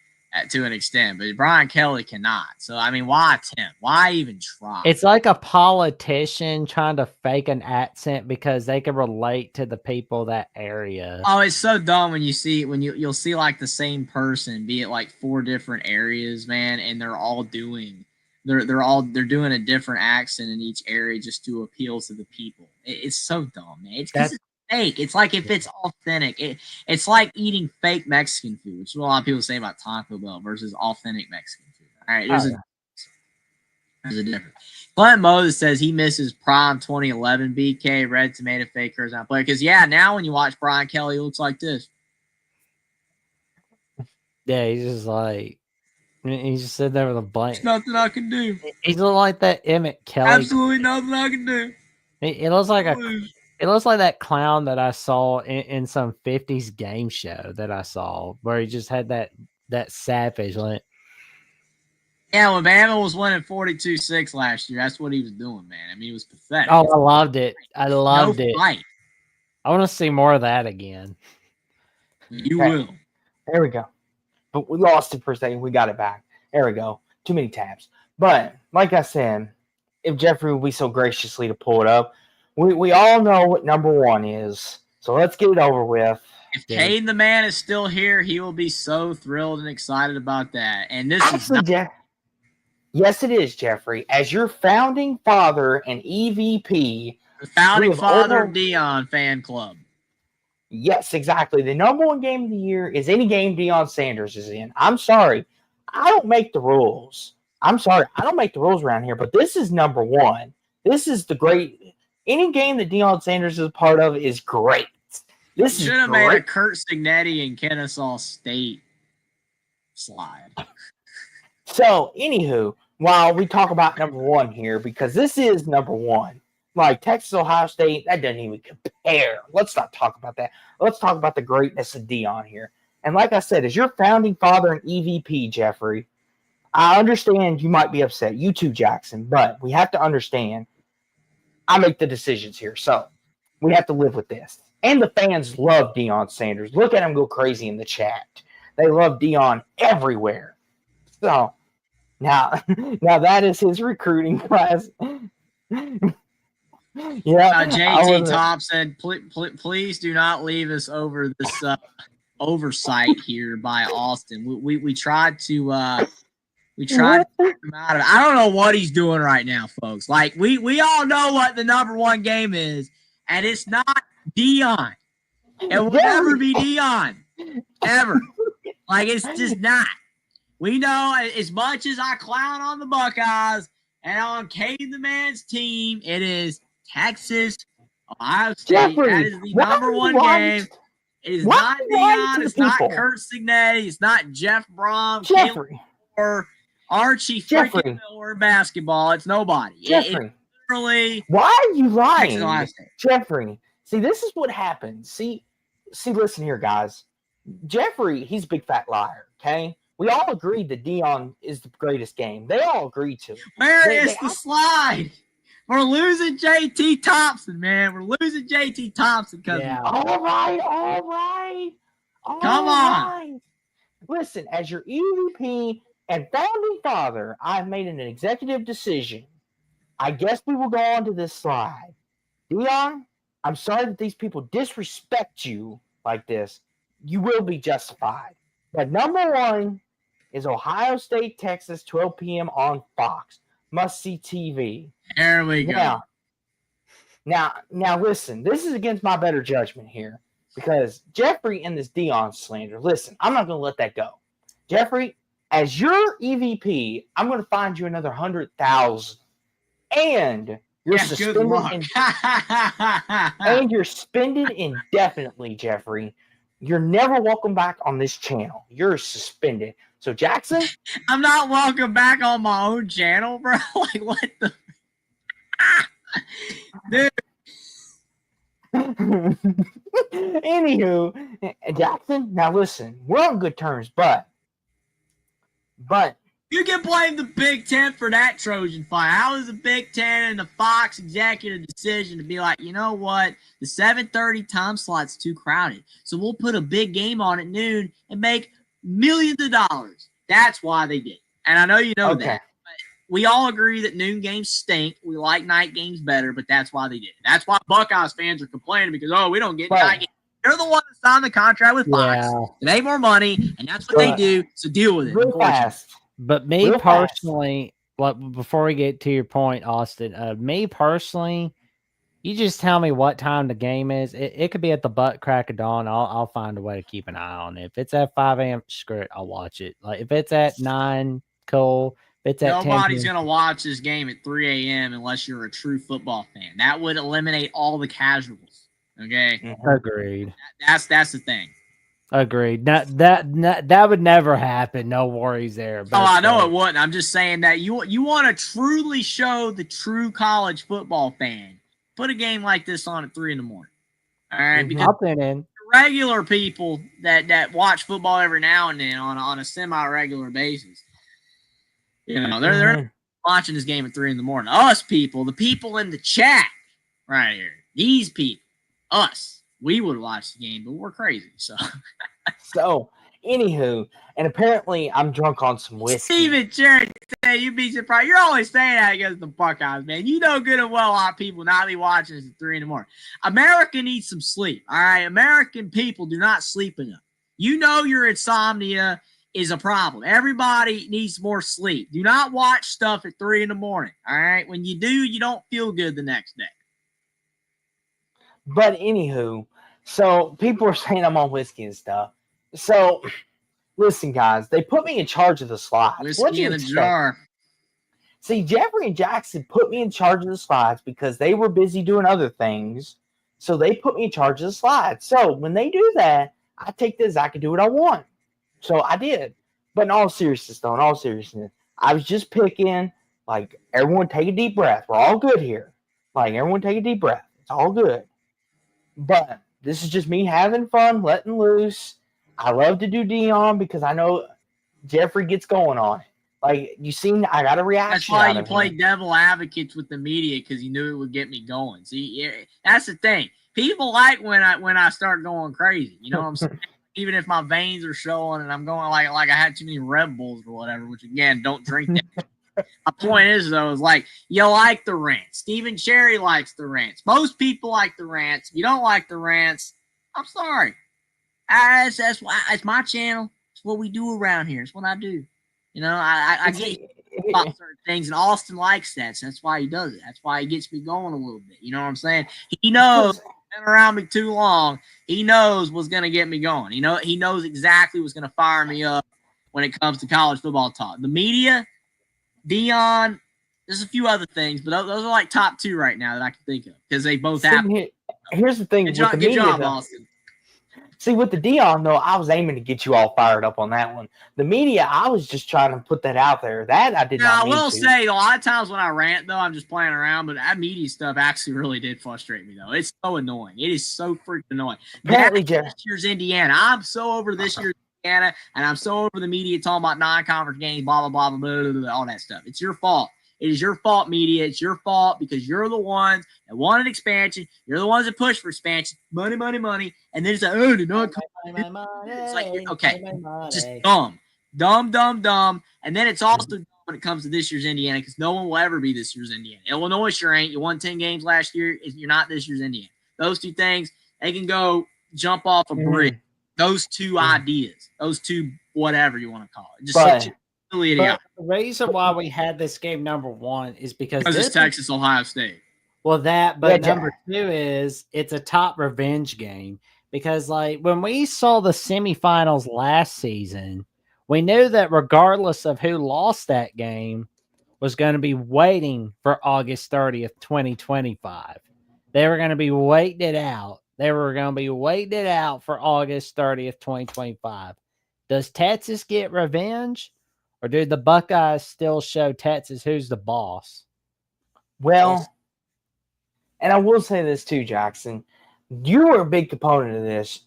to an extent. But Brian Kelly cannot. So, I mean, why attempt? Why even try? It's like a politician trying to fake an accent because they can relate to the people that area. Oh, it's so dumb when you'll see like the same person be at like 4 different areas, man, and they're doing a different accent in each area just to appeal to the people. It's so dumb, man. It's because it's fake. It's like if it's authentic, it's like eating fake Mexican food, which is what a lot of people say about Taco Bell versus authentic Mexican food. All right, there's a difference. Clint Moses says he misses prime 2011 BK red tomato fake curse on play because now when you watch Brian Kelly, he looks like this. Yeah, he's just sitting there with a blank. There's nothing I can do. He's like that Emmett Kelly. Absolutely nothing I can do. It looks like it looks like that clown that I saw in some 50s game show that I saw where he just had that sad face like. Yeah, when Bama was winning 42-6 last year, that's what he was doing, man. I mean, it was pathetic. Oh, I loved it. I loved it. Fight. I want to see more of that again. You will. There we go. But we lost it for a second. We got it back. There we go. Too many tabs. But like I said, if Jeffrey would be so graciously to pull it up, we all know what number one is. So let's get it over with. If Caden the man is still here, he will be so thrilled and excited about that. And this actually, is Yes, it is, Jeffrey. As your founding father and EVP, The founding we have father over. Dion fan club. Yes, exactly. The number one game of the year is any game Deion Sanders is in. I'm sorry. I don't make the rules. I'm sorry. I don't make the rules around here, but this is number one. This is the great. Any game that Deion Sanders is a part of is great. This is Should have made a great. Kurt Signetti and Kennesaw State slide. So, anywho, while we talk about number one here, because this is number one, like Texas, Ohio State, that doesn't even compare. Let's not talk about that. Let's talk about the greatness of Dion here. And like I said, as your founding father and EVP, Jeffrey, I understand you might be upset. You too, Jackson, but we have to understand I make the decisions here. So we have to live with this. And the fans love Deion Sanders. Look at him go crazy in the chat. They love Deion everywhere. So now that is his recruiting class. Yeah, JT Thompson, please do not leave us over this oversight here by Austin. We tried to take him out of it. I don't know what he's doing right now, folks. Like we all know what the number one game is, and it's not Dion. It will never be Dion, ever. Like it's just not. We know as much as I clown on the Buckeyes and on Cade the Man's team, it is Texas, Ohio State. Jeffrey, that is the number one game. It is not Dion. It's not Kurt Signetti. It's not Jeff Brom, Jeffrey, or Archie freaking Miller basketball. It's nobody. Jeffrey, literally. Why are you lying, Jeffrey? See, this is what happens. See, listen here, guys. Jeffrey, he's a big fat liar. Okay. We all agreed that Dion is the greatest game. They all agreed to it. Where is the slide? We're losing JT Thompson, man. We're losing JT Thompson. Yeah. All right. Come on. Listen, as your EVP and founding father, I've made an executive decision. I guess we will go on to this slide. Dion, I'm sorry that these people disrespect you like this. You will be justified. But number one is Ohio State, Texas, 12 p.m. on Fox. Must-see TV. There we go. Now, listen. This is against my better judgment here because Jeffrey and this Dion slander. Listen, I'm not going to let that go. Jeffrey, as your EVP, I'm going to find you another 100,000, and you're suspended. And you're suspended indefinitely, Jeffrey. You're never welcome back on this channel. You're suspended. So, Jackson? I'm not welcome back on my own channel, bro. Like, what the? Dude. Anywho, Jackson, now listen. We're on good terms, but you can blame the Big Ten for that Trojan fire. How was the Big Ten and the Fox executive decision to be like, you know what? The 7:30 time slot's too crowded. So we'll put a big game on at noon and make millions of dollars. That's why they did. And I know you know that. But we all agree that noon games stink. We like night games better, but that's why they did it. That's why Buckeyes fans are complaining because, we don't get night games. They're the one that signed the contract with Fox to make more money, and that's what they do. So deal with it. Real fast. But me personally, before we get to your point, Austin, me personally, you just tell me what time the game is. It could be at the butt crack of dawn. I'll find a way to keep an eye on it. If it's at 5 a.m., screw it, I'll watch it. Like if it's at 9, cool. If it's at nobody's gonna watch this game at 3 a.m. unless you're a true football fan. That would eliminate all the casuals. Okay, agreed. That's the thing. Agreed. That would never happen. No worries there. But I know it wouldn't. I'm just saying that you want to truly show the true college football fan. Put a game like this on at 3 a.m. All right, because regular people that watch football every now and then on a semi-regular basis, they're watching this game at 3 a.m. Us people, the people in the chat right here, these people, us. We would watch the game, but we're crazy. So, anywho, and apparently I'm drunk on some whiskey. Steven Cherry, you'd be surprised. You're always saying that against the Buckeyes, man. You know good and well our people not be watching this at 3 a.m. America needs some sleep, all right? American people do not sleep enough. You know your insomnia is a problem. Everybody needs more sleep. Do not watch stuff at 3 a.m. All right. When you do, you don't feel good the next day. But anywho, so people are saying I'm on whiskey and stuff. So listen, guys, they put me in charge of the slides. What do Whiskey you in a expect? jar. See, Jeffrey and Jackson put me in charge of the slides because they were busy doing other things. So they put me in charge of the slides. So when they do that, I take this. I can do what I want. So I did. But in all seriousness, I was just picking, like, everyone take a deep breath. We're all good here. Like, everyone take a deep breath. It's all good. But this is just me having fun, letting loose. I love to do Dion because I know Jeffrey gets going on it. Like, you seen, I got a reaction. That's why out you of play him. devil advocates with the media, because you knew it would get me going. See, yeah, that's the thing. People like when I start going crazy. You know what I'm saying? Even if my veins are showing and I'm going like I had too many Red Bulls or whatever, which again, don't drink that. My point is though, is like you like the rants. Stephen Cherry likes the rants. Most people like the rants. If you don't like the rants, I'm sorry. That's why it's my channel. It's what we do around here. It's what I do. You know, I get about certain things, and Austin likes that, so that's why he does it. That's why he gets me going a little bit. You know what I'm saying? He knows. Been around me too long. He knows what's going to get me going. He knows exactly what's going to fire me up when it comes to college football talk. The media, Dion, there's a few other things, but those are like top two right now that I can think of because they both have. Here's the thing good job, with the media, job, Austin. See, with the Dion, though, I was aiming to get you all fired up on that one. The media, I was just trying to put that out there. That I did not mean to. I will say, a lot of times when I rant, though, I'm just playing around, but that media stuff actually really did frustrate me, though. It's so annoying. It is so freaking annoying. Apparently, this year's Indiana. I'm so over this year's Indiana, and I'm so over the media talking about non-conference games, blah, blah, blah, blah, blah, blah, all that stuff. It's your fault. It is your fault, media. It's your fault because you're the ones that wanted expansion. You're the ones that pushed for expansion. Money, money, money. And then it's like, oh, did not come. It's like, okay, just dumb. And then it's also dumb when it comes to this year's Indiana because no one will ever be this year's Indiana. Illinois sure ain't. You won 10 games last year. You're not this year's Indiana. Those two things, they can go jump off a bridge. Those two ideas. Those two whatever you want to call it. Just but the reason why we had this game number one is because it's Texas, Ohio State. Well, but number two is it's a top revenge game because, like, when we saw the semifinals last season, we knew that regardless of who lost that game was going to be waiting for August 30th, 2025. They were going to be waiting it out. They were going to be waiting it out for August 30th, 2025. Does Texas get revenge? Or do the Buckeyes still show Texas who's the boss? Well, and I will say this too, Jackson. You were a big component of this.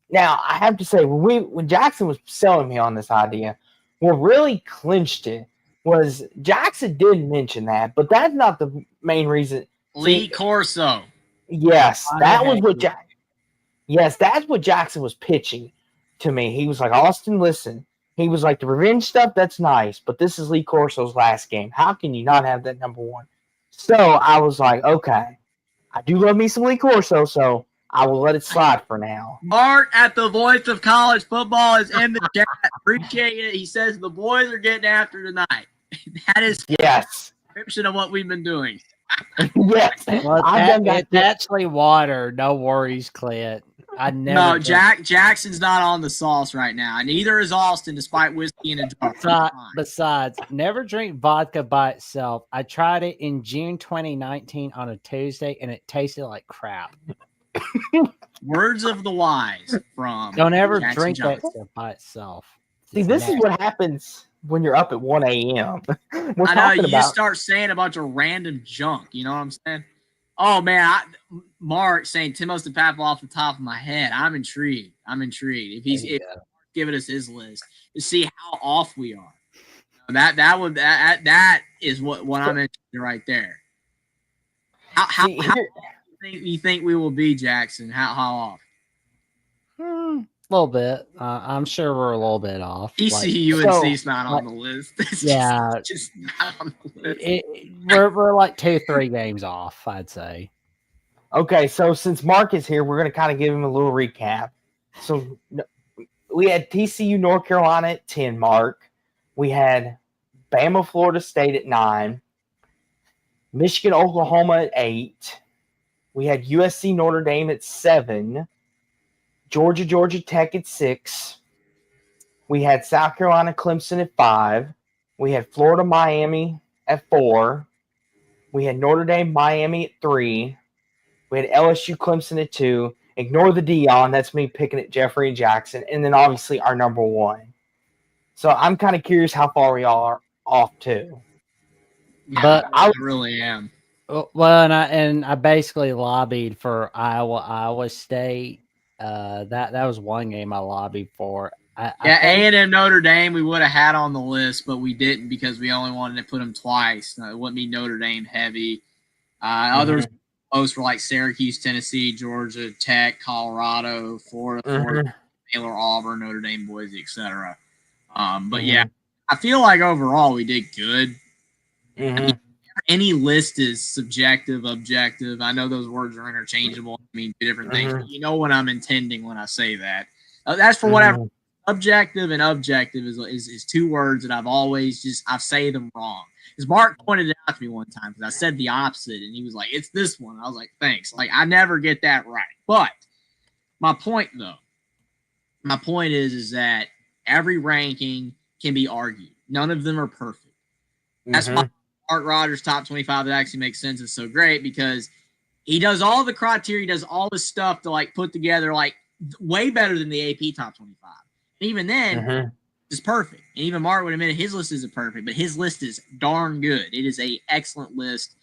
Now, I have to say, when Jackson was selling me on this idea, what really clinched it was Jackson did mention that, but that's not the main reason. Lee Corso. Yes, that was what Yes, that's what Jackson was pitching to me. He was like, Austin, listen. He was like, the revenge stuff, that's nice, but this is Lee Corso's last game. How can you not have that number one? So I was like, okay, I do love me some Lee Corso, so I will let it slide for now. Mark at the Voice of College Football is in the chat. Appreciate it. He says the boys are getting after tonight. That is description of what we've been doing. Yes. Well, it's actually water. No worries, Clint. No, Jackson's not on the sauce right now. And neither is Austin, despite whiskey in a jar. Besides, never drink vodka by itself. I tried it in June 2019 on a Tuesday, and it tasted like crap. Words of the wise from Don't ever Jackson drink Johnson. that stuff by itself. See, this is what happens when you're up at 1 a.m. I know, you just start saying a bunch of random junk. You know what I'm saying? Oh, man, Mark saying Timos to Papel off the top of my head. I'm intrigued. If he's giving us his list to see how off we are. That is what I'm interested in right there. How you think we will be, Jackson? How off? A little bit. I'm sure we're a little bit off. UNC's not on the list. It's just not on the list. We're like 2-3 games off, I'd say. Okay, so since Mark is here, we're going to kind of give him a little recap. So we had TCU, North Carolina at 10 mark. We had Bama, Florida State at 9. Michigan, Oklahoma at 8. We had USC, Notre Dame at 7. Georgia, Georgia Tech at 6. We had South Carolina, Clemson at 5. We had Florida, Miami at 4. We had Notre Dame, Miami at 3. We had LSU, Clemson at 2. Ignore the Dion. That's me picking at Jeffrey and Jackson. And then obviously our number 1. So I'm kind of curious how far we all are off to. Yeah, But I really am. Well, and I basically lobbied for Iowa State. That was one game I lobbied for. I think, A&M Notre Dame we would have had on the list, but we didn't because we only wanted to put them twice. It wouldn't be Notre Dame heavy. Others close were like Syracuse, Tennessee, Georgia Tech, Colorado, Florida, Baylor, Auburn, Notre Dame, Boise, etc. But yeah, I feel like overall we did good. I mean, any list is subjective, objective. I know those words are interchangeable. I mean, two different things. But you know what I'm intending when I say that. That's for whatever. Objective and objective is two words that I've say them wrong. Because Mark pointed it out to me one time because I said the opposite, and he was like, "It's this one." I was like, "Thanks." Like I never get that right. But my point is that every ranking can be argued. None of them are perfect. That's why Mark Rogers' top 25 that actually makes sense is so great because he does all the criteria, he does all the stuff to like put together like way better than the AP top 25. And even then, it's perfect. And even Mark would admit his list isn't perfect, but his list is darn good. It is a excellent list,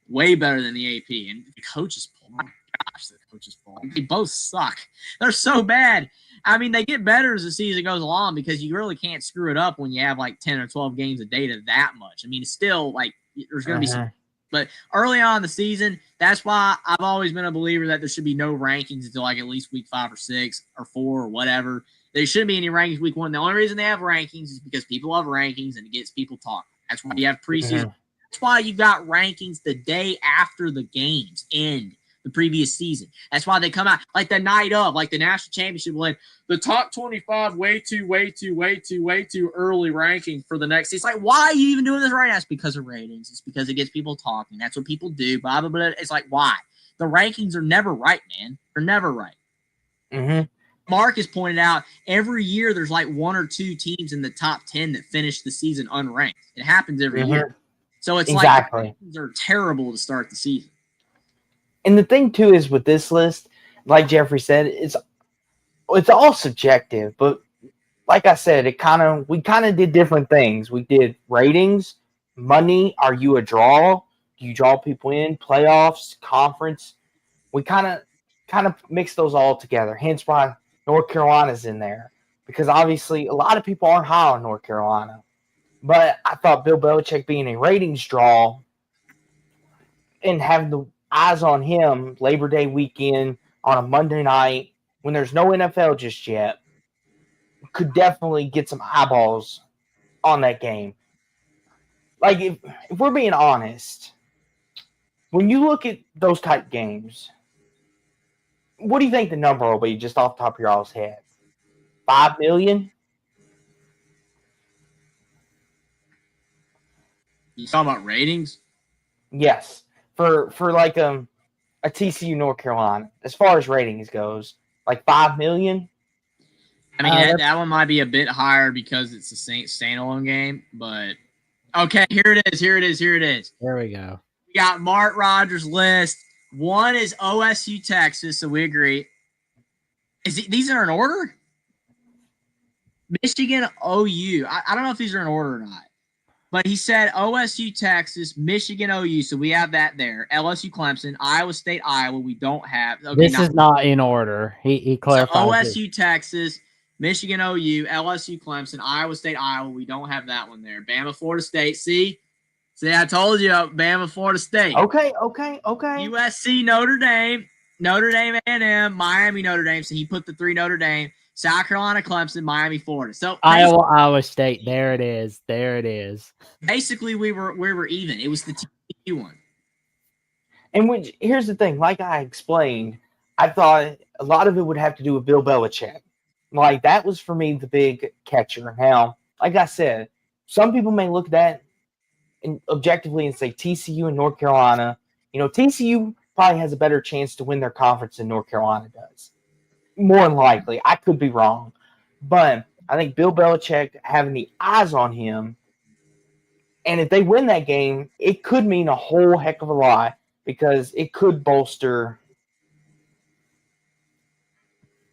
way better than the AP. And the coaches poll, my gosh, the coaches poll. They both suck. They're so bad. I mean, they get better as the season goes along because you really can't screw it up when you have like 10 or 12 games of data that much. I mean, it's still like there's going to be some. But early on in the season, that's why I've always been a believer that there should be no rankings until like at least week 5 or 6 or 4 or whatever. There shouldn't be any rankings week 1. The only reason they have rankings is because people love rankings and it gets people talking. That's why you have preseason. That's why you got rankings the day after the games end the previous season. That's why they come out like the night of, like the national championship win. The top 25 way too early ranking for the next. It's like, why are you even doing this right now? It's because of ratings. It's because it gets people talking. That's what people do. Blah blah blah. It's like, why? The rankings are never right, man. They're never right. Mark has pointed out every year there's like 1 or 2 teams in the top 10 that finish the season unranked. It happens every year. So it's like the rankings are terrible to start the season. And the thing too is with this list, like Jeffrey said, it's all subjective. But like I said, we kind of did different things. We did ratings, money. Are you a draw? Do you draw people in? Playoffs, conference. We kind of mixed those all together. Hence why North Carolina's in there, because obviously a lot of people aren't high on North Carolina. But I thought Bill Belichick being a ratings draw and having the eyes on him Labor Day weekend on a Monday night when there's no NFL just yet could definitely get some eyeballs on that game. Like, if we're being honest, when you look at those type games, what do you think the number will be just off the top of your all's head? 5 million? You talking about ratings? Yes. For like a TCU North Carolina, as far as ratings goes, like 5 million? I mean, that one might be a bit higher because it's a standalone game, but okay, here it is. There we go. We got Mark Rogers' list. 1 is OSU, Texas, so we agree. These are in order? Michigan, OU. I don't know if these are in order or not. But he said OSU, Texas, Michigan, OU, so we have that there. LSU, Clemson, Iowa State, Iowa, we don't have. Okay, this is not in order. He clarified. So OSU, Texas, Michigan, OU, LSU, Clemson, Iowa State, Iowa, we don't have that one there. Bama, Florida State, see, I told you, Bama, Florida State. Okay. USC, Notre Dame, A&M, Miami, Notre Dame, so he put the 3 Notre Dame. South Carolina, Clemson, Miami, Florida. So Iowa State. There it is. Basically, we were even. It was the TCU one. And here's the thing. Like I explained, I thought a lot of it would have to do with Bill Belichick. Like that was for me the big catcher. Now, like I said, some people may look at that objectively and say TCU and North Carolina. TCU probably has a better chance to win their conference than North Carolina does. More than likely, I could be wrong, but I think Bill Belichick having the eyes on him, and if they win that game, it could mean a whole heck of a lot because it could bolster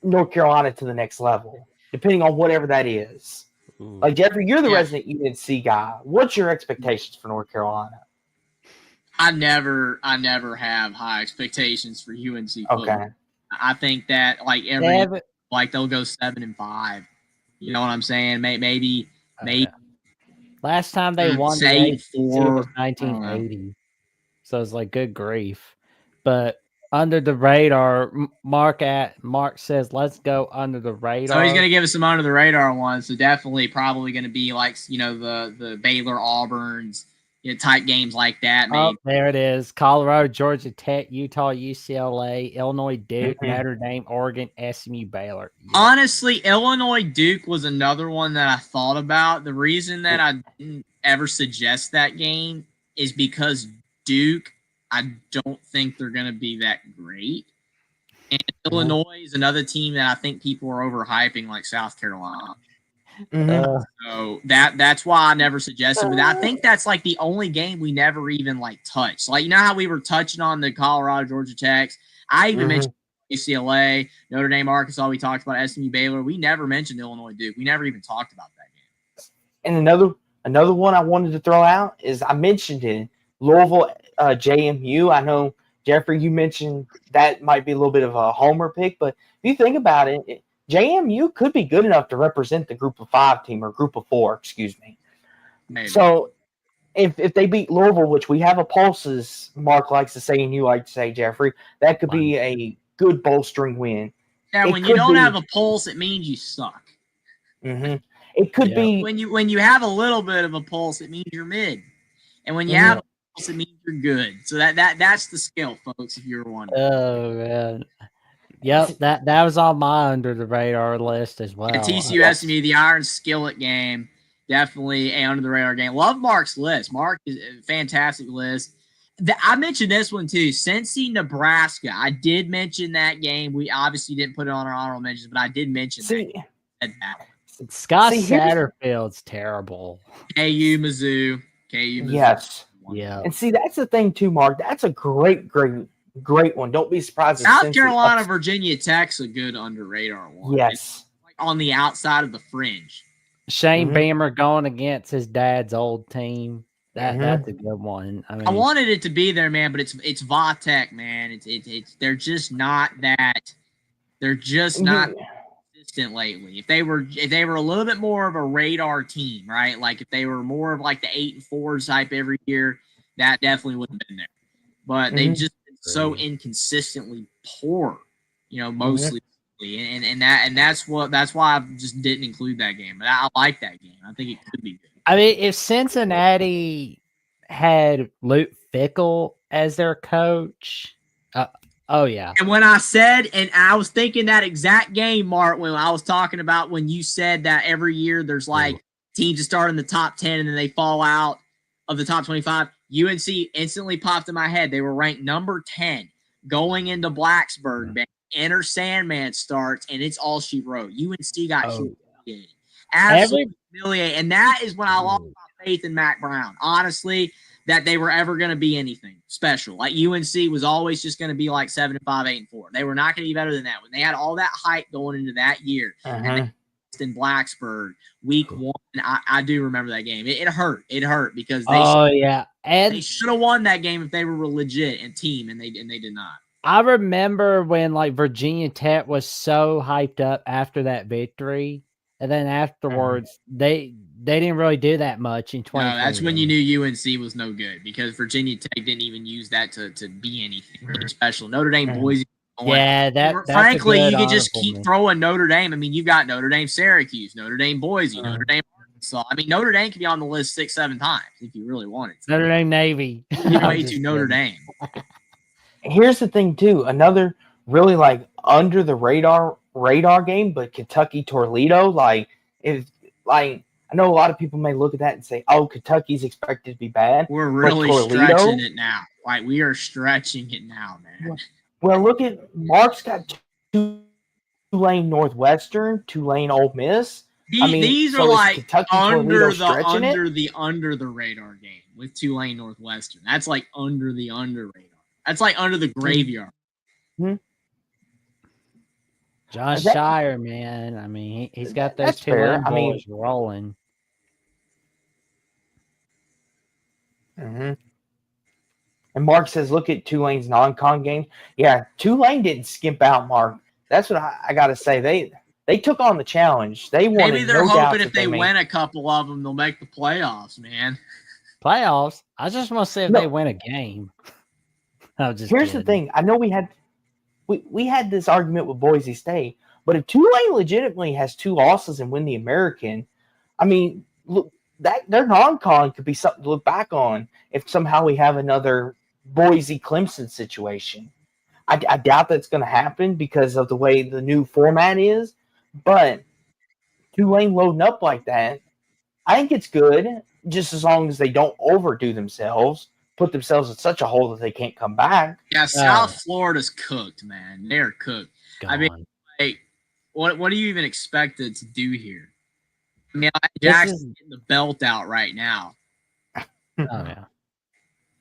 North Carolina to the next level, depending on whatever that is. Ooh. Like Jeffrey, you're the Yeah. resident UNC guy. What's your expectations for North Carolina? I never have high expectations for UNC football. Okay. I think that like they'll go 7-5. You know what I'm saying? Maybe. Last time they won the say ACC 4. was 1980, so it's like good grief. But under the radar, Mark says, "Let's go under the radar." So he's gonna give us some under the radar ones. So definitely, probably gonna be like the Baylor Auburns, type games like that. Maybe. Oh, there it is: Colorado, Georgia Tech, Utah, UCLA, Illinois, Duke, Notre Dame, Oregon, SMU, Baylor. Yep. Honestly, Illinois Duke was another one that I thought about. The reason that I didn't ever suggest that game is because Duke, I don't think they're going to be that great. And Illinois is another team that I think people are overhyping, like South Carolina. So that's why I never suggested. But I think that's like the only game we never even like touched. Like, you know how we were touching on the Colorado, Georgia Techs? I even mentioned UCLA, Notre Dame, Arkansas. We talked about SMU, Baylor. We never mentioned Illinois Duke. We never even talked about that game. And another one I wanted to throw out is I mentioned it, Louisville, JMU. I know, Jeffrey, you mentioned that might be a little bit of a homer pick, but if you think about it, JMU could be good enough to represent the Group of 5 team, or Group of 4, excuse me. Maybe. So if they beat Louisville, which we have a pulse, as Mark likes to say and you like to say, Jeffrey, that could be a good bolstering win. Yeah, when you don't have a pulse, it means you suck. Mm-hmm. It could be when you have a little bit of a pulse, it means you're mid, and when you have a pulse, it means you're good. So that's the skill, folks. If you're wondering. Oh man. Yep, that was on my under the radar list as well. The TCU SMU, the Iron Skillet game, definitely a under the radar game. Love Mark's list. Mark is a fantastic list. I mentioned this one too. Cincy, Nebraska. I did mention that game. We obviously didn't put it on our honorable mentions, but I did mention that. Scott Satterfield's terrible. KU, Mizzou. Yes. Yeah. And see, that's the thing too, Mark. That's a great one. Don't be surprised. South Carolina, Virginia Tech's a good under radar one. Yes. It's like on the outside of the fringe. Shane Beamer going against his dad's old team. That's a good one. I wanted it to be there, man, but it's Va-Tech, man. It's they're just not that. They're just not consistent lately. If they were a little bit more of a radar team, right? Like if they were more of like the 8-4 type every year, that definitely would have been there. But they've just been so inconsistently poor, mostly. And that's why I just didn't include that game. But I like that game. I think it could be good. I mean, if Cincinnati had Luke Fickell as their coach, oh yeah. And when I said, and I was thinking that exact game, Mark, when I was talking about when you said that every year there's like teams that start in the top 10 and then they fall out of the top 25, UNC instantly popped in my head. They were ranked number 10 going into Blacksburg. Enter Sandman starts, and it's all she wrote. UNC got humiliated. Absolutely humiliated. And that is when I lost my faith in Mac Brown. Honestly, that they were ever going to be anything special. Like UNC was always just going to be like 7-5, 8-4. They were not going to be better than that. When they had all that hype going into that year, and in Blacksburg, week 1, I do remember that game. It hurt. It hurt because they should have won that game if they were a legit team, and they did not. I remember when like Virginia Tech was so hyped up after that victory, and then afterwards they didn't really do that much in 2020. No, that's when you knew UNC was no good because Virginia Tech didn't even use that to be anything really special. Notre Dame, Boise. Yeah, that's frankly, you could just keep throwing Notre Dame. I mean, you've got Notre Dame, Syracuse, Notre Dame, Boise, Notre Dame, Arkansas. I mean, Notre Dame could be on the list 6-7 times if you really wanted to. Notre Dame, Navy. Way to Notre Dame. Here's the thing too. Another really like under the radar radar game, but Kentucky Toledo, like if like I know a lot of people may look at that and say, "Oh, Kentucky's expected to be bad," We're but really Toledo, stretching it now. Like we are stretching it now, man. well, look at Mark's got Tulane Northwestern, Tulane Ole Miss. I mean, These are so is like Kentucky Toledo under stretching it? the radar game with Tulane Northwestern. That's like under the radar. That's like under the graveyard. Hmm. Josh That- Shire, man. I mean, he's got those That's fair. Tulane I mean, boys rolling. mhm. And Mark says, look at Tulane's non-con game. Yeah, Tulane didn't skimp out, Mark. That's what I got to say. They took on the challenge. They wanted Maybe they're no hoping doubts if that they made. win a couple of them, they'll make the playoffs, man. Playoffs? I just want to see if No. they win a game. I was just Here's kidding. the thing. I know we had this argument with Boise State, but if Tulane legitimately has 2 losses and win the American, I mean, look, that their non-con could be something to look back on if somehow we have another Boise Clemson situation. I doubt that's going to happen because of the way the new format is, but Tulane loading up like that, I think it's good, just as long as they don't overdo themselves, put themselves in such a hole that they can't come back. Yeah, South Florida's cooked, man. They're cooked. Gone. I mean, like, what do you even expect it to do here? I mean, This Jackson's is- getting the belt out right now. oh yeah.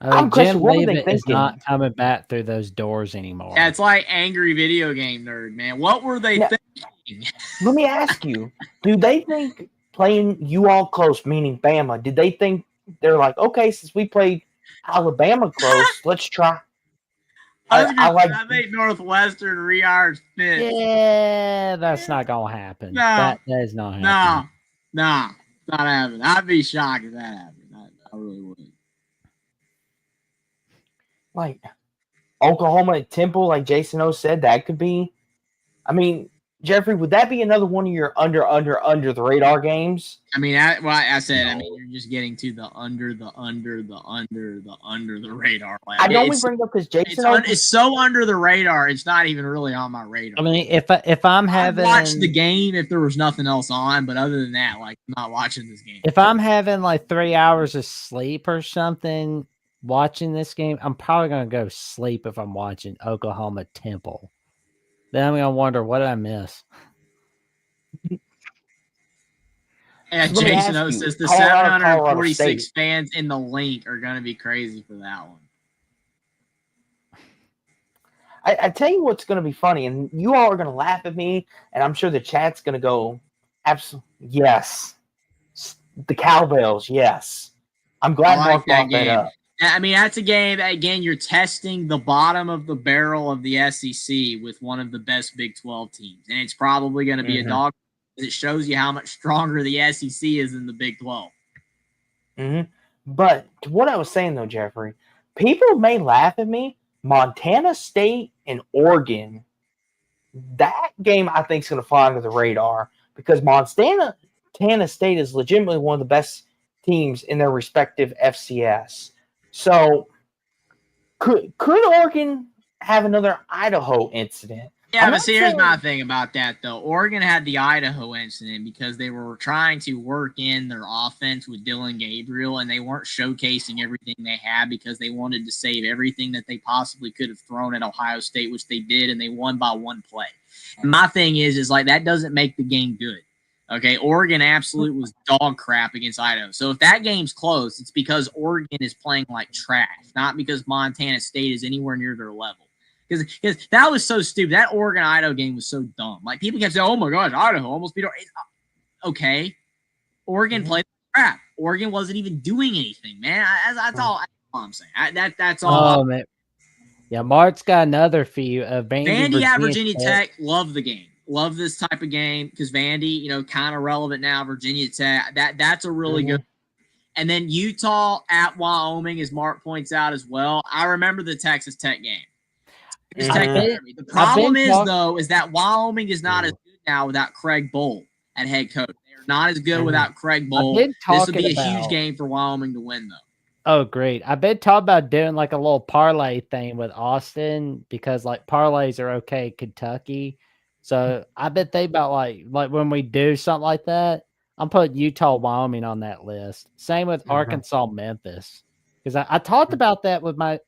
I I'm mean, questioning, Jim what were they Leavitt is thinking? not coming back through those doors anymore. Yeah, it's like angry video game nerd, man. What were they Yeah. thinking? Let me ask you, do they think playing you all close, meaning Bama, did they think they're like, okay, since we played Alabama close, let's try. I think Northwestern re-hires Fitz. Yeah, that's not gonna happen. No. That is not happening. Nah, not happening. I'd be shocked if that happened. I really would. Like Oklahoma at Temple, like Jason O said, that could be. I mean, Jeffrey, would that be another one of your under the radar games? I mean, I said, No. I mean, you're just getting to the under the radar. Like, I don't bring it up because Jason O. it's so under the radar. It's not even really on my radar. I mean, if I'm having I'd watch the game if there was nothing else on, but other than that, like, I'm not watching this game. if I'm having like 3 hours of sleep or something watching this game, I'm probably gonna go sleep if I'm watching Oklahoma Temple. Then I'm gonna wonder what did I miss. Yeah, So let me Jason ask O you, says the Colorado 746 State. fans in the link are going to be crazy for that one. I tell you what's going to be funny, and you all are going to laugh at me, and I'm sure the chat's going to go, absolutely, yes. The Cowbells, yes. I'm glad Mark brought that up. I mean, that's a game, again, you're testing the bottom of the barrel of the SEC with one of the best Big 12 teams, and it's probably going to be a dog. It shows you how much stronger the SEC is than the Big 12. But to what I was saying, though, Jeffrey, people may laugh at me. Montana State and Oregon, that game I think is going to fly under the radar because Montana State is legitimately one of the best teams in their respective FCS. So could Oregon have another Idaho incident? Yeah, but see, here's my thing about that, though. Oregon had the Idaho incident because they were trying to work in their offense with Dylan Gabriel, and they weren't showcasing everything they had because they wanted to save everything that they possibly could have thrown at Ohio State, which they did, and they won by one play. And my thing is like that doesn't make the game good. Okay, Oregon absolute was dog crap against Idaho. So if that game's close, it's because Oregon is playing like trash, not because Montana State is anywhere near their level. Because that was so stupid. That Oregon-Idaho game was so dumb. Like, people kept saying, oh, my gosh, Idaho almost beat Oregon. Okay. Oregon played crap. Oregon wasn't even doing anything, man. That's all I'm saying. That's all. Oh, man. Yeah, Mark's got another for you. Vandy at Virginia Tech, love the game. Love this type of game because Vandy, kind of relevant now. Virginia Tech, that's a really good. And then Utah at Wyoming, as Mark points out as well. I remember the Texas Tech game. The problem is that Wyoming is not as good now without Craig Bowl at head coach. They're not as good without Craig Bowl. This would be a huge game for Wyoming to win, though. Oh, great. I've been talking about doing like a little parlay thing with Austin because like parlays are okay, Kentucky. So I bet they about like when we do something like that, I'm putting Utah, Wyoming on that list. Same with Mhm. Arkansas, Memphis. Because I talked about that with my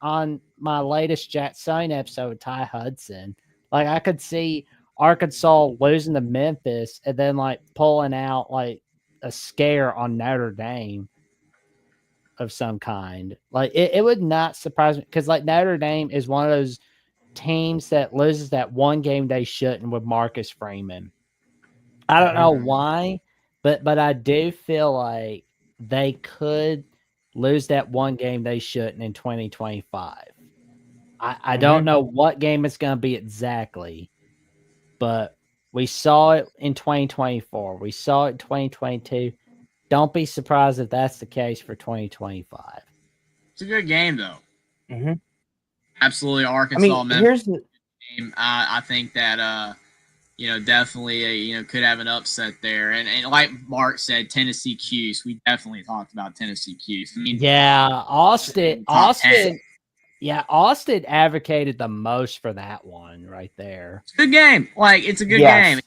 latest Jackson episode with Ty Hudson. Like I could see Arkansas losing to Memphis and then like pulling out like a scare on Notre Dame of some kind. Like it would not surprise me because like Notre Dame is one of those teams that loses that one game they shouldn't with Marcus Freeman. I don't know why, but I do feel like they could lose that one game they shouldn't in 2025. I don't know what game it's going to be exactly, but we saw it in 2024. We saw it in 2022. Don't be surprised if that's the case for 2025. It's a good game though. Mm-hmm. Absolutely, I Arkansas, mean, Memphis here's the game. I think that definitely could have an upset there. And like Mark said, Tennessee Cuse. We definitely talked about Tennessee Cuse. I mean, Yeah, Austin, top 10. Yeah, Austin advocated the most for that one right there. It's a good game. Like it's a good game. yes,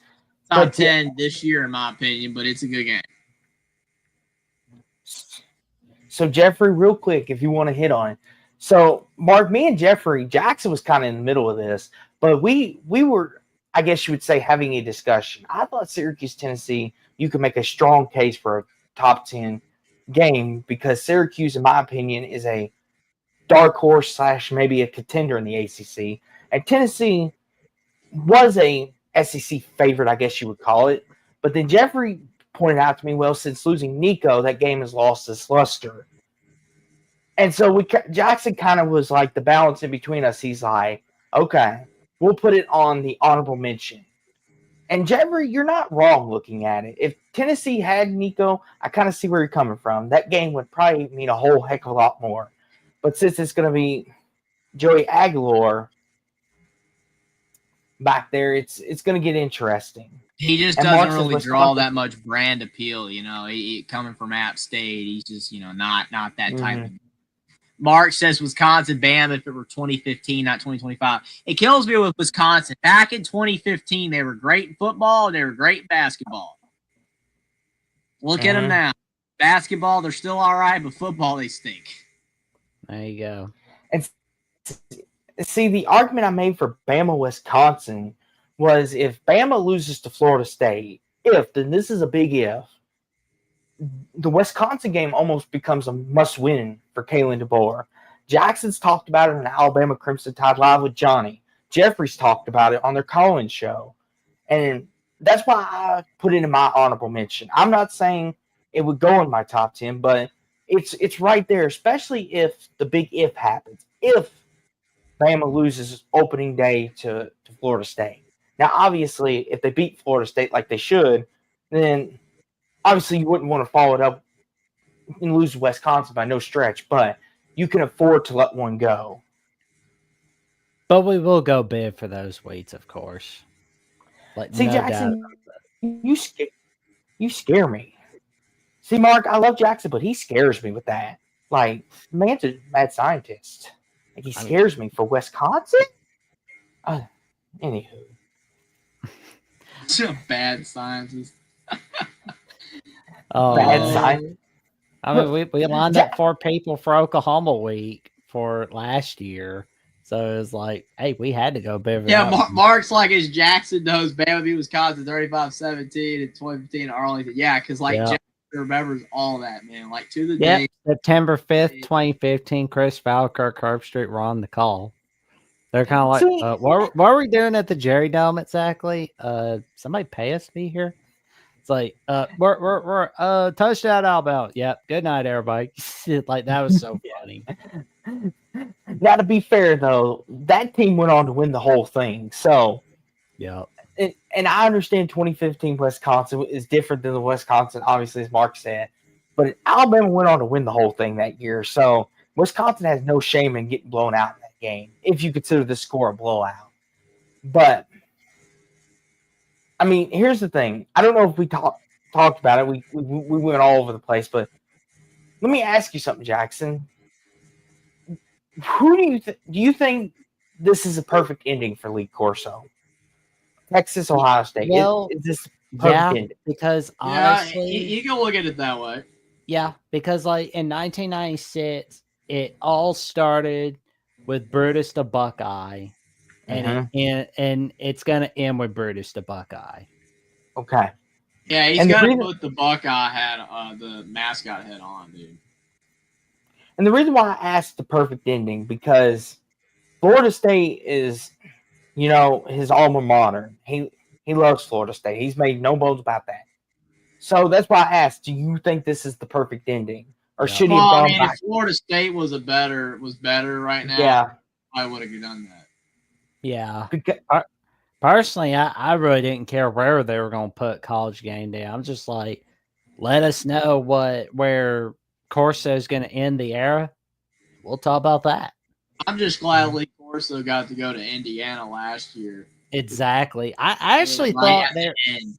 Top but 10 this year, in my opinion, but it's a good game. so Jeffrey, real quick, if you want to hit on it. So Mark, me and Jeffrey, Jackson was kind of in the middle of this, but we were, I guess you would say, having a discussion. I thought Syracuse, Tennessee, you could make a strong case for a top 10 game because Syracuse, in my opinion, is a dark horse / maybe a contender in the ACC, and Tennessee was a SEC favorite, I guess you would call it. But then Jeffrey pointed out to me, well, since losing Nico, that game has lost its luster. And so Jackson kind of was like the balance in between us. He's like, okay, we'll put it on the honorable mention. And Jeffrey, you're not wrong looking at it. If Tennessee had Nico, I kind of see where you're coming from. That game would probably mean a whole heck of a lot more. But since it's going to be Joey Aguilar back there, it's going to get interesting. He just And doesn't Mark really says draw Wisconsin. that much brand appeal, he coming from App State. He's just, not that type of. Mark says Wisconsin, Bam, if it were 2015, not 2025. It kills me with Wisconsin. Back in 2015, they were great in football and they were great in basketball. Look at them now. Basketball, they're still all right, but football, they stink. There you go. And see, the argument I made for Bama, Wisconsin was if Bama loses to Florida State, then this is a big if, the Wisconsin game almost becomes a must-win for Kalen DeBoer. Jackson's talked about it in Alabama Crimson Tide Live with Johnny. Jeffrey's talked about it on their call-in show. And that's why I put it in my honorable mention. I'm not saying it would go in my top 10, but it's right there, especially if the big if happens. If Bama loses opening day to Florida State. Now, obviously, if they beat Florida State like they should, then obviously you wouldn't want to follow it up and lose Wisconsin by no stretch, but you can afford to let one go. But we will go big for those weights, of course. Like, See, no Jackson, doubt. you scare me. See, Mark, I love Jackson, but he scares me with that. Like, man's a mad scientist. Like, he scares me for Wisconsin? Anywho. Such a bad scientist. Bad science. I mean, we lined up 4 people for Oklahoma week for last year. So it was like, hey, we had to go big. Yeah, Mark's like, as Jackson knows, Bama beat Wisconsin 35-17 in 2015 in Arlington. Yeah, because Jackson remembers all that, man. Like, to the day. September 5th, 2015, Chris Falker, Curb Street were on the call. They're kind of like, what are we doing at the Jerry Dome exactly? Somebody pay us to be here? It's like, we're touchdown Alabama. Yep. Good night, everybody. Like, that was so funny. Now, to be fair, though, that team went on to win the whole thing. So, yeah. And I understand 2015 Wisconsin is different than the Wisconsin, obviously, as Mark said. But Alabama went on to win the whole thing that year. So, Wisconsin has no shame in getting blown out in that game, if you consider the score a blowout. But, I mean, here's the thing. I don't know if we talked about it. We went all over the place. But let me ask you something, Jackson. Who do you think this is a perfect ending for Lee Corso? Texas, Ohio State. Well, Is this perfect yeah, ending? because Yeah, honestly, you can look at it that way. yeah, because like in 1996, it all started with Brutus the Buckeye, Mm-hmm. and it's gonna end with Brutus the Buckeye. Okay. Yeah, he's And the got to reason put the Buckeye hat, the mascot head on, dude. and the reason why I asked the perfect ending because Florida State is, his alma mater. He loves Florida State. He's made no bones about that. So that's why I asked, do you think this is the perfect ending? Or Yeah. should he Well, have I gone mean, if back? Florida State was better right now, Yeah. I would have done that. Yeah. Because, Personally, I really didn't care where they were going to put College Game Day. I'm just like, let us know where Corso is going to end the era. We'll talk about that. I'm just glad Lee Corso got to go to Indiana last year. Exactly. I actually Right thought at the end.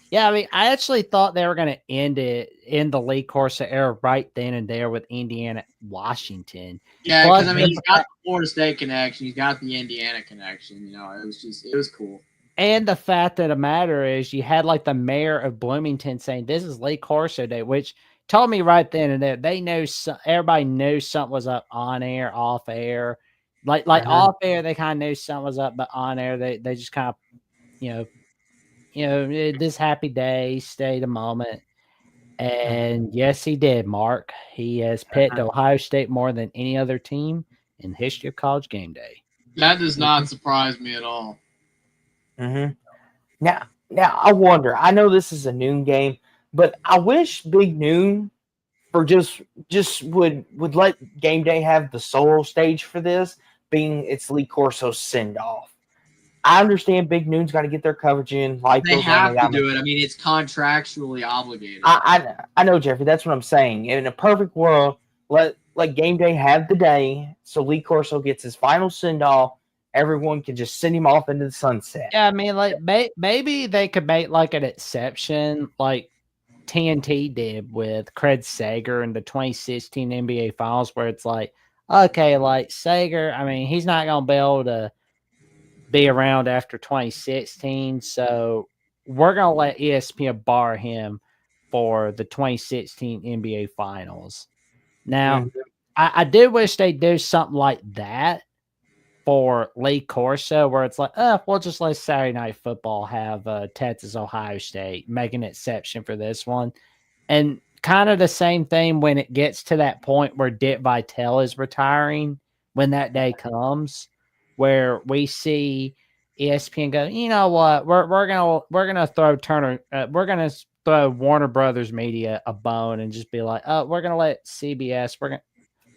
yeah, I mean, I actually thought they were going to end it in the Lee Corso era right then and there with Indiana, Washington. Yeah, Plus, because I mean, he's got the Florida State connection, he's got the Indiana connection. It was cool. and the fact of the matter is, you had like the mayor of Bloomington saying this is Lee Corso Day, which told me right then and there they know everybody knows something was up on air, off air, like off air they kind of knew something was up, but on air they just kind of you know this happy day, stay the moment. And yes, he did, Mark. He has picked Ohio State more than any other team in the history of College Game Day. That does not surprise me at all. Mm-hmm. Now I wonder. I know this is a noon game, but I wish Big Noon for just would let Game Day have the solo stage for this, being it's Lee Corso's send off. I understand Big Noon's got to get their coverage in. Light They goes on. have to do it. I mean, it's contractually obligated. I know, Jeffrey. That's what I'm saying. In a perfect world, let Game Day have the day, so Lee Corso gets his final send off. Everyone can just send him off into the sunset. Yeah, I mean, like maybe they could make like an exception, like TNT did with Craig Sager in the 2016 NBA Finals, where it's like, okay, like Sager, I mean, he's not gonna be able to be around after 2016, so we're gonna let ESPN bar him for the 2016 NBA Finals. Now, I do wish they'd do something like that for Lee Corso, where it's like, we'll just let Saturday Night Football have Texas, Ohio State, make an exception for this one. And kind of the same thing when it gets to that point where Dick Vitale is retiring, when that day comes, where we see ESPN go, you know what, we're gonna throw we're gonna throw Warner Brothers Media a bone and just be like, oh, we're gonna let CBS,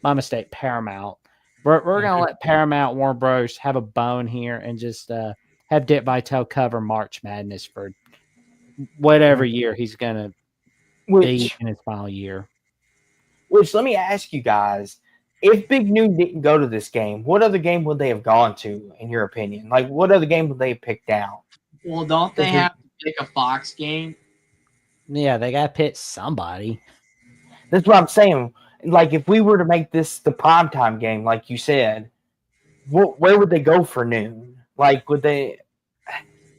my mistake, Paramount. We're gonna let Paramount, Warner Bros. Have a bone here and just have Dick Vitale cover March Madness for whatever year he's gonna be in his final year. Which let me ask you guys, if Big Noon didn't go to this game, what other game would they have gone to, in your opinion? Like, what other game would they have picked out? Well, don't they have to pick a Fox game? Yeah, they got to pick somebody. That's what I'm saying. Like, if we were to make this the primetime game, like you said, where would they go for noon? Like, would they?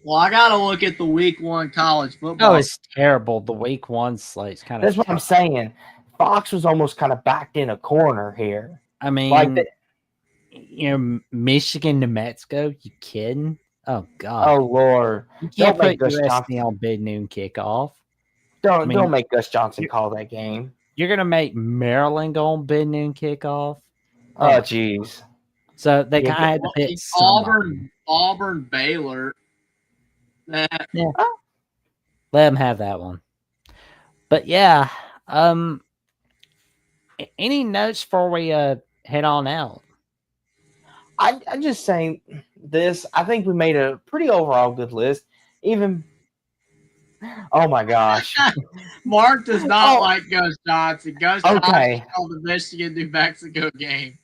Well, I got to look at the week 1 college football. Oh, it's terrible. The week 1 slate's kind of. That's what I'm saying. Fox was almost kind of backed in a corner here. I mean, like Michigan, New Mexico. You kidding? Oh God. Oh Lord! You can't don't put make Gus USC on Big Noon kickoff. Don't make Gus Johnson call that game. You're gonna make Maryland go on Big Noon kickoff. Oh jeez. So they kind of had to pick Auburn, Baylor. Yeah. Let them have that one. But yeah, any notes before we head on out? I just saying this. I think we made a pretty overall good list. Even oh my gosh, Mark does not like Gus Johnson. Gus Okay. Johnson called the Michigan New Mexico game.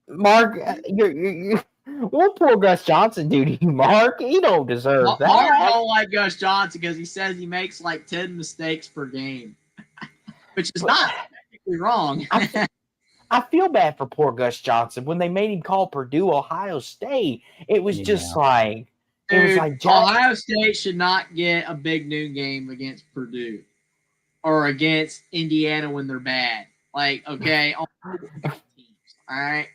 Mark, you're what poor Gus Johnson do to you, Mark? He don't deserve that. Mark don't like Gus Johnson because he says he makes like 10 mistakes per game, which is not technically wrong. I feel bad for poor Gus Johnson when they made him call Purdue, Ohio State. It was just like it was Dude, like Jack, Ohio State should not get a big noon game against Purdue or against Indiana when they're bad. Like, okay, all right.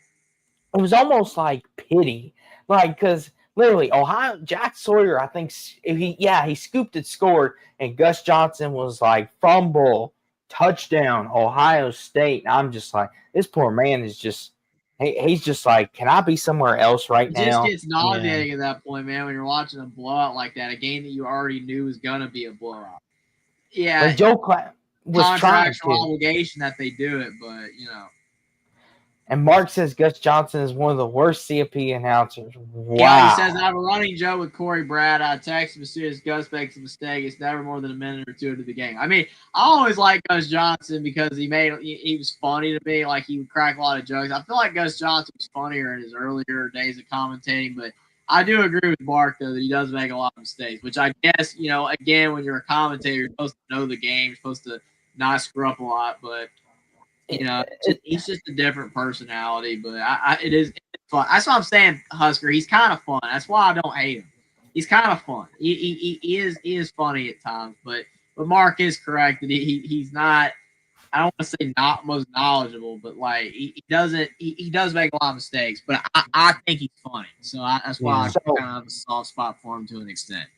it was almost like pity, like because literally Ohio Jack Sawyer, I think he scooped and scored, and Gus Johnson was like fumble, touchdown, Ohio State. And I'm just like, this poor man is just he's just like, can I be somewhere else right It just now? gets nauseating at that point, man, when you're watching a blowout like that, a game that you already knew was going to be a blowout. Yeah, Like Joe was trying contractual to. obligation that they do it, but, And Mark says Gus Johnson is one of the worst CFP announcers. Wow. Yeah, he says, I have a running joke with Corey Brad. I text him as soon as Gus makes a mistake. It's never more than a minute or two into the game. I mean, I always like Gus Johnson because he was funny to me. Like, he would crack a lot of jokes. I feel like Gus Johnson was funnier in his earlier days of commentating, but I do agree with Mark, though, that he does make a lot of mistakes, which I guess, again, when you're a commentator, you're supposed to know the game. You're supposed to not screw up a lot, but he's just a different personality, but it is fun. That's what I'm saying, Husker. He's kind of fun. That's why I don't hate him. He's kind of fun. He is funny at times, but Mark is correct that he's not. I don't want to say not most knowledgeable, but like he does make a lot of mistakes, but I think he's funny. So that's why I kind of have a soft spot for him to an extent.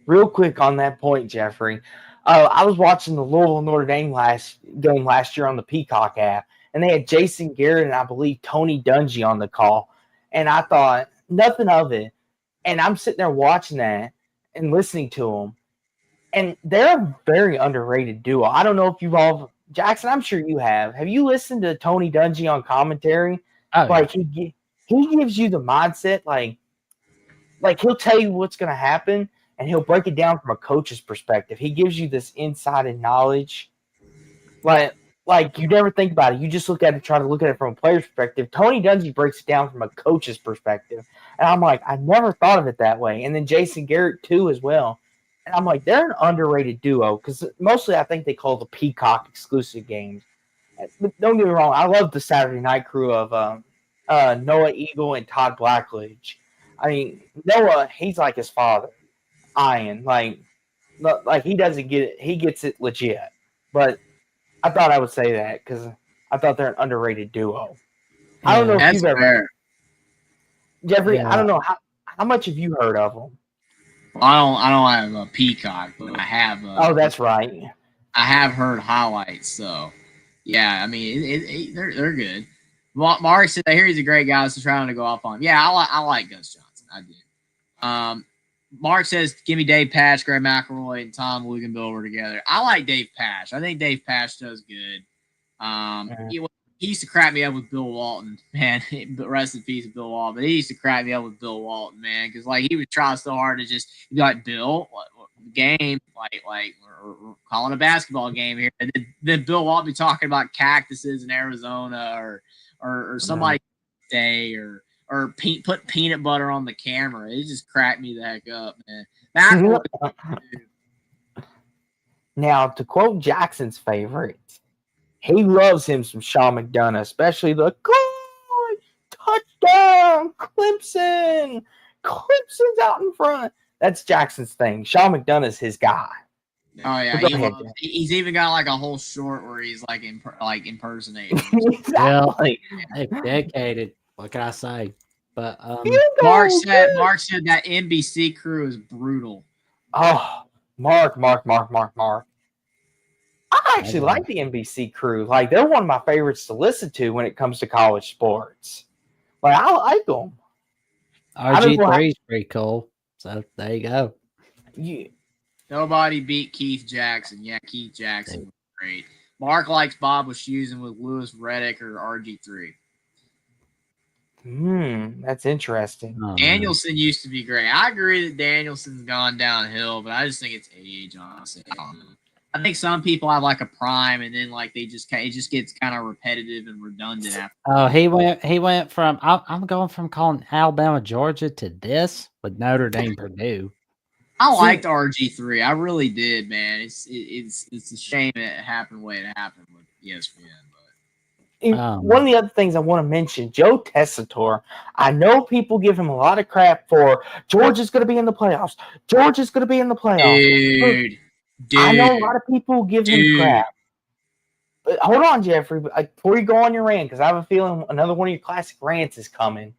Real quick on that point, Jeffrey. I was watching the Louisville Notre Dame game last year on the Peacock app, and they had Jason Garrett and I believe Tony Dungy on the call, and I thought nothing of it. And I'm sitting there watching that and listening to them, and they're a very underrated duo. I don't know if you've all, Jackson, I'm sure you have. Have you listened to Tony Dungy on commentary? Oh, like he gives you the mindset, like he'll tell you what's going to happen, and he'll break it down from a coach's perspective. He gives you this insider knowledge, like you never think about it. You just try to look at it from a player's perspective. Tony Dungy breaks it down from a coach's perspective, and I'm like, I never thought of it that way. And then Jason Garrett too as well. And I'm like, they're an underrated duo because mostly I think they call the Peacock exclusive games. But don't get me wrong, I love the Saturday night crew of Noah Eagle and Todd Blackledge. I mean, Noah, he's like his father, Ian. Like he doesn't get it. He gets it legit. But I thought I would say that because I thought they're an underrated duo. yeah. I don't know if you've ever, fair. Jeffrey. Yeah. I don't know how much have you heard of them? Well, I don't have a Peacock, but I have. Oh, that's right. I have heard highlights, so yeah. I mean, they're good. Mark said, "I hear he's a great guy, so trying to go off on him." Yeah, I like Gus Johnson. I do. Mark says, "Give me Dave Pasch, Greg McElroy, and Tom Luganville together." I like Dave Pasch. I think Dave Pasch does good. He used to crack me up with Bill Walton, man. Rest in peace, Bill Walton. But he used to crack me up with Bill Walton, man, because like he would try so hard to just be like, Bill, what game, like we're calling a basketball game here, and then Bill Walton be talking about cactuses in Arizona or somebody day or put peanut butter on the camera. It just cracked me the heck up, man. Now, to quote Jackson's favorite, he loves him some Sean McDonough, especially the touchdown, Clemson. Clemson's out in front. That's Jackson's thing. Sean McDonough's his guy. Oh yeah, he's even got like a whole short where he's like impersonating. Exactly. Well, dedicated. What can I say? But Mark said that NBC crew is brutal. Oh, Mark. I actually like the NBC crew. Like, they're one of my favorites to listen to when it comes to college sports. Like, I like them. RG3 is pretty cool. So there you go. Nobody beat Keith Jackson. Yeah, Keith Jackson was great. Mark likes Bob Wischusen with Lewis Reddick or RG3. That's interesting. Oh, Danielson used to be great. I agree that Danielson's gone downhill, but I just think it's age, honestly. I think some people have like a prime, and then like it just gets kind of repetitive and redundant after. Oh, he went from I'm going from calling Alabama Georgia to this with Notre Dame Purdue. I liked RG3. I really did, man. It's a shame it happened the way it happened with ESPN. One of the other things I want to mention, Joe Tessitore. I know people give him a lot of crap for Georgia's going to be in the playoffs. Georgia's going to be in the playoffs. I know a lot of people give him crap. But hold on, Jeffrey. Before you go on your rant, because I have a feeling another one of your classic rants is coming.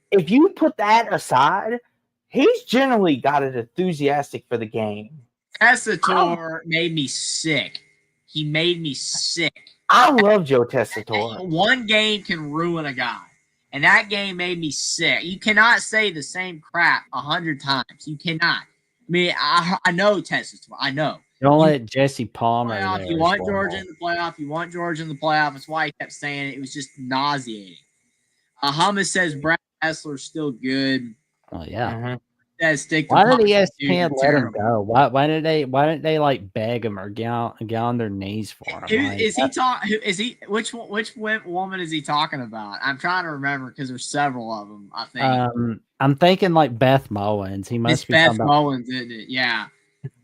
If you put that aside, he's generally got it enthusiastic for the game. Tessitore made me sick. He made me sick. I love Joe Tessitore. One game can ruin a guy, and that game made me sick. You cannot say the same crap 100 times. You cannot. I mean, I know Tessitore. I know. Don't let Jesse Palmer. Playoff, you want Georgia in the playoff. You want Georgia in the playoff. That's why he kept saying it. It was just nauseating. Hummus says Brad Kessler's still good. Oh yeah. Stick to why did ESPN let him go? Why didn't they like beg him or get on their knees for him? Which woman is he talking about? I'm trying to remember because there's several of them. I think. I'm thinking like Beth Mowins. He must be Beth Mowins, isn't it? Yeah.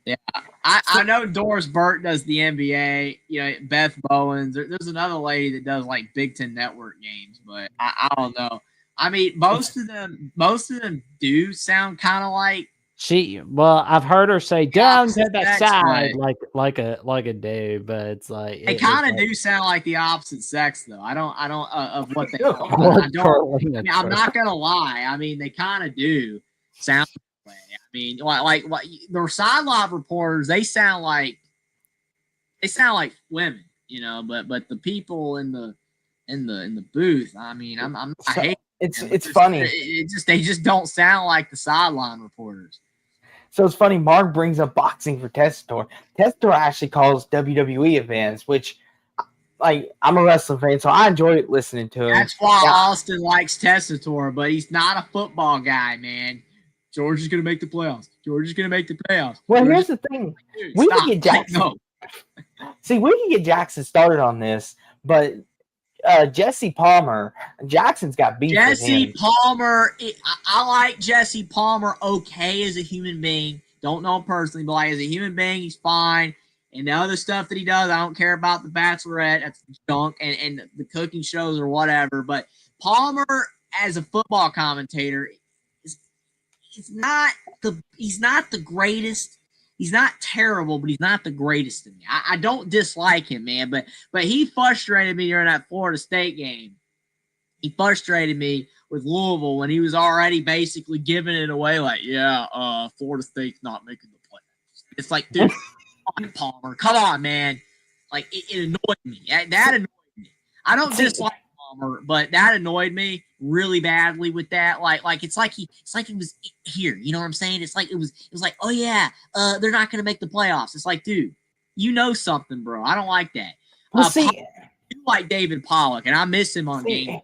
Yeah, I know Doris Burke does the NBA. You know, Beth Bowens. There's another lady that does like Big Ten Network games, but I don't know. I mean, most of them do sound kind of like she. Well, I've heard her say down to the side, like a dude, but it's like they kind of do sound like the opposite sex, though. I don't of what they. I'm not gonna lie. I mean, they kind of do sound. I mean, like the sideline reporters, they sound like women, you know. But the people in the booth, I mean, I hate. It's funny. They just don't sound like the sideline reporters. So it's funny. Mark brings up boxing for Tessitore. Tessitore actually calls WWE events, which, like, I'm a wrestling fan, so I enjoy listening to him. That's why Austin likes Tessitore, but he's not a football guy, man. Georgia's going to make the playoffs. Georgia's going to make the playoffs. Well, here's the thing. We can get Jackson. See, we can get Jackson started on this, but Jesse Palmer, Jackson's got beef with him. Palmer, I like Jesse Palmer okay as a human being. Don't know him personally, but like as a human being, he's fine. And the other stuff that he does, I don't care about the Bachelorette. That's junk and the cooking shows or whatever. But Palmer, as a football commentator, he's not the greatest. He's not terrible, but he's not the greatest to me. I don't dislike him, man, but he frustrated me during that Florida State game. He frustrated me with Louisville when he was already basically giving it away, like, Florida State's not making the playoffs. It's like, dude, Palmer, come on, man. Like, it annoyed me. That annoyed me. I don't dislike Palmer, but that annoyed me really badly with that. Like it's like he was here. You know what I'm saying? It's like it was like, oh yeah, they're not gonna make the playoffs. It's like, dude, you know something, bro. I don't like that. Well, see, you like David Pollock, and I miss him on game.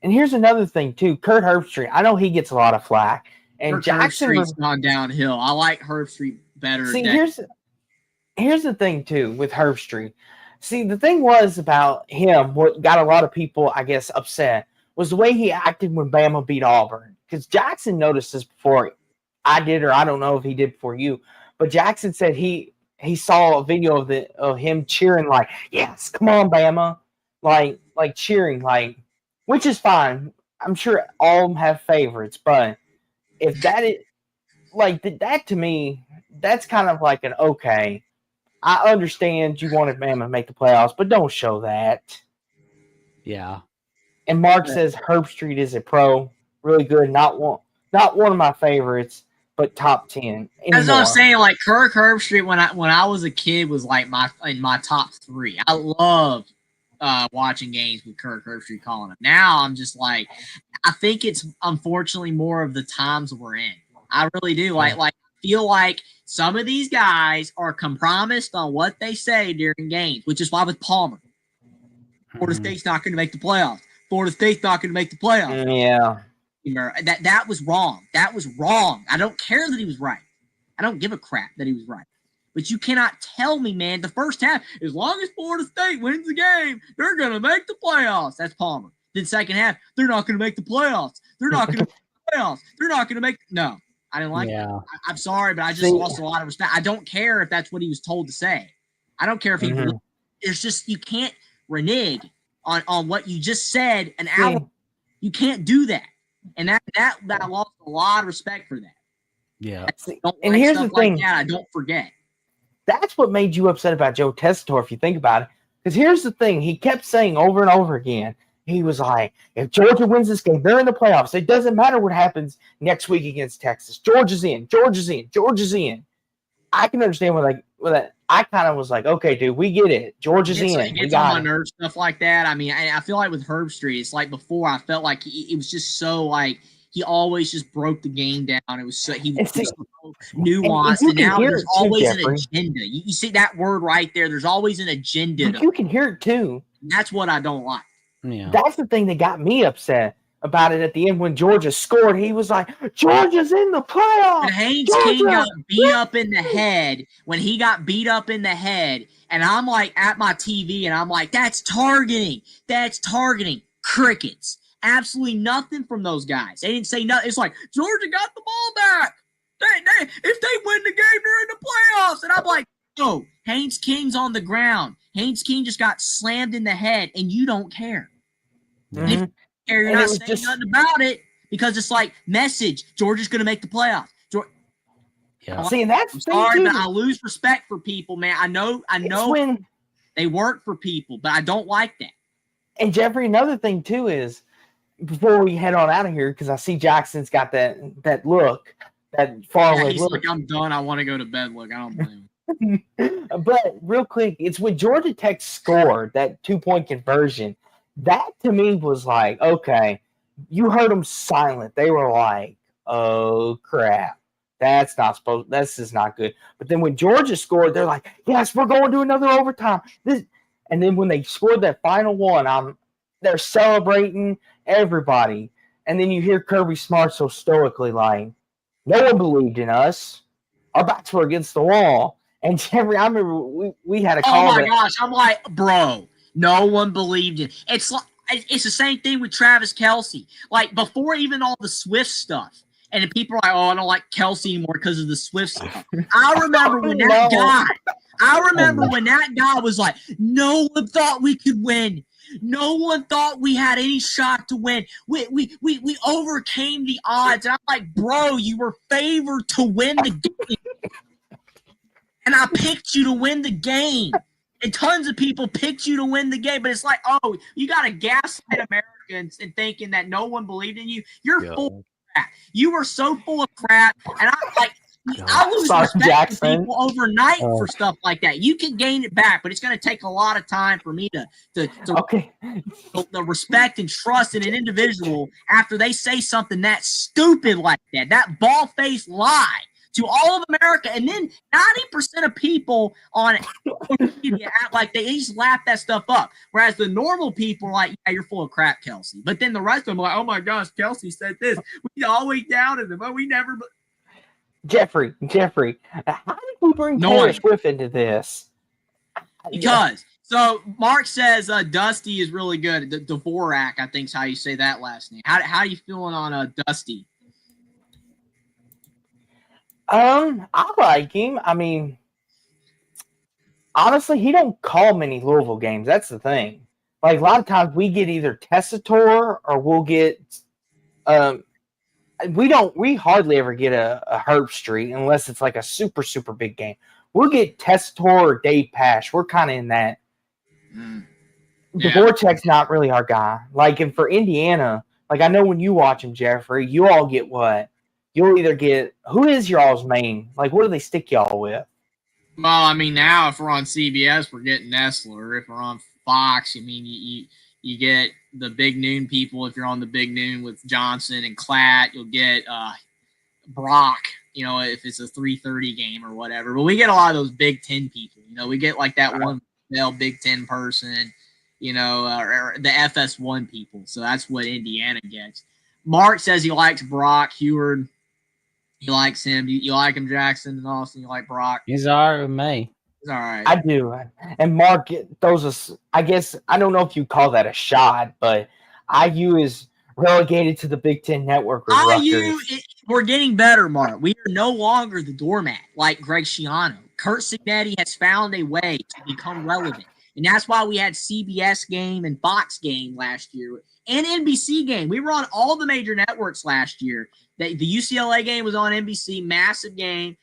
And here's another thing too. Kurt Herbstreit. I know he gets a lot of flack. And Kurt Jackson's gone downhill. I like Herbstreit better. See, here's the thing too with Herbstreit. See, the thing was about him, what got a lot of people, I guess, upset was the way he acted when Bama beat Auburn. Because Jackson noticed this before I did, or I don't know if he did before you, but Jackson said he saw a video of him cheering like, yes, come on, Bama. Like cheering, like, which is fine. I'm sure all of them have favorites, but if that is, like, that to me, that's kind of like an okay. I understand you wanted Bama to make the playoffs, but don't show that. Yeah. And Mark says Herbstreit is a pro, really good. Not one of my favorites, but top 10. That's what I'm saying. Like Kirk Herbstreit, when I was a kid, was like in my top 3. I loved watching games with Kirk Herbstreit calling them. Now I'm just like, I think it's unfortunately more of the times we're in. I really do. Like I feel like some of these guys are compromised on what they say during games, which is why with Palmer, Florida State's not going to make the playoffs. Florida State's not going to make the playoffs. Yeah. That was wrong. That was wrong. I don't care that he was right. I don't give a crap that he was right. But you cannot tell me, man, the first half, as long as Florida State wins the game, they're going to make the playoffs. That's Palmer. Then second half, they're not going to make the playoffs. They're not going to make the playoffs. They're not going to make – no. I didn't like it. I'm sorry, but I just lost a lot of respect. I don't care if that's what he was told to say. I don't care if he – it's just you can't – renege on what you just said an hour. You can't do that, and that I lost a lot of respect for that. Yeah. And here's the thing. Like that, I don't forget. That's what made you upset about Joe Tessitore, if you think about it. Because here's the thing. He kept saying over and over again, he was like, if Georgia wins this game, they're in the playoffs. It doesn't matter what happens next week against Texas. Georgia's in. Georgia's in. Georgia's in. I can understand that. I kind of was like, okay, dude, we get it. Georgia's in. It gets on my nerves, stuff like that. I mean, I feel like with Herbstreit, it's like before, I felt like it was just so like, he always just broke the game down. It was so he was so nuanced, and now there's always an agenda. You see that word right there. There's always an agenda. You can hear it too. And that's what I don't like. Yeah. That's the thing that got me upset about it at the end when Georgia scored. He was like, Georgia's in the playoffs. And Haynes King got beat up in the head when he got beat up in the head, and I'm like at my TV, and I'm like, that's targeting. That's targeting. Crickets. Absolutely nothing from those guys. They didn't say nothing. It's like, Georgia got the ball back. If they win the game, they're in the playoffs. And I'm like, no, Haynes King's on the ground. Haynes King just got slammed in the head, and you don't care. Mm-hmm. And if you care, you're not saying nothing about it because it's like, message, Georgia's going to make the playoffs. Yeah. See, and that's I'm sorry, but I lose respect for people, man. I know when they work for people, but I don't like that. And Jeffrey, another thing too is, before we head on out of here, because I see Jackson's got that look, that faraway look. Like, I'm done. I want to go to bed. Look, I don't blame him. But real quick, it's when Georgia Tech scored that 2-point conversion. That to me was like, okay, you heard them silent. They were like, oh crap, this is not good. But then when Georgia scored, they're like, yes, we're going to another overtime. And then when they scored that final one, they're celebrating everybody. And then you hear Kirby Smart so stoically like, no one believed in us. Our backs were against the wall. And Jeffrey, I remember we had a call. Oh my gosh, I'm like, bro, no one believed in. It's the same thing with Travis Kelce. Like before even all the Swift stuff. And people are like, oh, I don't like Kelce anymore because of the Swift stuff. I remember when that guy was like, no one thought we could win. No one thought we had any shot to win. We overcame the odds. And I'm like, bro, you were favored to win the game. And I picked you to win the game. And tons of people picked you to win the game. But it's like, oh, you got to gaslight Americans and thinking that no one believed in you. You're full of crap. You were so full of crap. And I'm like, I lose respect to people overnight for stuff like that. You can gain it back, but it's going to take a lot of time for me to the respect and trust in an individual after they say something that stupid like that ball-faced lie to all of America. And then 90% of people on social media act like they just laugh that stuff up. Whereas the normal people are like, yeah, you're full of crap, Kelce. But then the rest of them are like, oh my gosh, Kelce said this. We always doubted him, but we never. Jeffrey, how did we bring Taylor Swift into this? Because so Mark says Dusty is really good. Dvorak, I think is how you say that last name. How are you feeling on Dusty? I like him. I mean, honestly, he don't call many Louisville games. That's the thing. Like a lot of times we get either Tessitore or we'll get we hardly ever get a Herbstreit unless it's like a super, super big game. We'll get Tessitore or Dave Pash. We're kind of in that. Dvorak's not really our guy. Like, and for Indiana, like I know when you watch him, Jeffrey, you all get what? You'll either get, who is y'all's main? Like, what do they stick y'all with? Well, I mean, now if we're on CBS, we're getting Nestler. If we're on Fox, I mean, you get the Big Noon people. If you're on the Big Noon with Johnson and Klatt, you'll get Brock, you know, if it's a 3:30 game or whatever. But we get a lot of those Big Ten people. You know, we get like that one Big Ten person, you know, or the FS1 people. So that's what Indiana gets. Mark says he likes Brock Heward. He likes him. You like him, Jackson and Austin? You like Brock? He's all right with me. He's all right. I do. And Mark throws us, I guess, I don't know if you call that a shot, but IU is relegated to the Big Ten Network. We're getting better, Mark. We are no longer the doormat like Greg Schiano. Kurt Signetti has found a way to become relevant. And that's why we had CBS game and Fox game last year and NBC game. We were on all the major networks last year. The UCLA game was on NBC, massive game,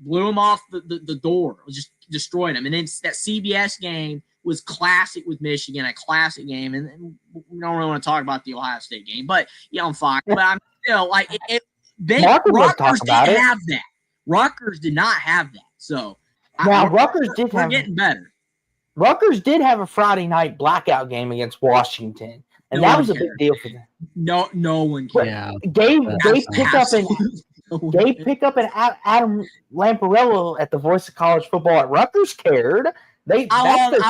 blew them off the door, just destroyed them. And then that CBS game was classic with Michigan, a classic game. And we don't really want to talk about the Ohio State game, but on Fox. But I'm still like, Rutgers didn't have that. Rutgers did not have that. So now we're getting better. Rutgers did have a Friday night blackout game against Washington, and that was a big deal for them. No one cares. Yeah. Gabe Pickup and Adam Lamparello at the Voice of College Football at Rutgers cared. I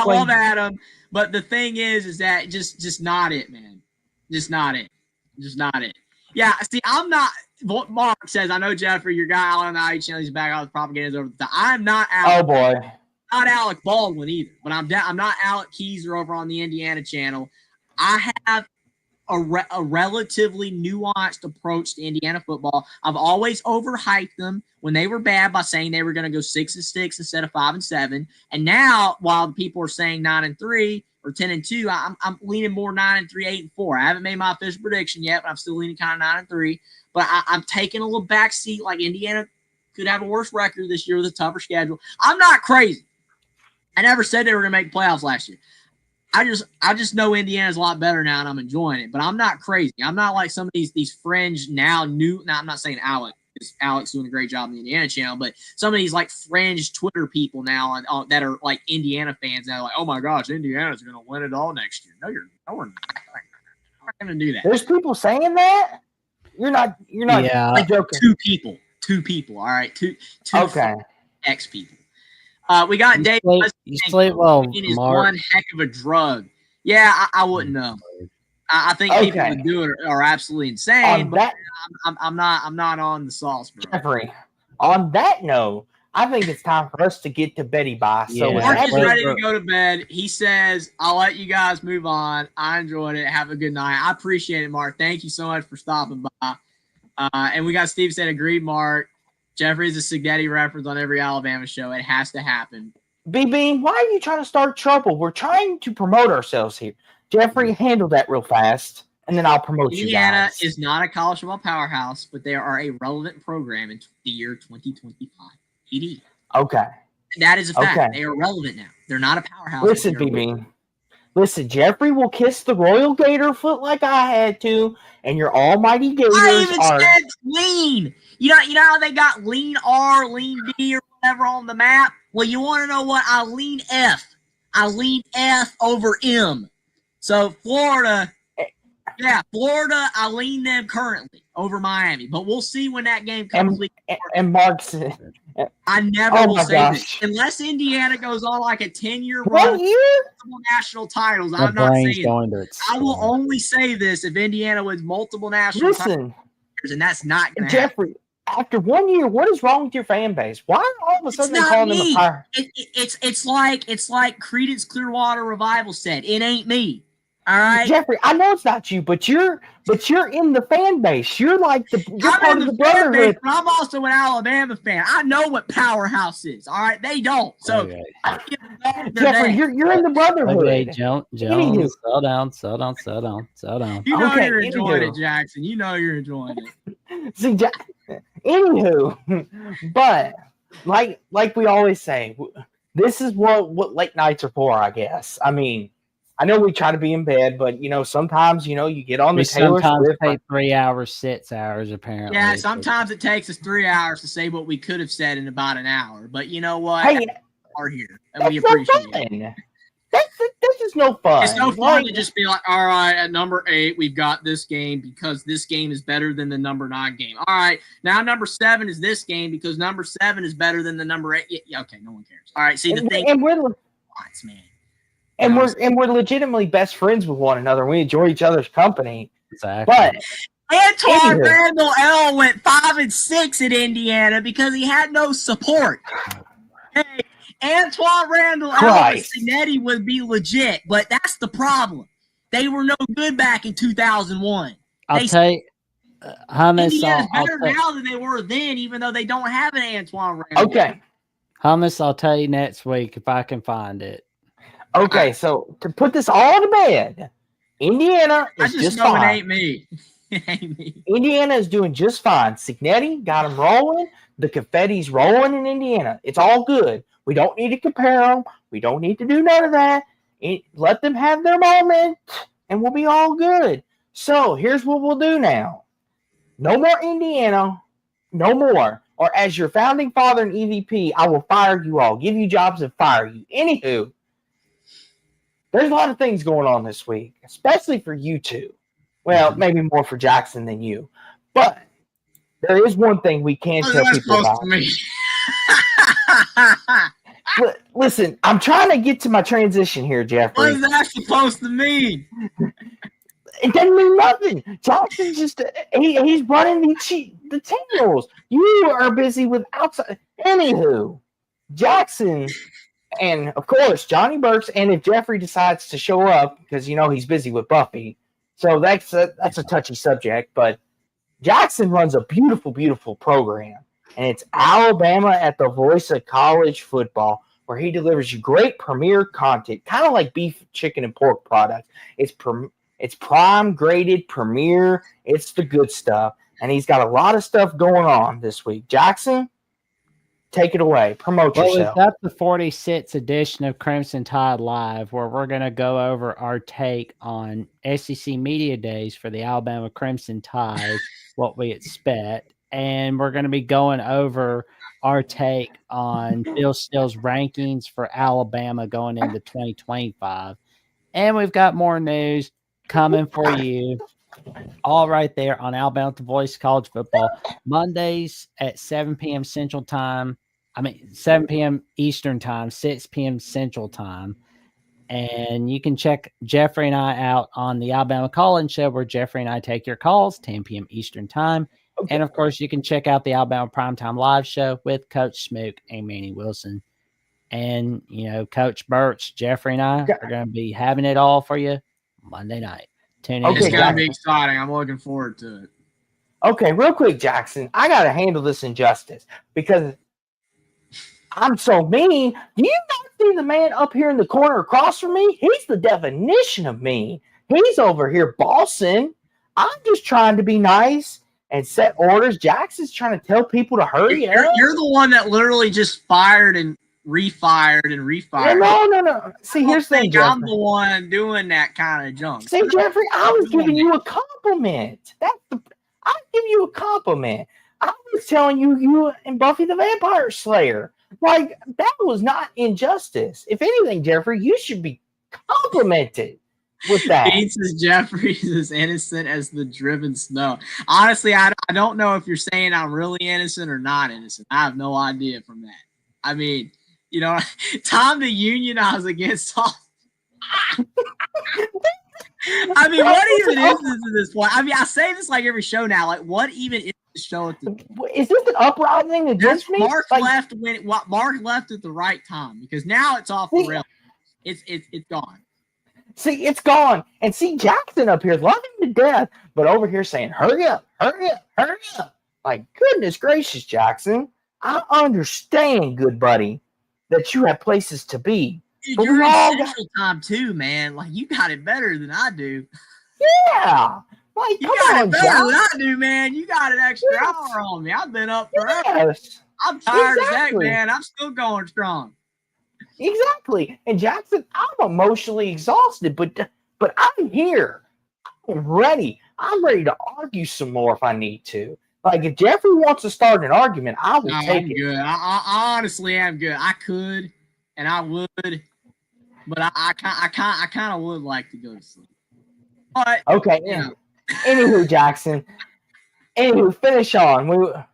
love Adam, but the thing is that just not it, man. Just not it. Yeah, see, I'm not. What Mark says, I know Jeffrey, your guy on the IE channel, he's back out with propaganda over the top. I'm not Alec. Oh boy. Not Alec Baldwin either, but I'm not Alec Keyser over on the Indiana channel. I have a relatively nuanced approach to Indiana football. I've always overhyped them when they were bad by saying they were going to go 6-6 instead of 5-7. And now, while people are saying 9-3 or 10-2, I'm leaning more 9-3, 8-4. I haven't made my official prediction yet, but I'm still leaning kind of 9-3. But I'm taking a little backseat. Like Indiana could have a worse record this year with a tougher schedule. I'm not crazy. I never said they were going to make playoffs last year. I just know Indiana's a lot better now, and I'm enjoying it. But I'm not crazy. I'm not like some of these fringe now. I'm not saying Alec. Alex doing a great job on the Indiana channel, but some of these like fringe Twitter people now that are like Indiana fans that are like, oh my gosh, Indiana's going to win it all next year. No, we're not going to do that. There's people saying that. You're not. Yeah. Like joking. Two people. All right. Two. Okay. X people. We got Dave. You sleep well, is Mark. one heck of a drug. Yeah, I wouldn't know. I think people who do it are absolutely insane. But I'm not on the sauce, bro. Jeffrey, on that note, I think it's time for us to get to Betty Bye. So Mark is ready to go to bed. He says, I'll let you guys move on. I enjoyed it. Have a good night. I appreciate it, Mark. Thank you so much for stopping by. And we got Steve said, agreed, Mark. Jeffrey's a Signetti reference on every Alabama show. It has to happen. B-Bean, why are you trying to start trouble? We're trying to promote ourselves here. Jeffrey, handle that real fast, and then I'll promote you guys. Indiana is not a college football powerhouse, but they are a relevant program in the year 2025. PD. Okay. That is a fact. Okay. They are relevant now. They're not a powerhouse. Listen, B-Bean. Listen, Jeffrey will kiss the royal gator foot like I had to, and your almighty gators I even said lean. You know how they got lean R, lean D, or whatever on the map? Well, you want to know what? I lean F. I lean F over M. So Florida, I lean them currently over Miami. But we'll see when that game comes. And Mark said, I never will say this. Unless Indiana goes on like a 10-year run, multiple national titles, I'm not saying it. I will only say this if Indiana wins multiple national titles, and that's not going to happen. Jeffrey, after 1 year, what is wrong with your fan base? Why are all of a sudden they calling them a pirate? It's like Creedence Clearwater Revival said, it ain't me. All right, Jeffrey, I know it's not you, but you're in the fan base. You're like you're part of the brotherhood. Base, but I'm also an Alabama fan. I know what powerhouse is. All right, they don't. So, Jeffrey, you're in the brotherhood. Okay, Jones, settle down. You know you're enjoying it, Jackson. You know you're enjoying it. See, anywho, but like we always say, this is what late nights are for, I guess. I mean, I know we try to be in bed, but sometimes you get on the Taylor Swift. Take 3 hours, 6 hours, apparently. Yeah, sometimes it takes us 3 hours to say what we could have said in about an hour. But you know what? Hey, are here, and we appreciate it. That's just no fun. It's no fun to just be like, all right, at number 8, we've got this game because this game is better than the number 9 game. All right, now number 7 is this game because number 7 is better than the number 8. Yeah, okay, no one cares. All right, see the thing. And we're man. And we're legitimately best friends with one another. We enjoy each other's company. Exactly. But Antoine Randall L went 5-6 at Indiana because he had no support. Hey, Antoine Randall L with Signetti would be legit, but that's the problem. They were no good back in 2001. I'll tell you, Indiana's better now than they were then, even though they don't have an Antoine Randall. Okay. Hummus, I'll tell you next week if I can find it. Okay, so to put this all to bed, Indiana I is just just know it fine. ain't me. It ain't me. Indiana is doing just fine. Signetti got them rolling. The confetti's rolling in Indiana. It's all good. We don't need to compare them. We don't need to do none of that. Let them have their moment, and we'll be all good. So here's what we'll do now. No more Indiana. No more. Or as your founding father and EVP, I will fire you all. Give you jobs and fire you. Anywho, there's a lot of things going on this week, especially for you two. Well, maybe more for Jackson than you. But there is one thing we can What is tell that people supposed about. to mean? Listen, I'm trying to get to my transition here, What Jeffrey. is that supposed to mean? It doesn't mean nothing. Jackson's just he's running the team rules. You are busy with outside. Anywho, Jackson and of course Johnny Burks, and if Jeffrey decides to show up because he's busy with Buffy, so that's a touchy subject. But Jackson runs a beautiful, beautiful program, and it's Alabama at the voice of college football, where he delivers you great premier content, kind of like beef, chicken, and pork products. It's prime graded premier. It's the good stuff, and he's got a lot of stuff going on this week. Jackson, take it away. Promote Well, we've yourself. got the 46th edition of Crimson Tide Live, where we're going to go over our take on SEC Media Days for the Alabama Crimson Tide, what we expect. And we're going to be going over our take on Bill Still's rankings for Alabama going into 2025. And we've got more news coming for you, all right there on Alabama The Voice College Football, Mondays at 7 p.m. Central Time. 7 p.m. Eastern Time, 6 p.m. Central Time. And you can check Jeffrey and I out on the Alabama Call-In Show, where Jeffrey and I take your calls, 10 p.m. Eastern Time. Okay. And, of course, you can check out the Alabama Primetime Live Show with Coach Smook and Manny Wilson. And, Coach Birch, Jeffrey, and I are going to be having it all for you Monday night. Tune in. It's going to be exciting. I'm looking forward to it. Okay, real quick, Jackson. I got to handle this injustice because I'm so mean. Do you not see the man up here in the corner across from me? He's the definition of mean. He's over here bossing. I'm just trying to be nice and set orders. Jackson's trying to tell people to hurry up. You're the one that literally just fired and refired and refired. No. See, here's the thing, Jeffrey. I'm the one doing that kind of junk. See, Jeffrey, I was giving you a compliment. I give you a compliment. I was telling you and Buffy the Vampire Slayer. Like, that was not injustice. If anything, Jeffrey, you should be complimented with that. Pete says Jeffrey is as innocent as the driven snow. Honestly, I don't know if you're saying I'm really innocent or not innocent. I have no idea from that. I mean, time to unionize against all. I mean, what even is this at this point? I mean, I say this like every show now. Like, what even is this show at this point? Is this an uprising against me? Mark left at the right time, because now it's off the rails. It's gone. See, it's gone. And see Jackson up here loving to death, but over here saying, hurry up, hurry up, hurry up. Like, goodness gracious, Jackson. I understand, good buddy, that you have places to be. Dude, you're in Central Time too, man. Like, you got it better than I do. Yeah. Like, you got it better than I do, man. You got an extra hour on me. I've been up forever. Yes. I'm tired as heck, man. I'm still going strong. Exactly. And Jackson, I'm emotionally exhausted, but I'm here. I'm ready. I'm ready to argue some more if I need to. Like, if Jeffrey wants to start an argument, I will take it. Good. I honestly am good. I could, and I would, but I kind of would like to go to sleep. But okay. Yeah. Anywho, Jackson. Finish on.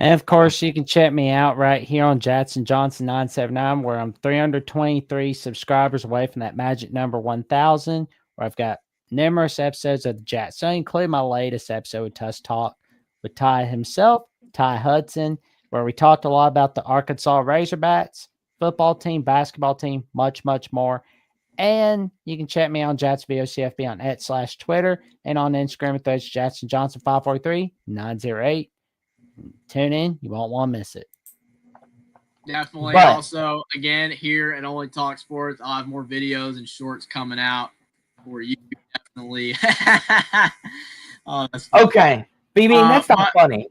And of course, you can check me out right here on Jackson Johnson 979, where I'm 323 subscribers away from that magic number 1,000. Where I've got numerous episodes of the Jackson, including my latest episode with Tuss Talk with Ty himself, Ty Hudson, where we talked a lot about the Arkansas Razorbacks football team, basketball team, much, much more. And you can check me on Jacksonville CFB on @/Twitter and on Instagram with those Jackson Johnson 543-908. Tune in. You won't want to miss it. Definitely. But Also, again, here at Only Talk Sports, I'll have more videos and shorts coming out for you. Definitely. Oh, that's funny. okay, BB, that's not But funny.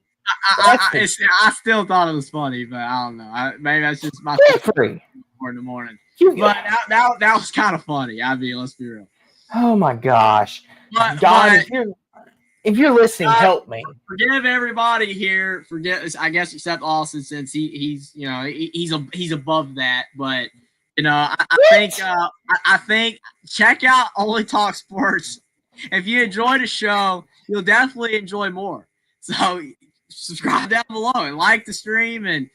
I still thought it was funny, but I don't know. Maybe that's just my Jeffrey, in the morning. you, But that was kind of funny. I mean, let's be real. oh my gosh, But God, if you're listening, God, help me. forgive everybody here. I guess except Austin, since he's he's above that. But I think check out Only Talk Sports. If you enjoyed the show, you'll definitely enjoy more. So subscribe down below and like the stream and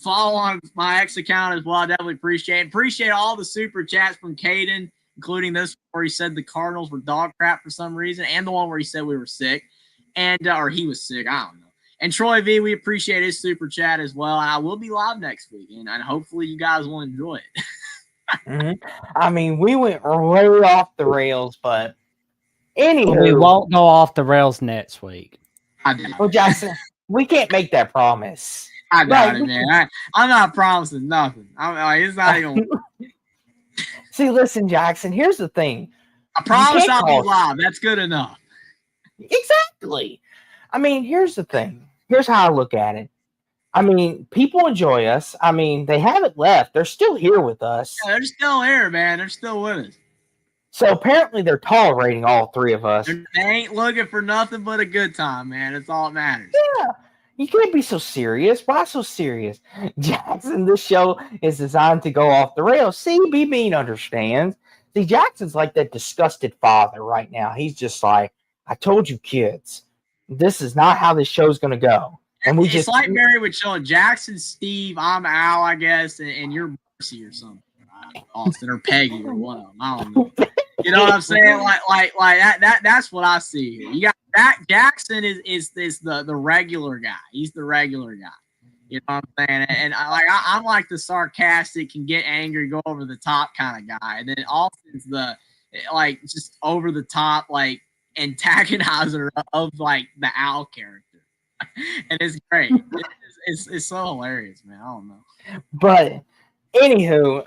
follow on my X account as well. I definitely appreciate all the super chats from Caden, including this where he said the Cardinals were dog crap for some reason, and the one where he said we were sick, and or he was sick. I don't know. And Troy V, we appreciate his super chat as well. And I will be live next week, and hopefully you guys will enjoy it. I mean, we went way off the rails, but anywho, We won't go off the rails next week. Well, Jackson, we can't make that promise. I doubt it, man. I'm not promising nothing. It's not even. See, listen, Jackson. Here's the thing. I promise I'll be live. That's good enough. Exactly. I mean, here's the thing. Here's how I look at it. I mean, people enjoy us. I mean, they haven't left. They're still here with us. Yeah, they're still here, man. They're still with us. So apparently they're tolerating all three of us. They ain't looking for nothing but a good time, man. That's all that matters. Yeah. You can't be so serious. Why so serious? Jackson, this show is designed to go off the rails. See, BB understands. See, Jackson's like that disgusted father right now. He's just like, I told you, kids, this is not how this show's going to go. And it's like Barry with Sean Jackson, Steve, I'm Al, I guess, and you're Mercy or something. Austin or Peggy or one of them. I don't know. You know what I'm saying? Like that's what I see here. You got that Jackson is the regular guy. He's the regular guy. You know what I'm saying? And I'm like the sarcastic, can get angry, go over the top kind of guy. And then Austin's the just over the top antagonizer of the Al character. And it's great. It's so hilarious, man. I don't know. But anywho,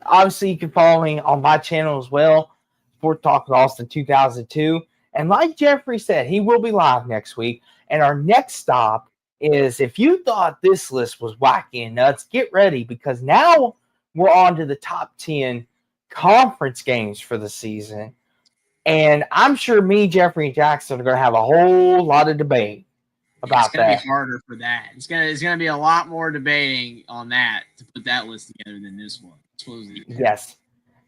obviously you can follow me on my channel as well, Sport Talk with Austin 2002. And like Jeffrey said, he will be live next week. And our next stop is, if you thought this list was wacky and nuts, get ready, because now we're on to the top 10 conference games for the season. And I'm sure me, Jeffrey, and Jackson are going to have a whole lot of debate about it's gonna be harder for that. It's gonna be a lot more debating on that to put that list together than this one. Yes,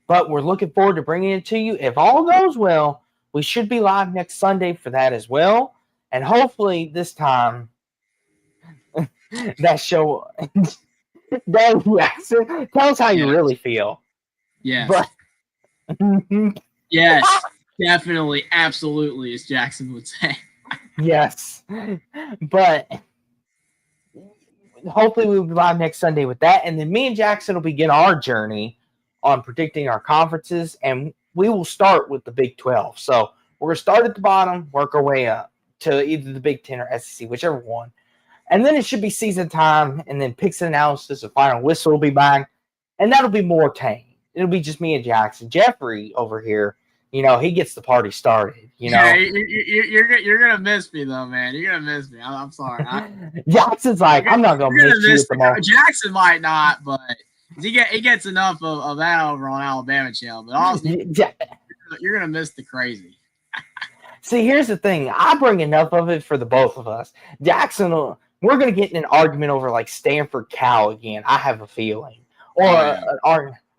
but we're looking forward to bringing it to you. If all goes well, we should be live next Sunday for that as well, and hopefully this time that show. Dave Jackson, tell us how you really feel. Yes. But yes, definitely, absolutely, as Jackson would say. Yes, but hopefully we'll be live next Sunday with that, and then me and Jackson will begin our journey on predicting our conferences, and we will start with the Big 12. So we're going to start at the bottom, work our way up to either the Big 10 or SEC, whichever one. And then it should be season time, and then picks and analysis, the final whistle will be back, and that'll be more tame. It'll be just me and Jackson. Jeffrey over here, he gets the party started. Yeah, you're gonna miss me though, man. You're gonna miss me. I'm sorry. Jackson's like, I'm not gonna miss you at the moment. Jackson might not, but he gets enough of that over on Alabama channel. But also, you're gonna miss the crazy. See, here's the thing. I bring enough of it for the both of us. Jackson, we're gonna get in an argument over Stanford, Cal again. I have a feeling, or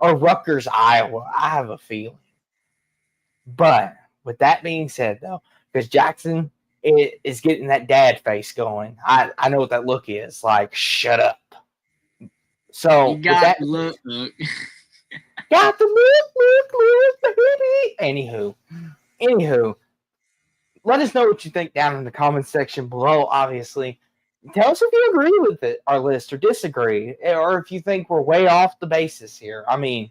Rutgers, Iowa. I have a feeling. But with that being said, though, because Jackson is getting that dad face going, I know what that look is. Like, shut up. So you got the look. Got the look, baby. Anywho, let us know what you think down in the comments section below. Obviously, tell us if you agree with our list or disagree, or if you think we're way off the basis here. I mean.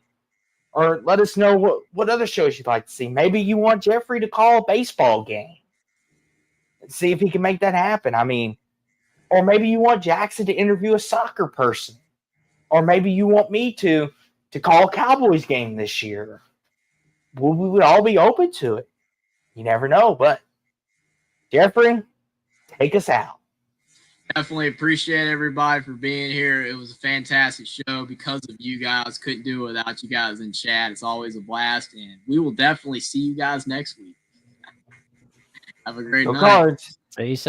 Or let us know what other shows you'd like to see. Maybe you want Jeffrey to call a baseball game. See if he can make that happen. I mean, Or maybe you want Jackson to interview a soccer person. Or maybe you want me to call a Cowboys game this year. We would all be open to it. You never know, but Jeffrey, take us out. Definitely appreciate everybody for being here. It was a fantastic show because of you guys. Couldn't do it without you guys in chat. It's always a blast, and we will definitely see you guys next week. Have a great Go night. Cards. See you soon.